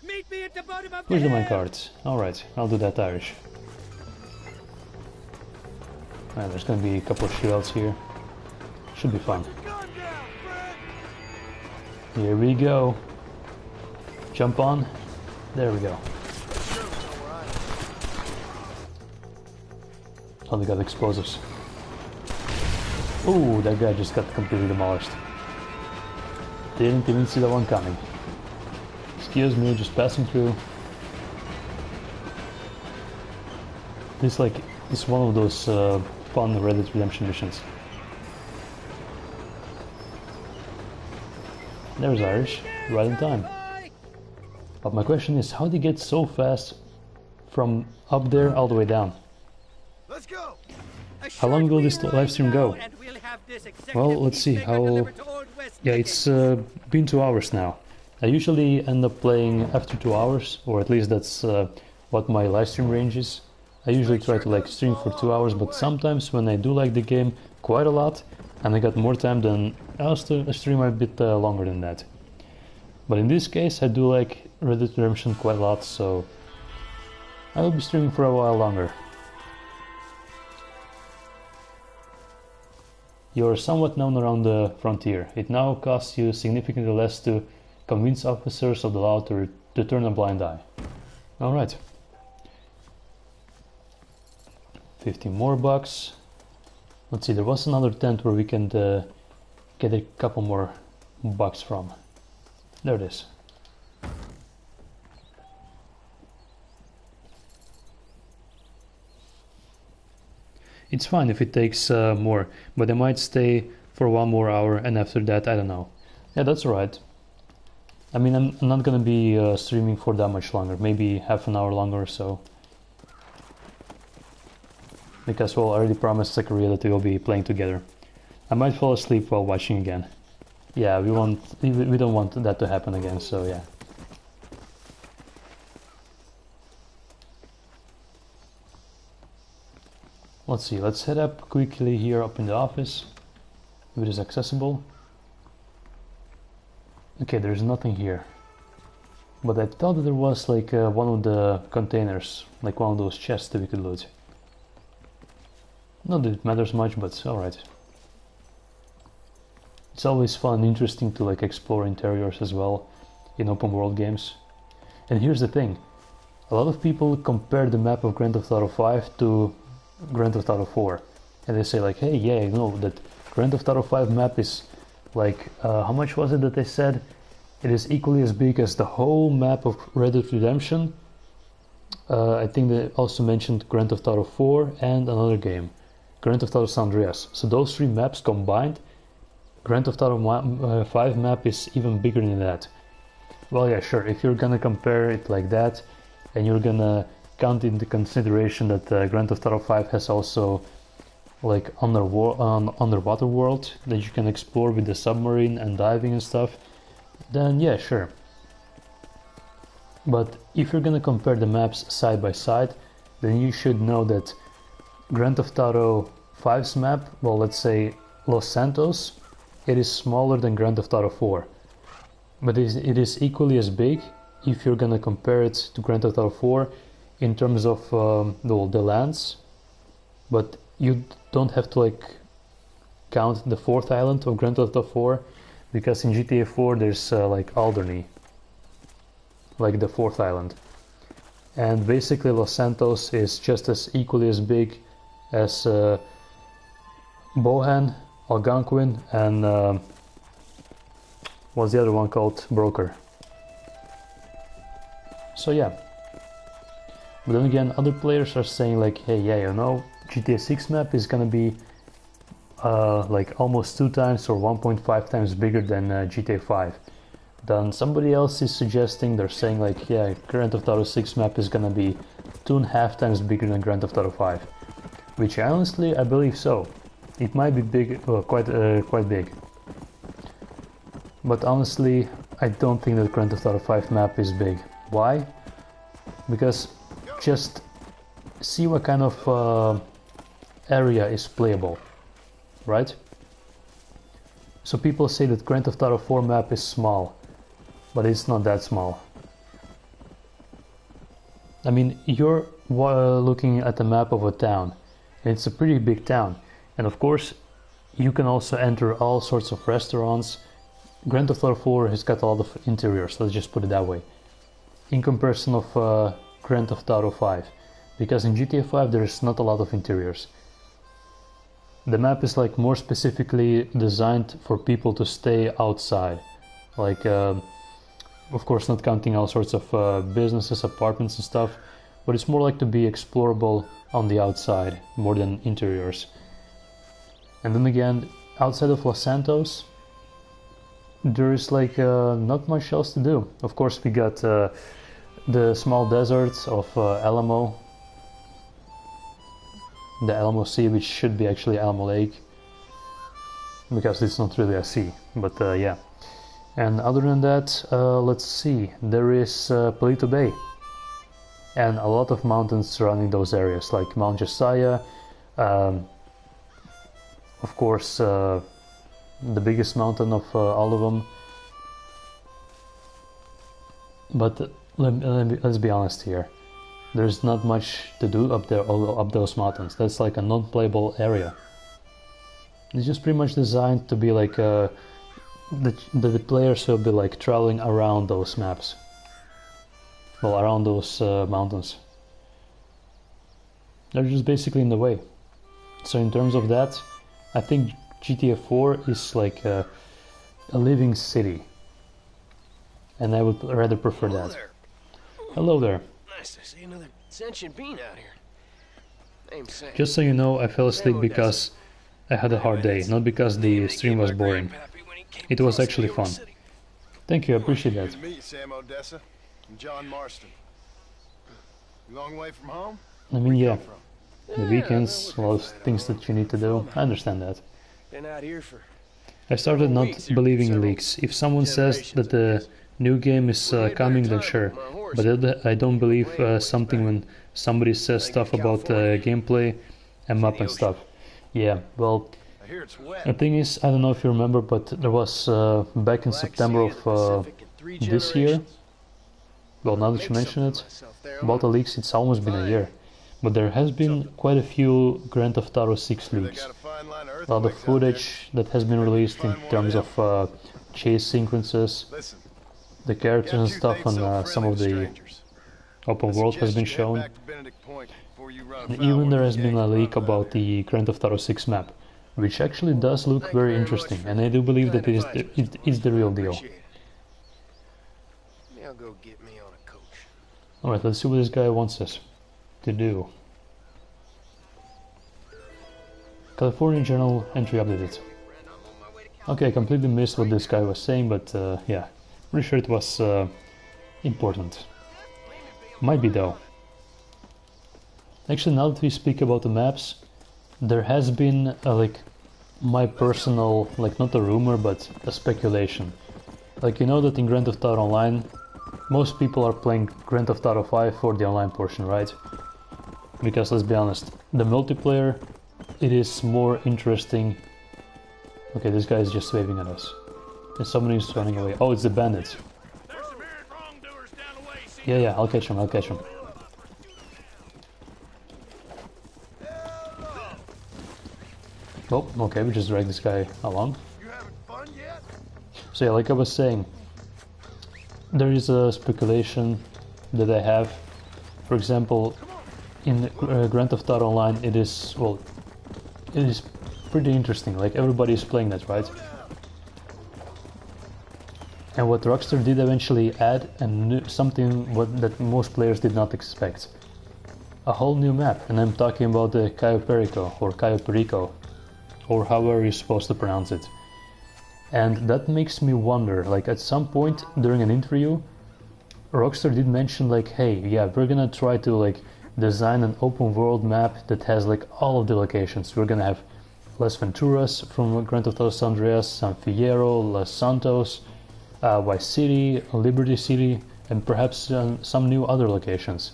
Meet me at the bottom of Where's the the hill. minecart? Alright, I'll do that, Irish. Alright, there's gonna be a couple of shields here. Should be fun. Here we go. Jump on. There we go. Oh, they got explosives. Ooh, that guy just got completely demolished. Didn't even see that one coming. Excuse me, just passing through. This is one of those fun Reddit redemption missions. There's Irish, right in time. But my question is, how did he get so fast from up there all the way down? Let's go. How long will this live stream go? Well, let's see how... Yeah, it's been 2 hours now. I usually end up playing after 2 hours, or at least that's what my live stream range is. I usually try to stream for 2 hours, but sometimes when I do like the game quite a lot and I got more time than I'll stream a bit longer than that. But in this case, I do like Red Dead Redemption quite a lot, so I will be streaming for a while longer. You're somewhat known around the frontier. It now costs you significantly less to convince officers of the law to turn a blind eye. Alright. 50 more bucks. Let's see, there was another tent where we can get a couple more bucks from. There it is. It's fine if it takes more, but I might stay for 1 more hour and after that, I don't know. Yeah, that's alright. I mean, I'm not gonna be streaming for that much longer, maybe half an hour longer or so. Because, well, I already promised Zachariah that we will be playing together. I might fall asleep while watching again. Yeah, we don't want that to happen again, so yeah. Let's see, let's head up quickly here up in the office, if it is accessible. Okay, there's nothing here. But I thought that there was like one of the containers, like one of those chests that we could loot. Not that it matters much, but alright. It's always fun and interesting to like explore interiors as well in open world games. And here's the thing, a lot of people compare the map of Grand Theft Auto 5 to Grand Theft Auto 4, and they say like, hey, yeah, you know that Grand Theft Auto 5 map is like, how much was it that they said? It is equally as big as the whole map of Red Dead Redemption. I think they also mentioned Grand Theft Auto 4 and another game, Grand Theft Auto San Andreas. So those 3 maps combined, Grand Theft Auto 5 map is even bigger than that. Well, yeah, sure, if you're gonna compare it like that, and you're gonna count into consideration that Grand Theft Auto 5 has also like underwater world that you can explore with the submarine and diving and stuff, then yeah, sure. But if you're gonna compare the maps side by side, then you should know that Grand Theft Auto 5's map, well, let's say Los Santos, it is smaller than Grand Theft Auto 4, but it is equally as big if you're gonna compare it to Grand Theft Auto 4 in terms of the lands. But you don't have to like count the 4th island of Grand Theft Auto 4, because in GTA 4 there's like Alderney, like the 4th island, and basically Los Santos is just as equally as big as Bohan, Algonquin, and what's the other one called? Broker. So yeah. But then again, other players are saying like, hey, yeah, you know, GTA 6 map is gonna be like almost 2 times or 1.5 times bigger than GTA 5. Then somebody else is suggesting, they're saying like, yeah, Grand Theft Auto 6 map is gonna be 2.5 times bigger than Grand Theft Auto 5. Which honestly, I believe so. It might be big, quite big. But honestly, I don't think that Grand Theft Auto 5 map is big. Why? Because just see what kind of area is playable, right? So people say that Grand Theft Auto 4 map is small, but it's not that small. I mean, you're looking at the map of a town, and it's a pretty big town, and of course you can also enter all sorts of restaurants. Grand Theft Auto 4 has got a lot of interiors, let's just put it that way, in comparison of Grand Theft Auto 5, because in GTA 5 there's not a lot of interiors. The map is like more specifically designed for people to stay outside, like of course not counting all sorts of businesses, apartments and stuff, but it's more like to be explorable on the outside more than interiors. And then again, outside of Los Santos there is like not much else to do. Of course we got the small deserts of Alamo, the Alamo Sea, which should be actually Alamo Lake, because it's not really a sea, but yeah. And other than that, let's see, there is Palito Bay, and a lot of mountains surrounding those areas, like Mount Josiah, of course the biggest mountain of all of them. But let's be honest here. There's not much to do up there, up those mountains. That's like a non-playable area. It's just pretty much designed to be like the players will be like traveling around those maps. Well, around those mountains. They're just basically in the way. So in terms of that, I think GTA 4 is like a living city. And I would rather prefer that. There. Hello there. Nice to see another sentient being out here. Name's Sam. Just so you know, I fell asleep because I had a hard day, not because the stream was boring. It was actually fun. Thank you, I appreciate that. Good to meet you, Sam Odessa. I'm John Marston. You long way from home? I mean, yeah, the weekends, a lot of things that you need to do, I understand that. Been out here for I started not believing in leaks. If someone says that the new game is coming, then sure. But I don't believe something when somebody says stuff about gameplay and map and stuff. Yeah, well, I hear it's wet. the thing is, I don't know if you remember, but there was back in September of this year, well, now that you mention it, about the leaks, it's almost been a year. But there has been quite a few Grand Theft Auto 6 leaks. A lot of footage that has been released in terms of chase sequences, the characters and stuff, and some of the open world has been shown. And even there has been a leak about the Grand Theft Auto 6 map, which actually does look very interesting, and I do believe that it is the real deal. Now go get me on a coach. Alright, let's see what this guy wants us to do. California Journal entry updated. Okay, I completely missed what this guy was saying, but yeah, pretty sure it was important. Might be though. Actually, now that we speak about the maps, there has been like my personal, like not a rumor, but a speculation. Like, you know that in Grand Theft Auto Online, most people are playing Grand Theft Auto 5 for the online portion, right? Because let's be honest, the multiplayer, it is more interesting. Okay, this guy is just waving at us. And somebody is running away. Oh, it's the bandits. Yeah, I'll catch him, I'll catch him. Oh, okay, we just dragged this guy along. So yeah, like I was saying, there is a speculation that I have. For example, in Grand Theft Auto Online, it is, well, it is pretty interesting. Like, everybody is playing that, right? And what Rockstar did eventually add, and something that most players did not expect, a whole new map. And I'm talking about the Cayo Perico, or Cayo Perico, or however you're supposed to pronounce it. And that makes me wonder, like at some point during an interview, Rockstar did mention like, hey, yeah, we're gonna try to like design an open world map that has like all of the locations. We're gonna have Las Venturas from Grand Theft Auto San Andreas, San Fierro, Los Santos, Vice City, Liberty City, and perhaps some new other locations.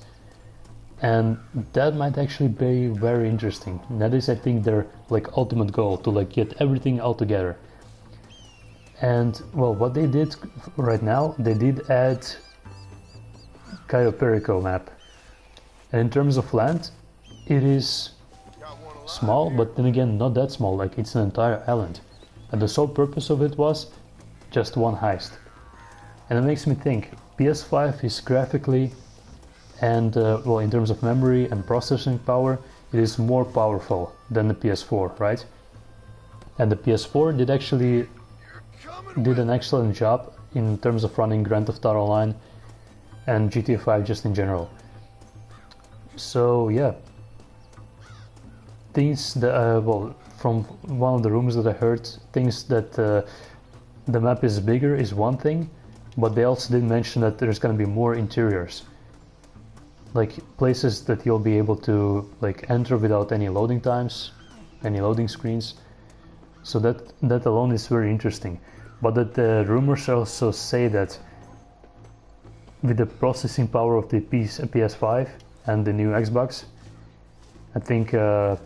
And that might actually be very interesting. That is, I think, their like ultimate goal, to like get everything all together. And well, what they did right now, they did add Cayo Perico map. And in terms of land, it is small, but then again not that small, like it's an entire island. And the sole purpose of it was just one heist. And it makes me think, PS5 is graphically and well, in terms of memory and processing power, it is more powerful than the PS4, right? And the PS4 did an excellent job in terms of running Grand Theft Auto Online and GTA 5 just in general. So yeah, things that, well, from one of the rumors that I heard, things that the map is bigger is one thing, but they also did mention that there's going to be more interiors, like places that you'll be able to like enter without any loading times, any loading screens. So that alone is very interesting. But that the rumors also say that with the processing power of the PS5 and the new Xbox, I think, well,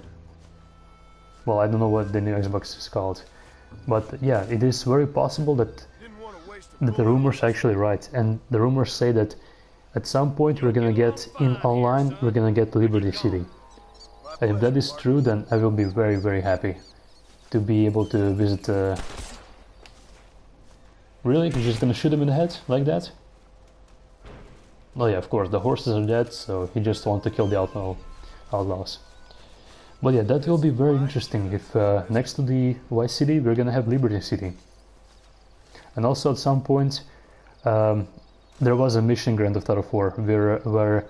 I don't know what the new Xbox is called, But yeah, it is very possible that the rumors are actually right, and the rumors say that at some point we're gonna get in online, we're gonna get Liberty City. And if that is true, then I will be very, very happy to be able to visit. Really? You're just gonna shoot him in the head like that? Oh yeah, of course, the horses are dead, so he just wants to kill the outlaws. But yeah, that will be very interesting if next to the Vice City we're gonna have Liberty City. And also at some point there was a mission in Grand Theft Auto 4 where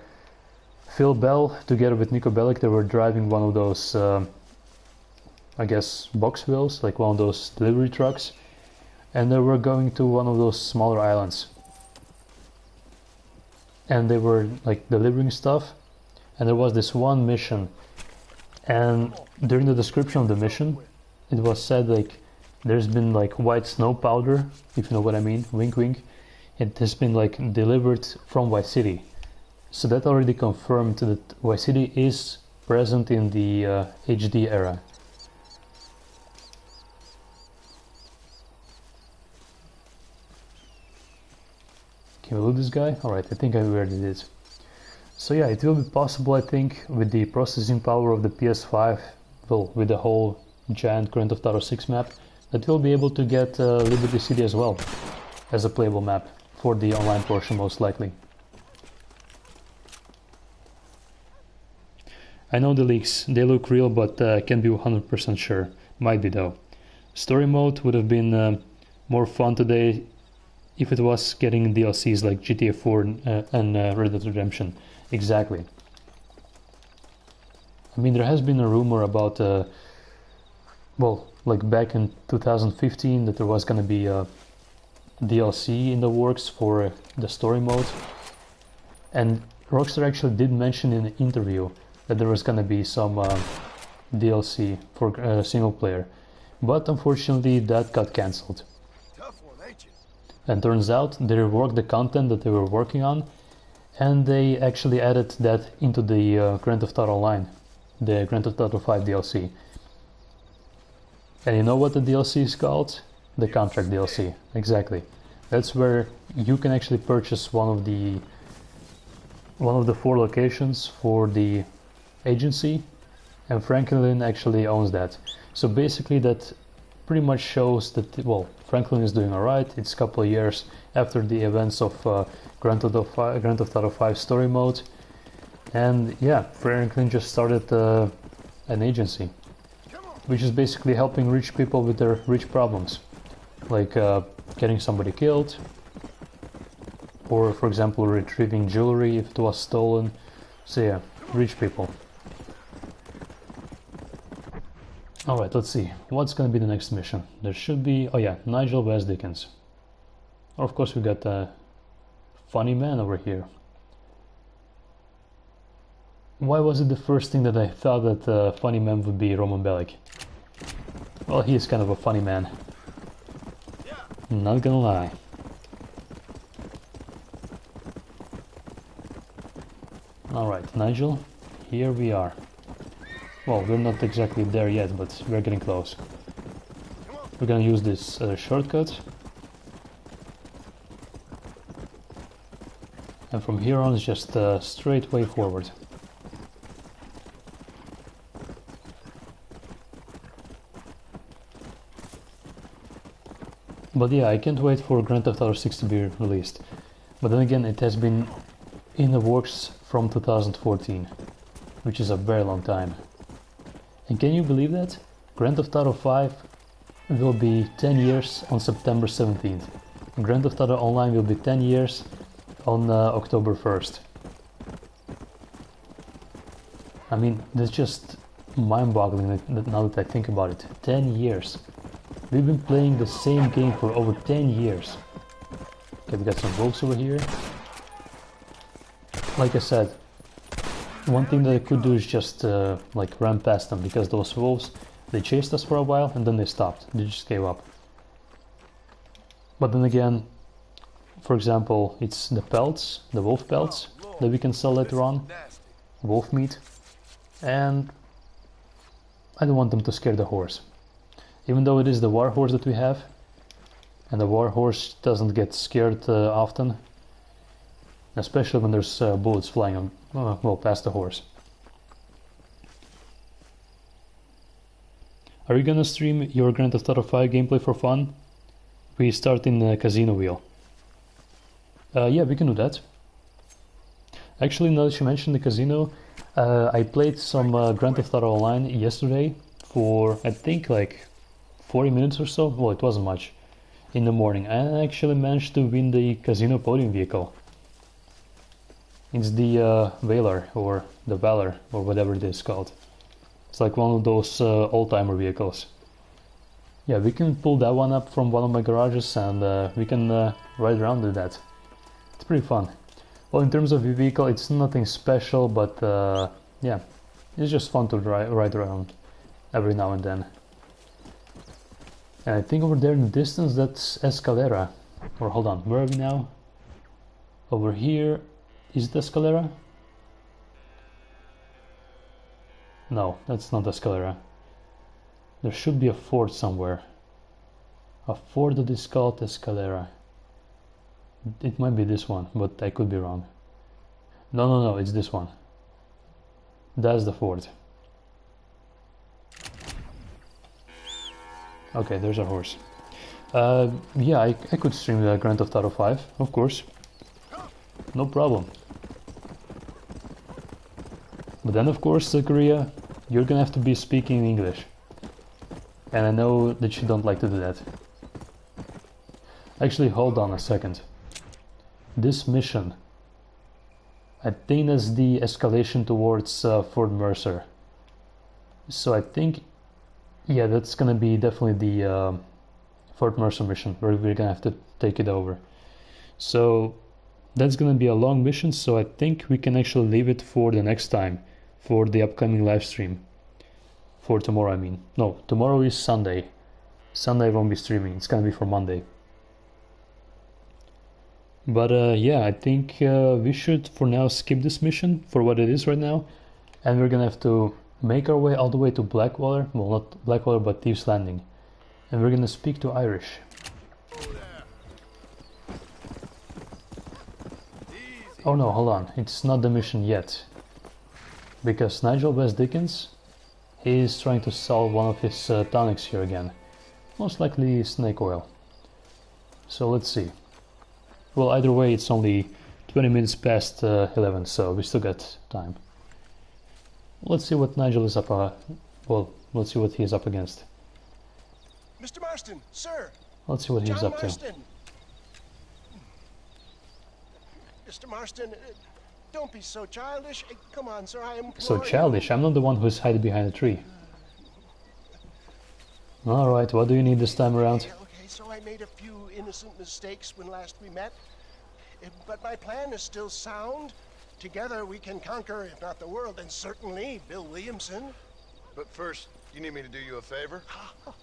Phil Bell together with Nico Bellic, they were driving one of those I guess box wheels, like one of those delivery trucks, and they were going to one of those smaller islands. And they were like delivering stuff, and there was this one mission, and during the description of the mission it was said like there's been like white snow powder, if you know what I mean, wink wink, it has been like delivered from Vice City. So that already confirmed that Vice City is present in the HD era. Can we loot this guy? Alright, I think I already did. So yeah, it will be possible, I think, with the processing power of the PS5, well, with the whole giant Grand Theft Auto 6 map, that we'll be able to get Liberty City as well, as a playable map, for the online portion most likely. I know the leaks, they look real, but can't be 100% sure. Might be though. Story mode would have been more fun today if it was getting DLCs like GTA 4 and Red Dead Redemption. Exactly. I mean, there has been a rumor about, well, like back in 2015 that there was gonna be a DLC in the works for the story mode. And Rockstar actually did mention in an interview that there was gonna be some DLC for single player. But unfortunately that got cancelled. And turns out they reworked the content that they were working on, and they actually added that into the Grand Theft Auto Online, the Grand Theft Auto 5 DLC. And you know what the DLC is called? The Contract DLC, exactly. That's where you can actually purchase one of the 4 locations for the agency, and Franklin actually owns that. So basically that pretty much shows that, well, Franklin is doing alright. It's a couple of years after the events of Grand Theft Auto 5 story mode, and yeah, Franklin just started an agency, which is basically helping rich people with their rich problems, like getting somebody killed, or for example retrieving jewelry if it was stolen. So yeah, rich people. Alright, let's see. What's gonna be the next mission? There should be... oh yeah, Nigel West Dickens. Of course we got a funny man over here. Why was it the first thing that I thought that funny man would be Roman Bellic? Well, he is kind of a funny man. Not gonna lie. Alright, Nigel, here we are. Well, we're not exactly there yet, but we're getting close. We're gonna use this shortcut. And from here on it's just a straight way forward. But yeah, I can't wait for Grand Theft Auto 6 to be released. But then again, it has been in the works from 2014, which is a very long time. And can you believe that? Grand Theft Auto 5 will be 10 years on September 17th. And Grand Theft Auto Online will be 10 years on October 1st. I mean, that's just mind-boggling now that I think about it. 10 years. We've been playing the same game for over 10 years. Okay, we got some wolves over here. Like I said, one thing that I could do is just like run past them, because those wolves, they chased us for a while and then they stopped. They just gave up. But then again, for example, it's the pelts, the wolf pelts that we can sell later on, wolf meat, and I don't want them to scare the horse. Even though it is the warhorse that we have, and the warhorse doesn't get scared often, especially when there's bullets flying on, well, past the horse. Are you gonna stream your Grand Theft Auto 5 gameplay for fun? We start in the casino wheel. Yeah, we can do that. Actually, now that you mentioned the casino, I played some Grand Theft Auto Online yesterday for, I think, like 40 minutes or so. Well, it wasn't much. In the morning. I actually managed to win the casino podium vehicle. It's the Valor, or the Valor, or whatever it is called. It's like one of those old-timer vehicles. Yeah, we can pull that one up from one of my garages and we can ride around with that. It's pretty fun. Well, in terms of the vehicle, it's nothing special, but yeah, it's just fun to ride around every now and then. And I think over there in the distance, that's Escalera. Or hold on, where are we now? Over here, is it Escalera? No, that's not Escalera. There should be a fort somewhere. A fort that is called Escalera. It might be this one, but I could be wrong. No, it's this one. That's the fort. Okay, there's our horse. Yeah, I could stream the Grand Theft Auto 5, of course. No problem. But then, of course, Korea, you're gonna have to be speaking English. And I know that you don't like to do that. Actually, hold on a second. This mission, I think that's the escalation towards Fort Mercer. So I think, yeah, that's gonna be definitely the Fort Mercer mission, where we're gonna have to take it over. So that's gonna be a long mission, so I think we can actually leave it for the next time, for the upcoming live stream. For tomorrow, I mean. No, tomorrow is Sunday. Sunday I won't be streaming, it's gonna be for Monday. But yeah, I think we should for now skip this mission for what it is right now. And we're gonna have to make our way all the way to Blackwater. Well, not Blackwater, but Thieves Landing. And we're gonna speak to Irish. Oh no, hold on. It's not the mission yet. Because Nigel West Dickens, he is trying to sell one of his tonics here again. Most likely snake oil. So let's see. Well, either way, it's only 20 minutes past 11, so we still got time. Let's see what Nigel is up. Well, let's see what he is up against. Mr. Marston, sir. Let's see what he's John up Marston. Mr. Marston, don't be so childish. Come on, sir, I am. So childish? I'm not the one who's hiding behind a tree. All right, what do you need this time around? Okay, so I made a few innocent mistakes when last we met, but my plan is still sound. Together we can conquer, if not the world, then certainly Bill Williamson. But first, you need me to do you a favor?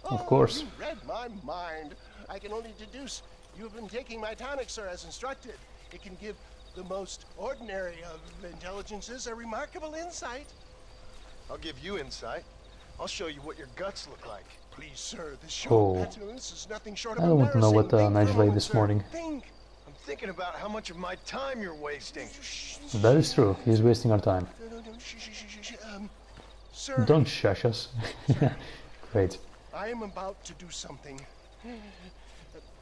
Of course. You read my mind. I can only deduce you've been taking my tonic, sir, as instructed. It can give the most ordinary of intelligences a remarkable insight. I'll give you insight. I'll show you what your guts look like. Please, sir, this show of petulance is nothing short of I don't want to know what Nigel ate this sir. morning. Think. I'm thinking about how much of my time you're wasting. That is true. He's wasting our time. Sir, Don't shush us. Great. I am about to do something.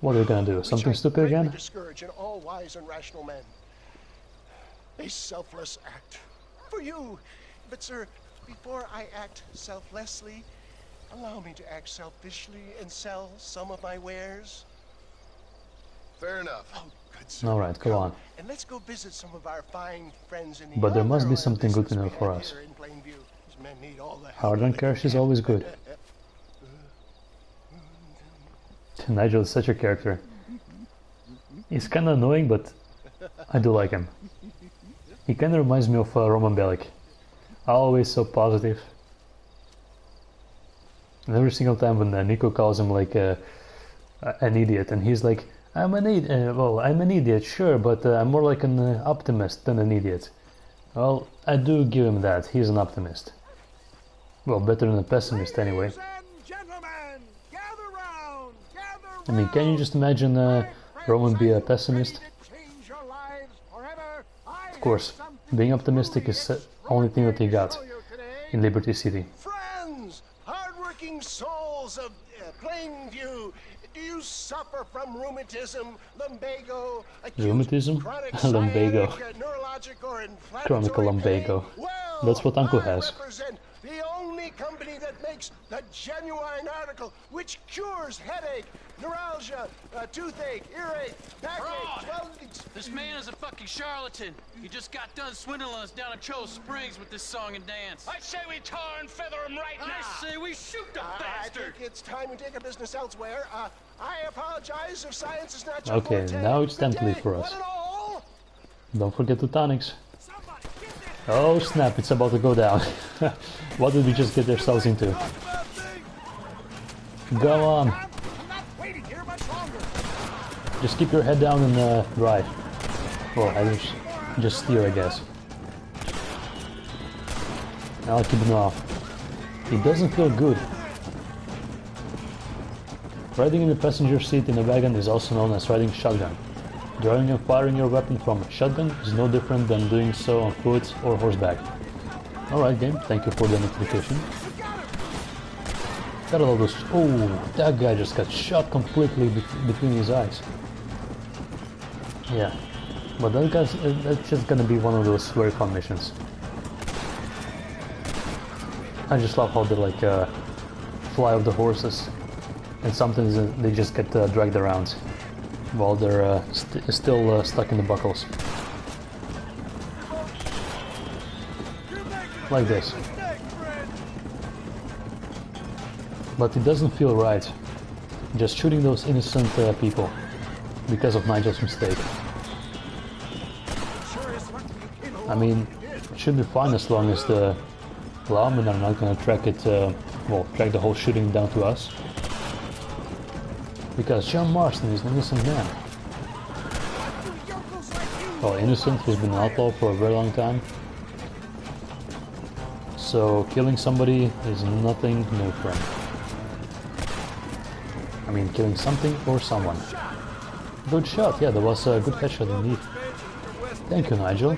What are we gonna do? Something stupid again? Discourage in all wise and rational men. A selfless act for you. But sir, before I act selflessly, allow me to act selfishly and sell some of my wares. Fair enough. Oh, good sir. All right, go on. And let's go visit some of our fine friends in the But there must be other something good business enough we for have us. here in Plainview. These men need all the help Hard on they cash can is get. always good. Nigel is such a character. He's kinda annoying, but I do like him. He kinda reminds me of Roman Bellic. Always so positive. And every single time when Nico calls him like an idiot, and he's like, I'm an idiot. Well, I'm an idiot, sure, but I'm more like an optimist than an idiot. Well, I do give him that. He's an optimist. Well, better than a pessimist anyway. Ladies and gentlemen, I mean, can you just imagine Roman be a pessimist? Of course, being optimistic is the only thing that he got in Liberty City. Friends, hardworking souls of Plainview, do you suffer from rheumatism, lumbago, Rheumatism? Lumbago. neurologic or Chronic lumbago. That's what Uncle has. The only company that makes the genuine article which cures headache, neuralgia, toothache, earache, backache, This man is a fucking charlatan. He just got done swindling us down at Cho Springs with this song and dance. I say we tar and feather him right now. I say we shoot the I bastard. think it's time we take our business elsewhere. I apologize if science is not your Okay, forte. now it's time to leave for us. Don't forget the tonics. Oh snap, it's about to go down. What did we just get ourselves into? Go on. Just keep your head down and drive. Well, I just steer, I guess. I'll keep it off. It doesn't feel good. Riding in the passenger seat in a wagon is also known as riding shotgun. Drawing and firing your weapon from a shotgun is no different than doing so on foot or horseback. Alright game, thank you for the notification. Got a lot of... Oh, that guy just got shot completely between his eyes. Yeah, but that's just gonna be one of those very fun missions. I just love how they like fly off the horses, and sometimes they just get dragged around while they're still stuck in the buckles. Like this. But it doesn't feel right, just shooting those innocent people because of Nigel's mistake. I mean, it should be fine as long as the lawmen are not gonna track it, well, track the whole shooting down to us. Because John Marston is an innocent man. Well, innocent, he's been an outlaw for a very long time. So killing somebody is nothing new for him. I mean, killing something or someone. Good shot, yeah, that was a good headshot indeed. Thank you, Nigel.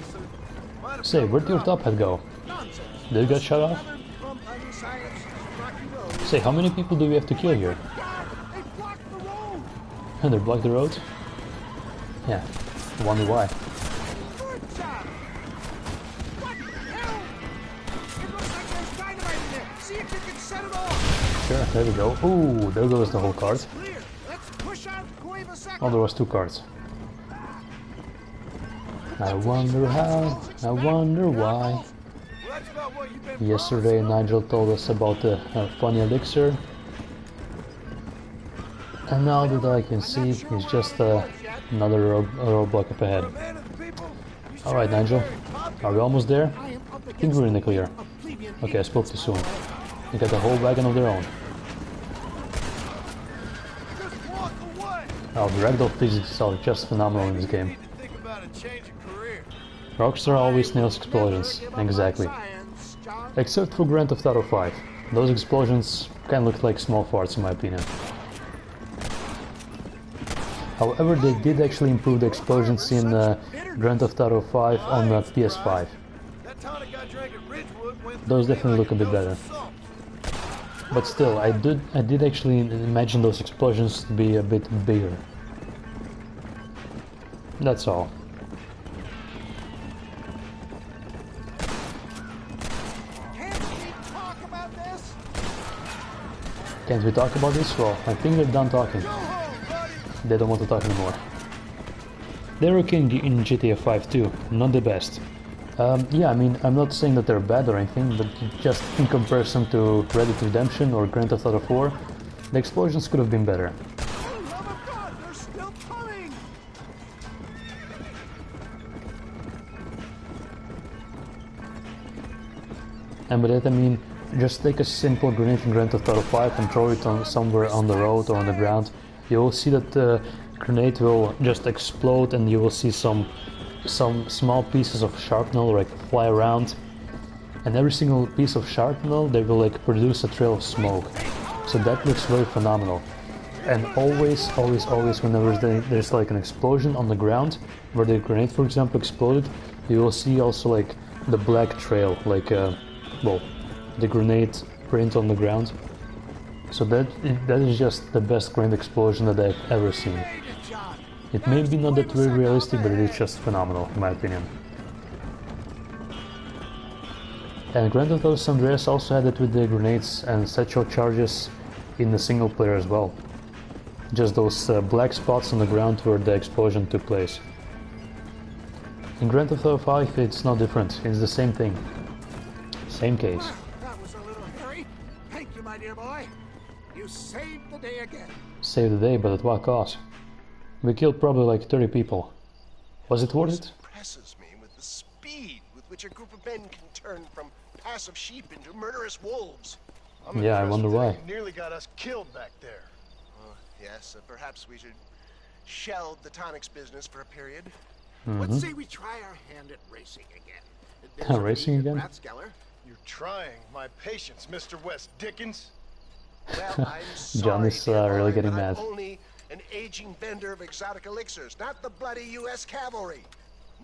Say, where'd your top hat go? Did it get shot off? Say, how many people do we have to kill here? And they blocked the road? Yeah, I wonder why. Sure, there we go. Ooh, there goes the whole cart. Oh, there was two carts. I wonder how, I wonder why. Yesterday Nigel told us about the funny elixir. And now that I can see, it's just another roadblock up ahead. Alright Nigel, are we almost there? I think we're in the clear. Okay, I spoke too soon. They got the whole wagon of their own. Oh, the ragdoll physics are just phenomenal in this game. Rockstar always nails explosions, exactly. Except for Grand Theft Auto 5. Those explosions kinda look like small farts in my opinion. However, they did actually improve the explosions in Grand Theft Auto 5 on PS5. Those definitely look a bit better. But still, I did actually imagine those explosions to be a bit bigger. That's all. Can't we talk about this? Well, I think they're done talking. They don't want to talk anymore. They're okay in GTA 5 too, not the best. Yeah, I mean, I'm not saying that they're bad or anything, but just in comparison to Red Dead Redemption or Grand Theft Auto 4, the explosions could have been better. And by that I mean, just take a simple grenade in Grand Theft Auto 5 and throw it on somewhere on the road or on the ground. You will see that the grenade will just explode and you will see some small pieces of shrapnel like fly around, and every single piece of shrapnel they will like produce a trail of smoke. So that looks very phenomenal. And always whenever there's like an explosion on the ground, where the grenade for example exploded, you will see also like the black trail, like well, the grenade print on the ground. So that is just the best grenade explosion that I've ever seen. It may be not that very realistic, but it is just phenomenal in my opinion. And Grand Theft Auto San Andreas also had it with the grenades and satchel charges in the single player as well. Just those black spots on the ground where the explosion took place. In Grand Theft Auto 5 it's not different, it's the same thing. Same case. That was a little hairy. Thank you, my dear boy. You saved the day again. Saved the day, but at what cost? We killed probably like 30 people. Was it worth it? Impresses me with the speed with which a group of men can turn from passive sheep into murderous wolves. Yeah, I wonder why. Nearly got us killed back there. Yes, perhaps we should shelve the tonics business for a period. Let's say we try our hand at racing again. Racing again? You're trying my patience, Mr. West Dickens. Well, I'm sorry, John is really getting mad. I'm only an aging vendor of exotic elixirs, not the bloody U.S. cavalry.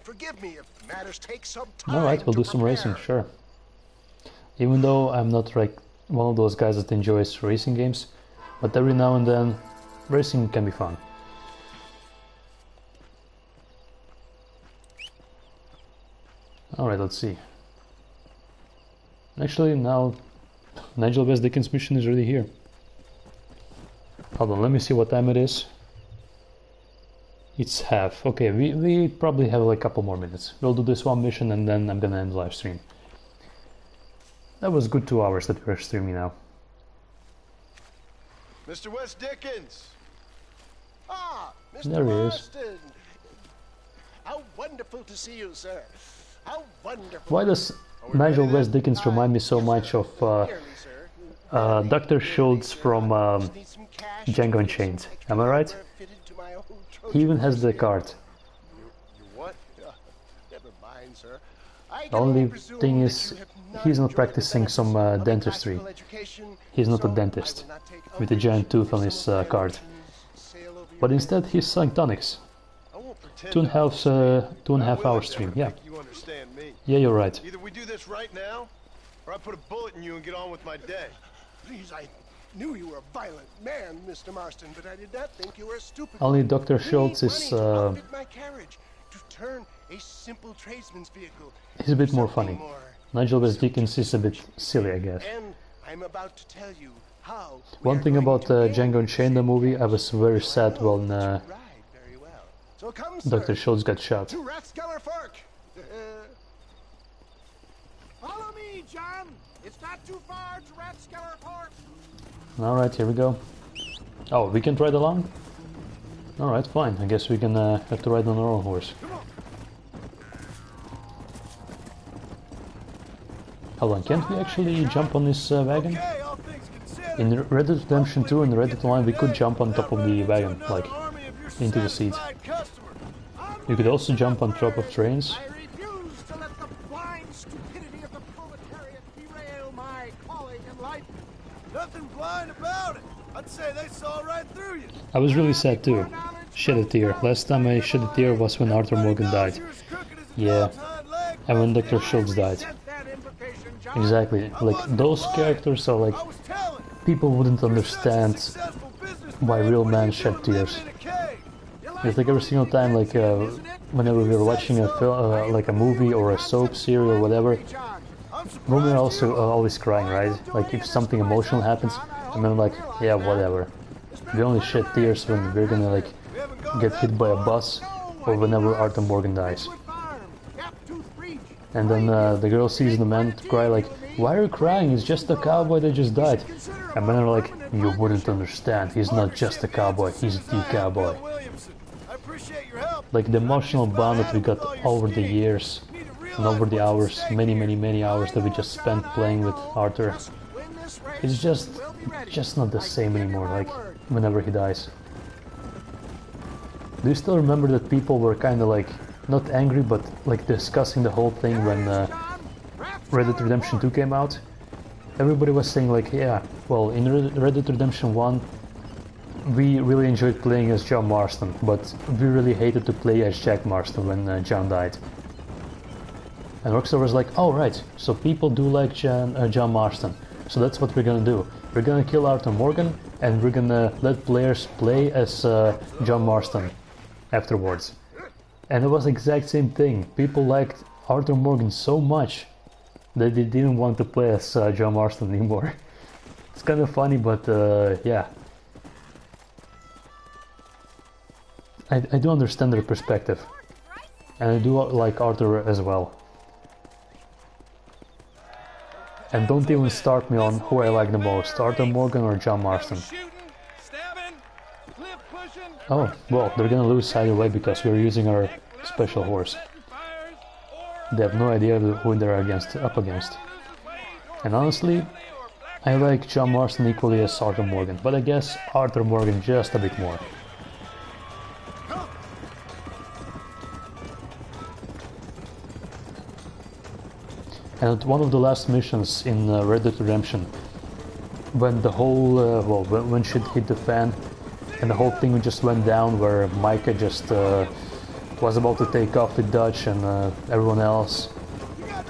Forgive me if matters take some time. Alright, we'll do some racing, sure. Even though I'm not like one of those guys that enjoys racing games, but every now and then racing can be fun. Alright, let's see. Actually, now Nigel West Dickens' mission is already here. Hold on, let me see what time it is. It's half. Okay, we probably have like a couple more minutes. We'll do this one mission and then I'm gonna end the live stream. That was good 2 hours that we're streaming now. Mr. West Dickens! Ah, Mr. There he is. Marston. How wonderful to see you, sir. How wonderful. Why does Nigel West Dickens remind me so much of Dr. Schultz from Django Unchained? Am I right? He even has the card. What? Never mind, sir. The only thing is, he's not practicing some dentistry. He's not a dentist with a giant tooth on his card. But instead, he's selling tonics. 2.5 hour stream, yeah. Yeah, you're right. Either we do this right now, or I put a bullet in you and get on with my day. Please, I knew you were a violent man, Mr. Marston, but I did not think you were a stupid Only one. Dr. Schultz is my carriage to turn a simple tradesman's vehicle. he's a bit more funny. Nigel West Dickens is a bit silly, I guess. And I'm about to tell you how. One thing about Django Unchained, the movie, I was very sad when So come, Dr. Schultz got shot. to Rathskeller Fork. Follow me, John! It's not too far to Rathskeller Park. Alright, here we go. Oh, we can't ride along? Alright, fine. I guess we can have to ride on our own horse. Hold on, can't we actually jump on this wagon? In Red Dead Redemption 2 and Red Dead Online we could jump on top of the wagon, like, into the seat. You could also jump on top of trains. I refuse to let the blind stupidity of the proletariat derail my calling in life. Nothing blind about it. I'd say they saw right through you. I was really sad too. Shed a tear. Last time I shed a tear was when Arthur Morgan died. Yeah, and when Dr. Schultz died. Exactly, like those characters are like, people wouldn't understand why real men shed tears. It's like every single time, like whenever we were watching a film, like a movie or a soap serial or whatever, women are also always crying, right? Like if something emotional happens, and then like, yeah, whatever. We only shed tears when we're gonna like get hit by a bus or whenever Arthur Morgan dies. And then the girl sees the man cry like, why are you crying? He's just a cowboy that just died. And men are like, you wouldn't understand. He's not just a cowboy, he's the cowboy. Like the emotional bond that we got over the years and over the hours, many hours that we just spent playing with Arthur. It's just not the same anymore, like whenever he dies. Do you still remember that people were kind of like, not angry, but like discussing the whole thing when Red Dead Redemption 2 came out? Everybody was saying like, yeah, well, in Red Dead Redemption 1, we really enjoyed playing as John Marston, but we really hated to play as Jack Marston when John died. And Rockstar was like, oh right, so people do like John Marston, so that's what we're gonna do. We're gonna kill Arthur Morgan, and we're gonna let players play as John Marston afterwards. And it was the exact same thing. People liked Arthur Morgan so much that they didn't want to play as John Marston anymore. It's kind of funny, but yeah. I do understand their perspective. And I do like Arthur as well. And don't even start me on who I like the most, Arthur Morgan or John Marston. Oh, well, they're gonna lose either way because we're using our special horse. They have no idea who they're up against. And honestly, I like John Marston equally as Arthur Morgan, but I guess Arthur Morgan just a bit more. And at one of the last missions in Red Dead Redemption, when the whole, well, when shit hit the fan, and the whole thing just went down, where Micah just was about to take off with Dutch and everyone else,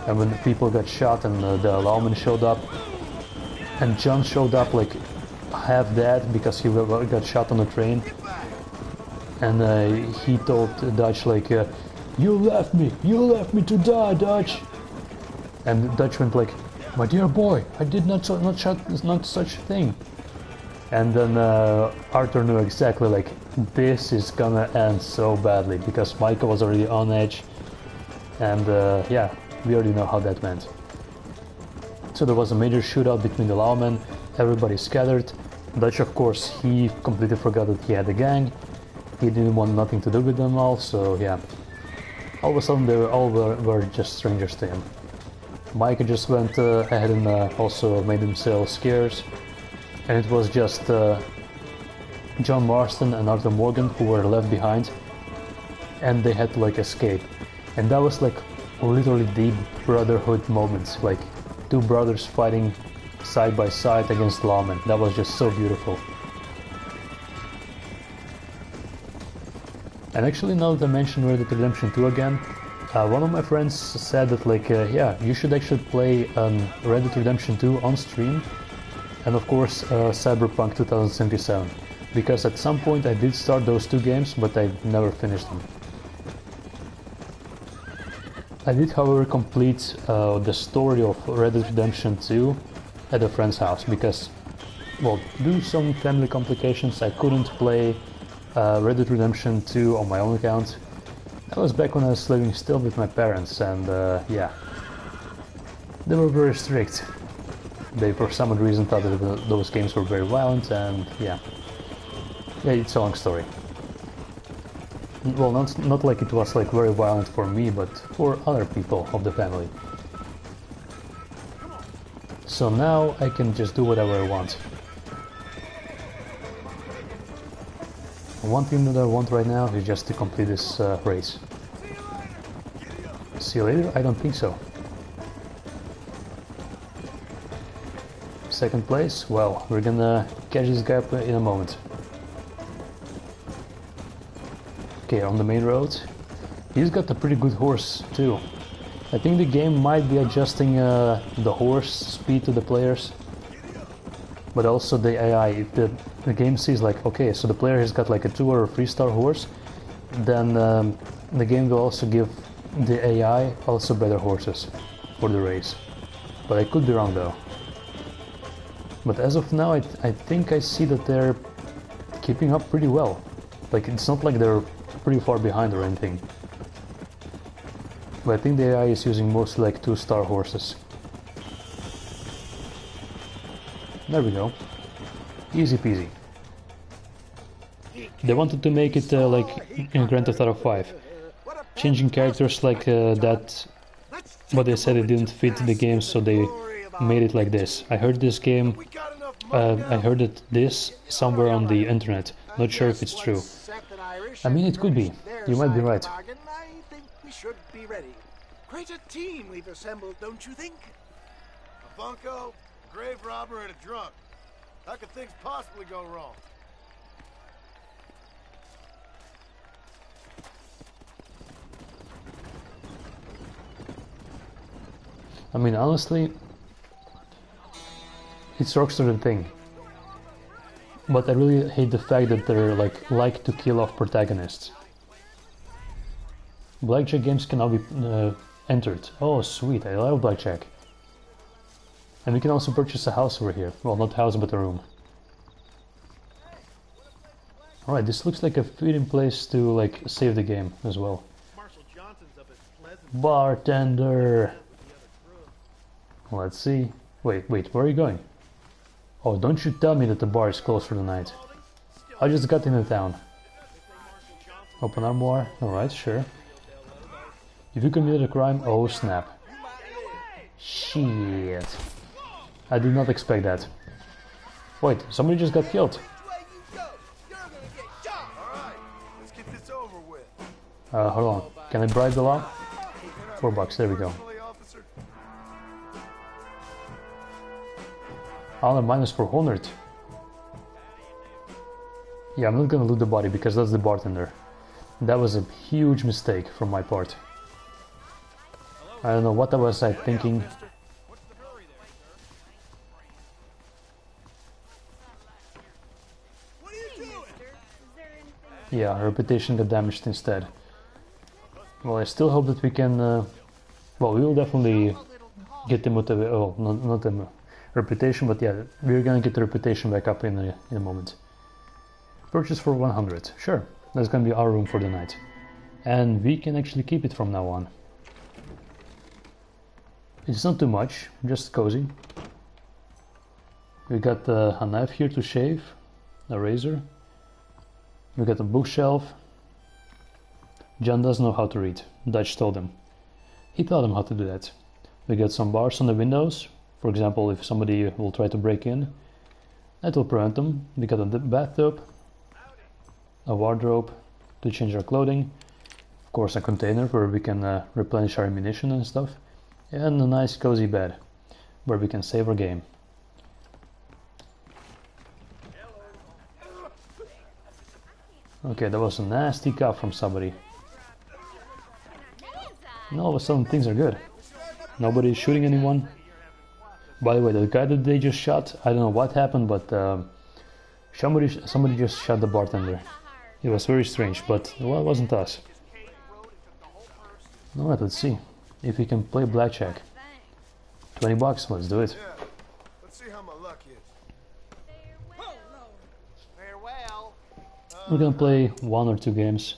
and when the people got shot and the lawman showed up, and John showed up like half dead because he got shot on the train, and he told Dutch like, you left me to die, Dutch. And Dutch went like, my dear boy, I did not such a thing. And then Arthur knew exactly like, this is gonna end so badly, because Micah was already on edge, and yeah, we already know how that went. So there was a major shootout between the lawmen, everybody scattered. Dutch, of course, he completely forgot that he had a gang, he didn't want nothing to do with them all, so yeah. All of a sudden they were just strangers to him. Micah just went ahead and also made him sell scares, and it was just John Marston and Arthur Morgan who were left behind, and they had to like escape. And that was like literally the brotherhood moments, like two brothers fighting side by side against lawmen. That was just so beautiful. And actually, now that I mentioned Red Dead Redemption 2 again, one of my friends said that like, yeah, you should actually play Red Dead Redemption 2 on stream, and of course Cyberpunk 2077, because at some point I did start those two games, but I never finished them. I did, however, complete the story of Red Dead Redemption 2 at a friend's house, because, well, due to some family complications, I couldn't play Red Dead Redemption 2 on my own account. That was back when I was living still with my parents, and yeah, they were very strict. They, for some odd reason, thought that those games were very violent, and yeah, it's a long story. Well, not like it was like very violent for me, but for other people of the family. So now I can just do whatever I want. One thing that I want right now is just to complete this race. See you later? I don't think so. Second place? Well, we're gonna catch this guy up in a moment. Okay, on the main road. He's got a pretty good horse too. I think the game might be adjusting the horse speed to the players, but also the AI. If the game sees like, okay, so the player has got like a 2 or a 3-star horse, then the game will also give the AI also better horses for the race. But I could be wrong though. But as of now, I think I see that they're keeping up pretty well. Like, it's not like they're pretty far behind or anything. But I think the AI is using mostly like 2-star horses. There we go. Easy peasy. They wanted to make it like in Grand Theft Auto 5. Changing characters like that, but they said it didn't fit the game, so they made it like this. I heard this game, I heard it this somewhere on the internet. Not sure if it's true. I mean, it could be. You might be right. I think we should be ready. Quite a team we've assembled, don't you think? A bunco, a grave robber, and a drunk. How could things possibly go wrong? I mean, honestly, it's Rockstar thing. But I really hate the fact that they're like to kill off protagonists. Blackjack games cannot be entered. Oh, sweet! I love blackjack. And we can also purchase a house over here. Well, not house, but a room. Alright, this looks like a fitting place to like save the game as well. Bartender! Let's see. Wait, where are you going? Oh, don't you tell me that the bar is closed for the night. I just got into town. Open armoire. Alright, sure. If you committed a crime, oh snap. Shit. I did not expect that. Wait, somebody just got killed. Hold on. Can I bribe the law? $4, there we go. Oh, minus 400. Yeah, I'm not gonna loot the body because that's the bartender. That was a huge mistake from my part. I don't know what I was thinking. Yeah, reputation got damaged instead. Well, I still hope that we can... well, we will definitely get the motivation... Oh, not the reputation, but yeah, we're gonna get the reputation back up in a moment. Purchase for 100. Sure, that's gonna be our room for the night. And we can actually keep it from now on. It's not too much, just cozy. We got a knife here to shave, a razor. We got a bookshelf. John doesn't know how to read. Dutch told him. He taught him how to do that. We got some bars on the windows. For example, if somebody will try to break in, that will prevent them. We got a bathtub, a wardrobe to change our clothing, of course a container where we can replenish our ammunition and stuff, and a nice cozy bed where we can save our game. Okay, that was a nasty cough from somebody. And all of a sudden things are good. Nobody is shooting anyone. By the way, the guy that they just shot, I don't know what happened, but somebody just shot the bartender. It was very strange, but well, it wasn't us. Alright, let's see if we can play blackjack. $20, let's do it. Yeah. Let's see how my luck is. Farewell. We're gonna play 1 or 2 games.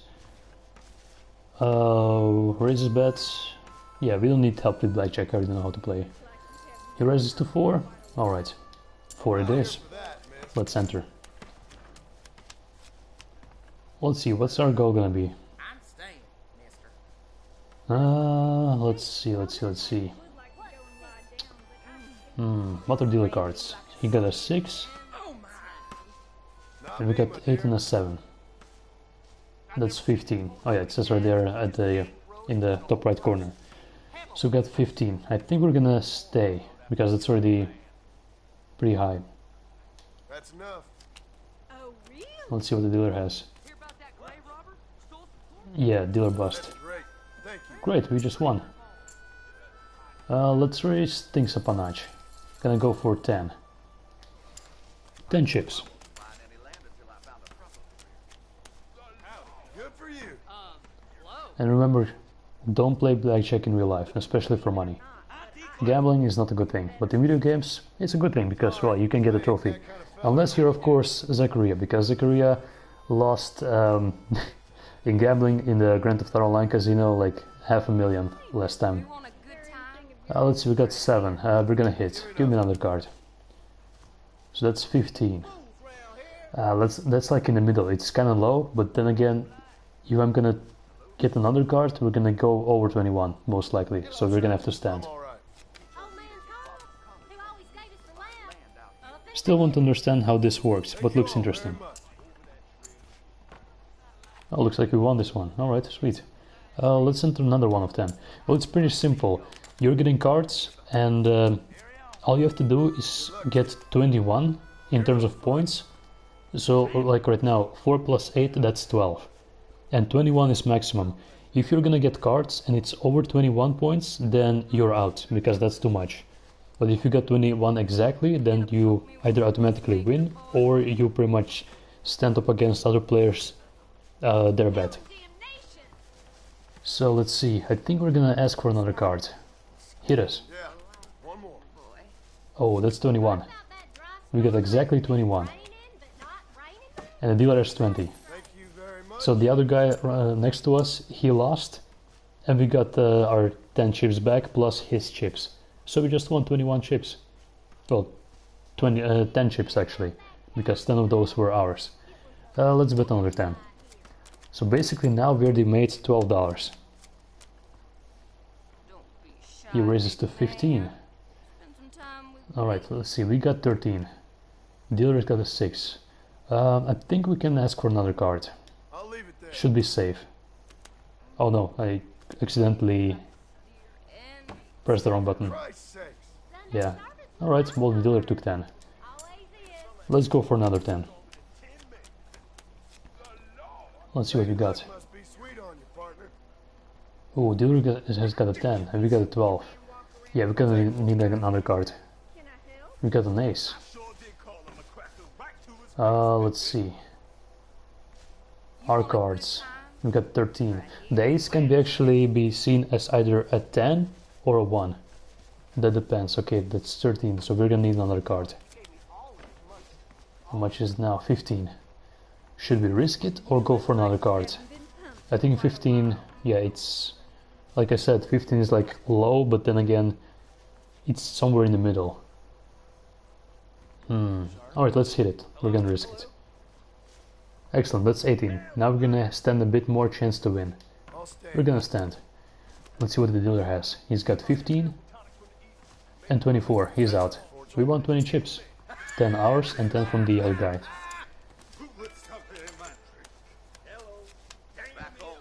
Raises bets. Yeah, we don't need help with blackjack, I already know how to play. He raises to 4? Alright. 4 it is. Let's enter. Let's see, what's our goal gonna be? Let's see. What are dealer cards? He got a 6. And we got 8 and a 7. That's 15. Oh yeah, it says right there at in the top right corner. So we got 15. I think we're gonna stay because it's already pretty high. That's enough. Oh, really? Let's see what the dealer has. Yeah, dealer bust. Great. Thank you. Great, we just won. Let's raise things up a notch. Gonna go for 10. 10 chips. Good for you. And remember, don't play blackjack in real life, especially for money. Gambling is not a good thing, but in video games, it's a good thing because, well, you can get a trophy. Unless you're, of course, Zachariah, because Zachariah lost in gambling in the Grand Theft Auto Online Casino like $500,000 last time. Let's see, we got 7. We're gonna hit. Give me another card. So that's 15. That's like in the middle. It's kind of low, but then again, if I'm gonna get another card, we're gonna go over 21 most likely. So we're gonna have to stand. Still won't understand how this works, but looks interesting. Oh, looks like we won this one. Alright, sweet. Let's enter another one of 10. Well, it's pretty simple. You're getting cards, and all you have to do is get 21 in terms of points. So, like right now, 4 plus 8, that's 12. And 21 is maximum. If you're gonna get cards and it's over 21 points, then you're out, because that's too much. But if you got 21 exactly, then you either automatically win, or you pretty much stand up against other players, they're bad. So let's see, I think we're gonna ask for another card. Hit us. Oh, that's 21. We got exactly 21. And the dealer has 20. So the other guy next to us, he lost. And we got our 10 chips back plus his chips. So we just won 21 chips. Well, 10 chips actually. Because 10 of those were ours. Let's bet another 10. So basically now we already made $12. He raises to 15. Alright, let's see, we got 13. Dealer's got a 6. I think we can ask for another card. Should be safe. Oh no, I accidentally pressed the wrong button. Yeah. Alright, well the dealer took 10. Let's go for another 10. Let's see what we got. Oh, dealer has got a 10 and we got a 12. Yeah, we're gonna need another card. We got an ace. Let's see. Our cards. We got 13. The ace can actually be seen as either a 10 or a 1. That depends. Okay, that's 13, so we're gonna need another card. How much is it now? 15. Should we risk it or go for another card? I think 15, yeah, it's... Like I said, 15 is like low, but then again, it's somewhere in the middle. Alright, let's hit it. We're gonna risk it. Excellent, that's 18. Now we're gonna stand a bit more chance to win. We're gonna stand. Let's see what the dealer has. He's got 15 and 24. He's out. We won 20 chips. 10 ours and 10 from the other guy.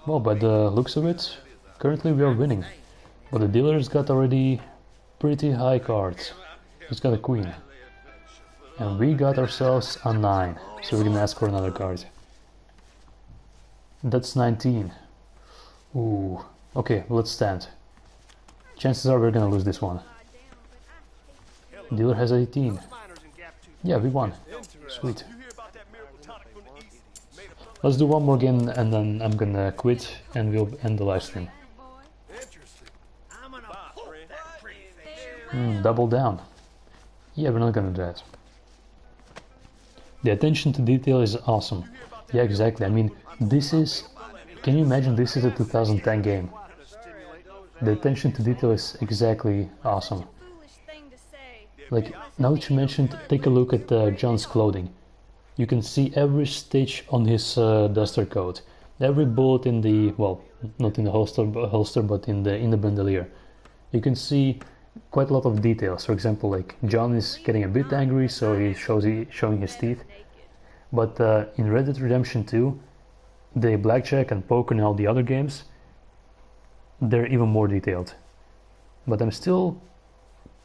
Well, by the looks of it, currently we are winning. But the dealer's got already pretty high cards. He's got a queen. And we got ourselves a 9, so we're gonna ask for another card. That's 19. Ooh, okay, let's stand. Chances are we're gonna lose this one. Dealer has 18. Yeah, we won. Sweet. Let's do one more game and then I'm gonna quit and we'll end the live stream. Double down. Yeah, we're not gonna do that. The attention to detail is awesome. Yeah, exactly. I mean, this is... Can you imagine this is a 2010 game? The attention to detail is exactly awesome. Like, now that you mentioned, take a look at John's clothing. You can see every stitch on his duster coat. Every bullet in the... Well, not in the holster but in the bandolier. You can see quite a lot of details. For example, like John is getting a bit angry, so he's showing his teeth. But in Red Dead Redemption 2, the blackjack and poker and all the other games, they're even more detailed. But I'm still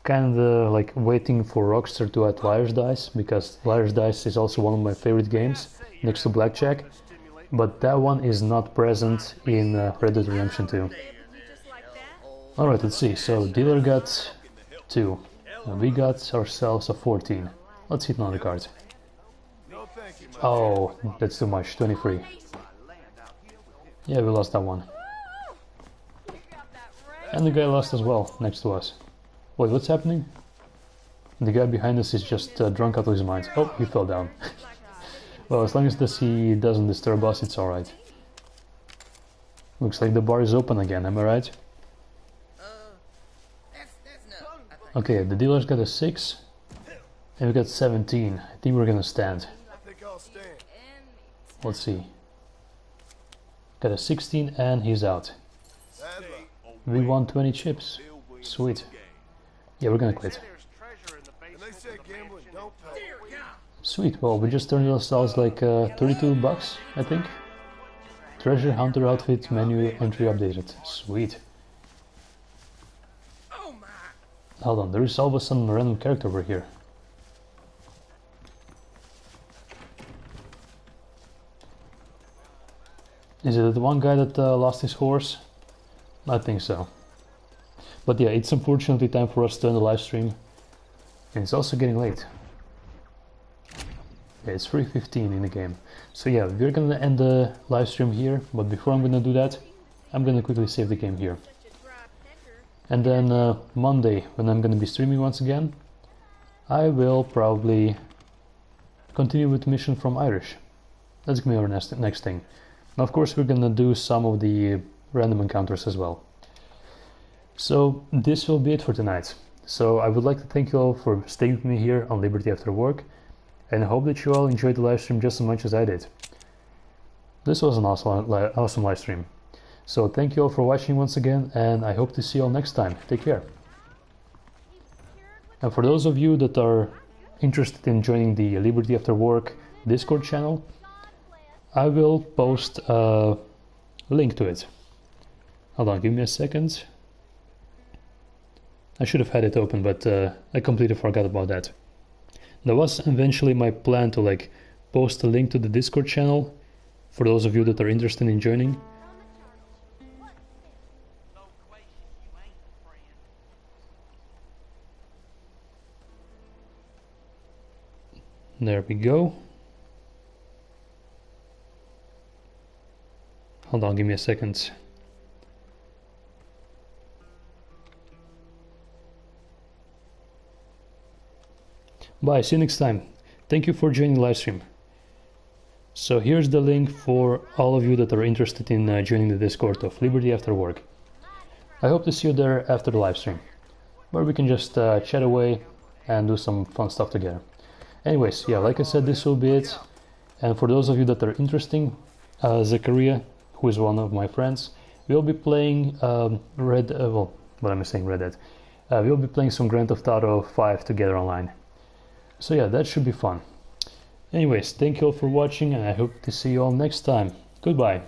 kind of like waiting for Rockstar to add Liar's Dice, because Liar's Dice is also one of my favorite games next to blackjack. But that one is not present in Red Dead Redemption 2. Alright, let's see. So dealer got 2 and we got ourselves a 14. Let's hit another card. Oh, that's too much. 23. Yeah, we lost that one. And the guy lost as well, next to us. Wait, what's happening? The guy behind us is just drunk out of his mind. Oh, he fell down. Well, as long as he doesn't disturb us, it's alright. Looks like the bar is open again, am I right? Okay, the dealer's got a 6 and we got 17. I think we're gonna stand. Let's see. Got a 16 and he's out. We won 20 chips. Sweet. Yeah, we're gonna quit. Sweet, well, we just turned ourselves like $32, I think. Treasure Hunter outfit menu entry updated. Sweet. Hold on, there is always some random character over here. Is it the one guy that lost his horse? I think so. But yeah, it's unfortunately time for us to end the live stream. And it's also getting late. Yeah, it's 3:15 in the game. So yeah, we're gonna end the live stream here, but before I'm gonna do that, I'm gonna quickly save the game here. And then Monday, when I'm gonna be streaming once again, I will probably continue with mission from Irish. That's gonna be our next thing. Now, of course, we're gonna do some of the random encounters as well. So this will be it for tonight. So I would like to thank you all for staying with me here on Liberty After Work, and I hope that you all enjoyed the live stream just as much as I did. This was an awesome live stream. So thank you all for watching once again, and I hope to see you all next time. Take care. And for those of you that are interested in joining the Liberty After Work Discord channel, I will post a link to it. Hold on, give me a second. I should have had it open, but I completely forgot about that. That was eventually my plan to like post a link to the Discord channel for those of you that are interested in joining. There we go. Hold on, give me a second. Bye, see you next time. Thank you for joining the live stream. So here's the link for all of you that are interested in joining the Discord of Liberty After Work. I hope to see you there after the live stream, where we can just chat away and do some fun stuff together. Anyways, yeah, like I said, this will be it. And for those of you that are interested, Zachariah, who is one of my friends, we'll be playing Red Dead. We'll be playing some Grand Theft Auto 5 together online. So yeah, that should be fun. Anyways, thank you all for watching, and I hope to see you all next time. Goodbye.